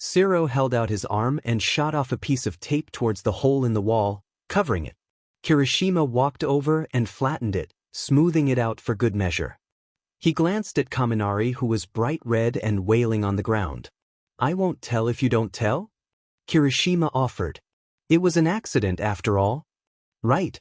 Zero held out his arm and shot off a piece of tape towards the hole in the wall, covering it. Kirishima walked over and flattened it, smoothing it out for good measure. He glanced at Kaminari, who was bright red and wailing on the ground. I won't tell if you don't tell? Kirishima offered. It was an accident after all. Right?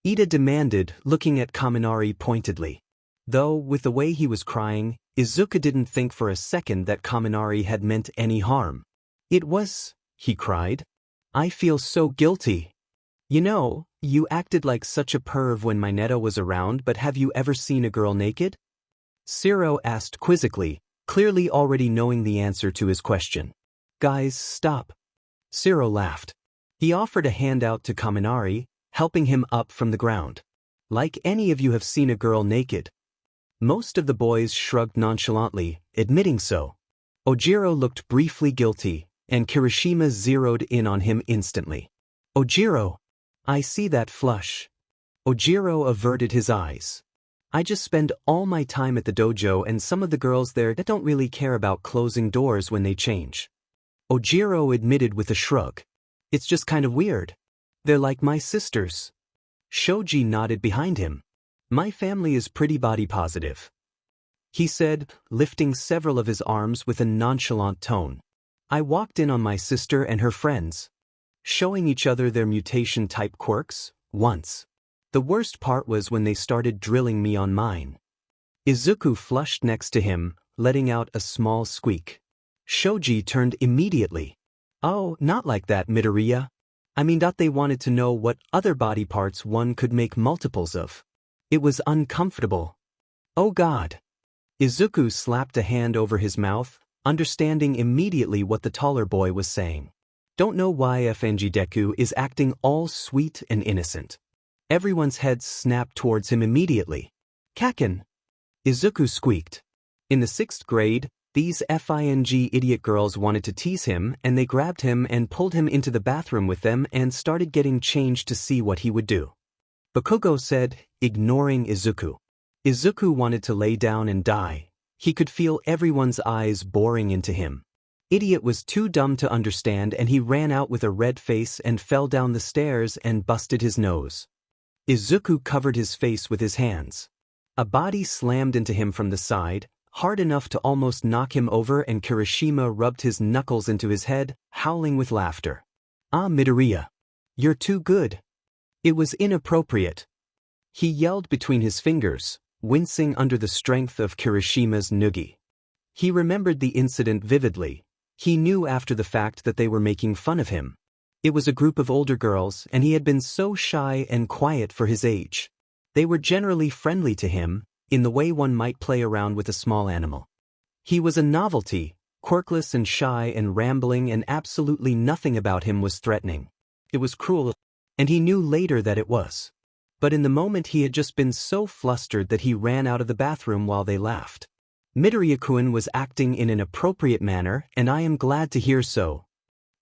Ida demanded, looking at Kaminari pointedly. Though, with the way he was crying, Izuku didn't think for a second that Kaminari had meant any harm. It was, he cried. I feel so guilty. You know, you acted like such a perv when Mineta was around, but have you ever seen a girl naked? Zero asked quizzically, clearly already knowing the answer to his question. Guys, stop. Zero laughed. He offered a hand out to Kaminari, helping him up from the ground. Like any of you have seen a girl naked? Most of the boys shrugged nonchalantly, admitting so. Ojiro looked briefly guilty, and Kirishima zeroed in on him instantly. Ojiro! I see that flush. Ojiro averted his eyes. I just spend all my time at the dojo and some of the girls there that don't really care about closing doors when they change. Ojiro admitted with a shrug. It's just kind of weird. They're like my sisters. Shoji nodded behind him. My family is pretty body positive, he said, lifting several of his arms with a nonchalant tone. I walked in on my sister and her friends, showing each other their mutation-type quirks, once. The worst part was when they started drilling me on mine. Izuku flushed next to him, letting out a small squeak. Shoji turned immediately. Oh, not like that, Midoriya. I mean, they wanted to know what other body parts one could make multiples of. It was uncomfortable. Oh God. Izuku slapped a hand over his mouth, understanding immediately what the taller boy was saying. Don't know why FNG Deku is acting all sweet and innocent. Everyone's heads snapped towards him immediately. Kaken! Izuku squeaked. In the 6th grade, these FING idiot girls wanted to tease him and they grabbed him and pulled him into the bathroom with them and started getting changed to see what he would do. Bakugo said, ignoring Izuku. Izuku wanted to lay down and die. He could feel everyone's eyes boring into him. Idiot was too dumb to understand and he ran out with a red face and fell down the stairs and busted his nose. Izuku covered his face with his hands. A body slammed into him from the side, hard enough to almost knock him over, and Kirishima rubbed his knuckles into his head, howling with laughter. Ah, Midoriya. You're too good. It was inappropriate. He yelled between his fingers, wincing under the strength of Kirishima's noogie. He remembered the incident vividly. He knew after the fact that they were making fun of him. It was a group of older girls and he had been so shy and quiet for his age. They were generally friendly to him, in the way one might play around with a small animal. He was a novelty, quirkless and shy and rambling, and absolutely nothing about him was threatening. It was cruel, and he knew later that it was. But in the moment he had just been so flustered that he ran out of the bathroom while they laughed. Midoriya-kun was acting in an appropriate manner, and I am glad to hear so,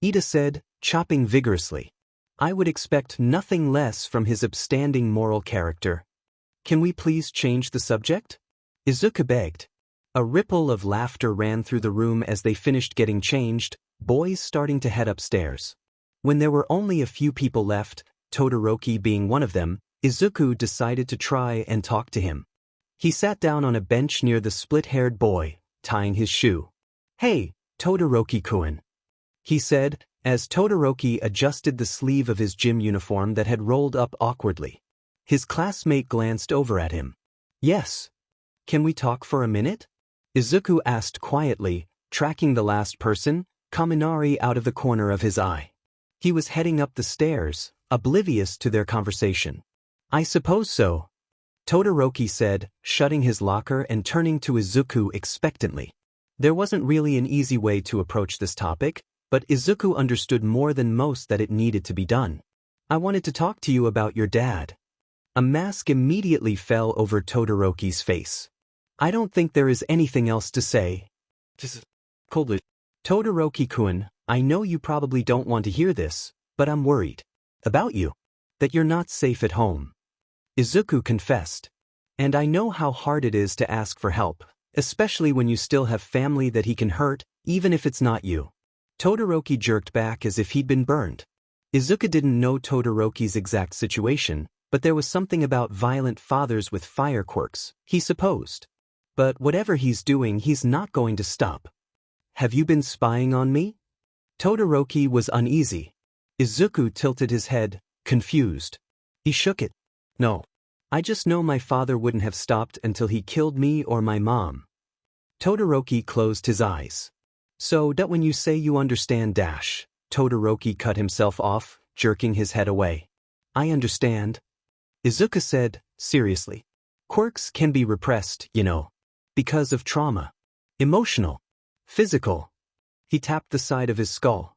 Ida said, chopping vigorously. I would expect nothing less from his upstanding moral character. Can we please change the subject? Izuku begged. A ripple of laughter ran through the room as they finished getting changed, boys starting to head upstairs. When there were only a few people left, Todoroki being one of them, Izuku decided to try and talk to him. He sat down on a bench near the split-haired boy, tying his shoe. Hey, Todoroki-kun, he said, as Todoroki adjusted the sleeve of his gym uniform that had rolled up awkwardly. His classmate glanced over at him. Yes. Can we talk for a minute? Izuku asked quietly, tracking the last person, Kaminari, out of the corner of his eye. He was heading up the stairs, oblivious to their conversation. I suppose so, Todoroki said, shutting his locker and turning to Izuku expectantly. There wasn't really an easy way to approach this topic, but Izuku understood more than most that it needed to be done. I wanted to talk to you about your dad. A mask immediately fell over Todoroki's face. I don't think there is anything else to say. Just coldly. Todoroki-kun, I know you probably don't want to hear this, but I'm worried. About you. That you're not safe at home. Izuku confessed. And I know how hard it is to ask for help, especially when you still have family that he can hurt, even if it's not you. Todoroki jerked back as if he'd been burned. Izuku didn't know Todoroki's exact situation, but there was something about violent fathers with fire quirks, he supposed. But whatever he's doing, he's not going to stop. Have you been spying on me? Todoroki was uneasy. Izuku tilted his head, confused. He shook it. No. I just know my father wouldn't have stopped until he killed me or my mom. Todoroki closed his eyes. So that when you say you understand dash, Todoroki cut himself off, jerking his head away. I understand. Izuku said, seriously. Quirks can be repressed, you know. Because of trauma. Emotional. Physical. He tapped the side of his skull.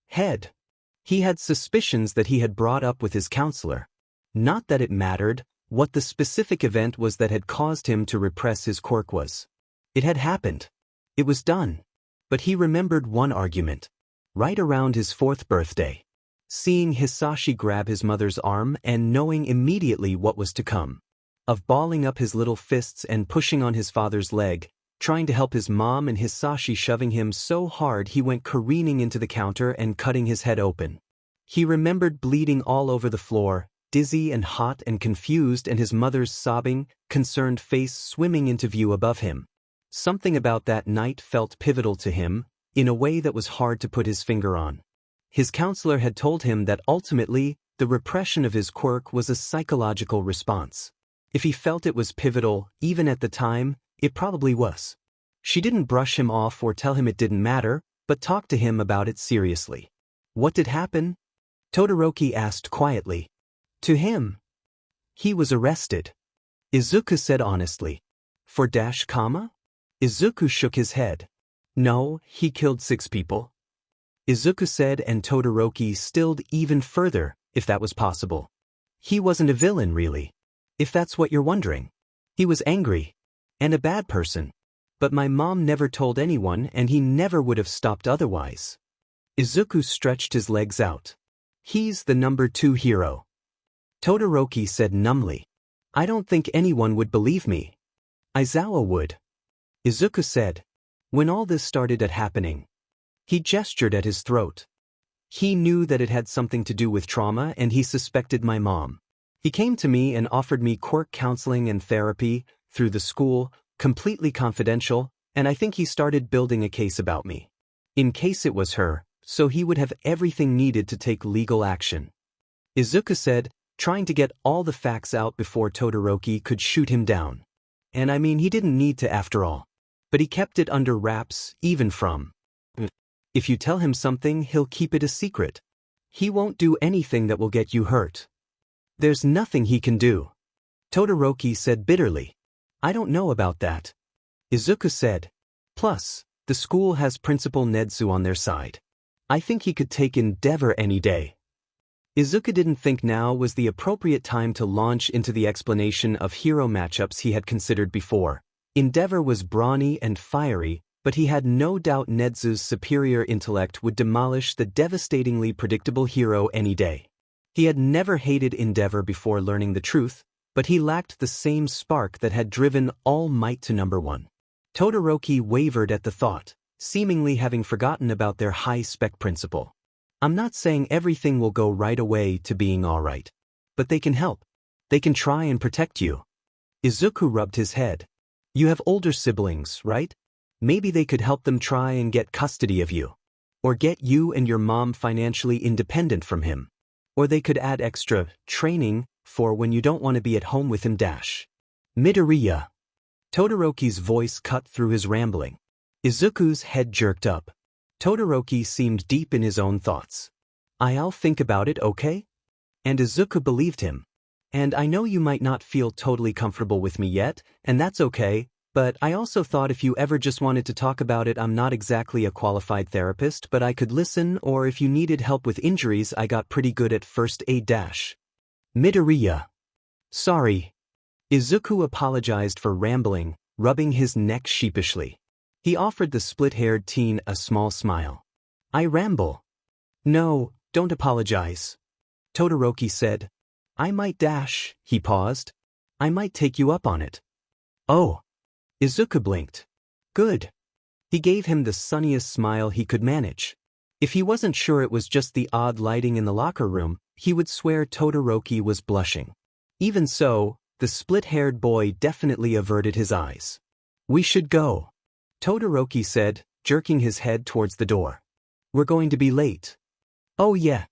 Head. He had suspicions that he had brought up with his counselor. Not that it mattered what the specific event was that had caused him to repress his quirk was. It had happened. It was done. But he remembered one argument. Right around his 4th birthday. Seeing Hisashi grab his mother's arm and knowing immediately what was to come. Of balling up his little fists and pushing on his father's leg, trying to help his mom and Hisashi shoving him so hard he went careening into the counter and cutting his head open. He remembered bleeding all over the floor, dizzy and hot and confused, and his mother's sobbing, concerned face swimming into view above him. Something about that night felt pivotal to him, in a way that was hard to put his finger on. His counselor had told him that ultimately, the repression of his quirk was a psychological response. If he felt it was pivotal, even at the time, it probably was. She didn't brush him off or tell him it didn't matter, but talked to him about it seriously. What did happen? Todoroki asked quietly. To him. He was arrested. Izuku said honestly. For dash comma? Izuku shook his head. No, he killed 6 people. Izuku said, and Todoroki stilled even further, if that was possible. He wasn't a villain really. If that's what you're wondering. He was angry. And a bad person. But my mom never told anyone and he never would have stopped otherwise. Izuku stretched his legs out. He's the number 2 hero. Todoroki said numbly. I don't think anyone would believe me. Aizawa would. Izuku said. When all this started happening. He gestured at his throat. He knew that it had something to do with trauma and he suspected my mom. He came to me and offered me quirk counseling and therapy, through the school, completely confidential, and I think he started building a case about me. In case it was her, so he would have everything needed to take legal action. Izuku said, trying to get all the facts out before Todoroki could shoot him down. And I mean he didn't need to after all. But he kept it under wraps, even from. If you tell him something, he'll keep it a secret. He won't do anything that will get you hurt. There's nothing he can do. Todoroki said bitterly. I don't know about that. Izuku said. Plus, the school has Principal Nedzu on their side. I think he could take Endeavor any day. Izuku didn't think now was the appropriate time to launch into the explanation of hero matchups he had considered before. Endeavor was brawny and fiery, but he had no doubt Nedzu's superior intellect would demolish the devastatingly predictable hero any day. He had never hated Endeavor before learning the truth, but he lacked the same spark that had driven All Might to number 1. Todoroki wavered at the thought, seemingly having forgotten about their high-spec principle. I'm not saying everything will go right away to being alright. But they can help. They can try and protect you. Izuku rubbed his head. You have older siblings, right? Maybe they could help them try and get custody of you. Or get you and your mom financially independent from him. Or they could add extra training for when you don't want to be at home with him dash. Midoriya. Todoroki's voice cut through his rambling. Izuku's head jerked up. Todoroki seemed deep in his own thoughts. I'll think about it, okay? And Izuku believed him. And I know you might not feel totally comfortable with me yet, and that's okay, but I also thought if you ever just wanted to talk about it, I'm not exactly a qualified therapist, but I could listen, or if you needed help with injuries, I got pretty good at first aid dash. Midoriya. Sorry. Izuku apologized for rambling, rubbing his neck sheepishly. He offered the split-haired teen a small smile. I ramble. No, don't apologize. Todoroki said. I might dash, he paused. I might take you up on it. Oh. Izuku blinked. Good. He gave him the sunniest smile he could manage. If he wasn't sure it was just the odd lighting in the locker room, he would swear Todoroki was blushing. Even so, the split-haired boy definitely averted his eyes. We should go. Todoroki said, jerking his head towards the door. We're going to be late. Oh yeah,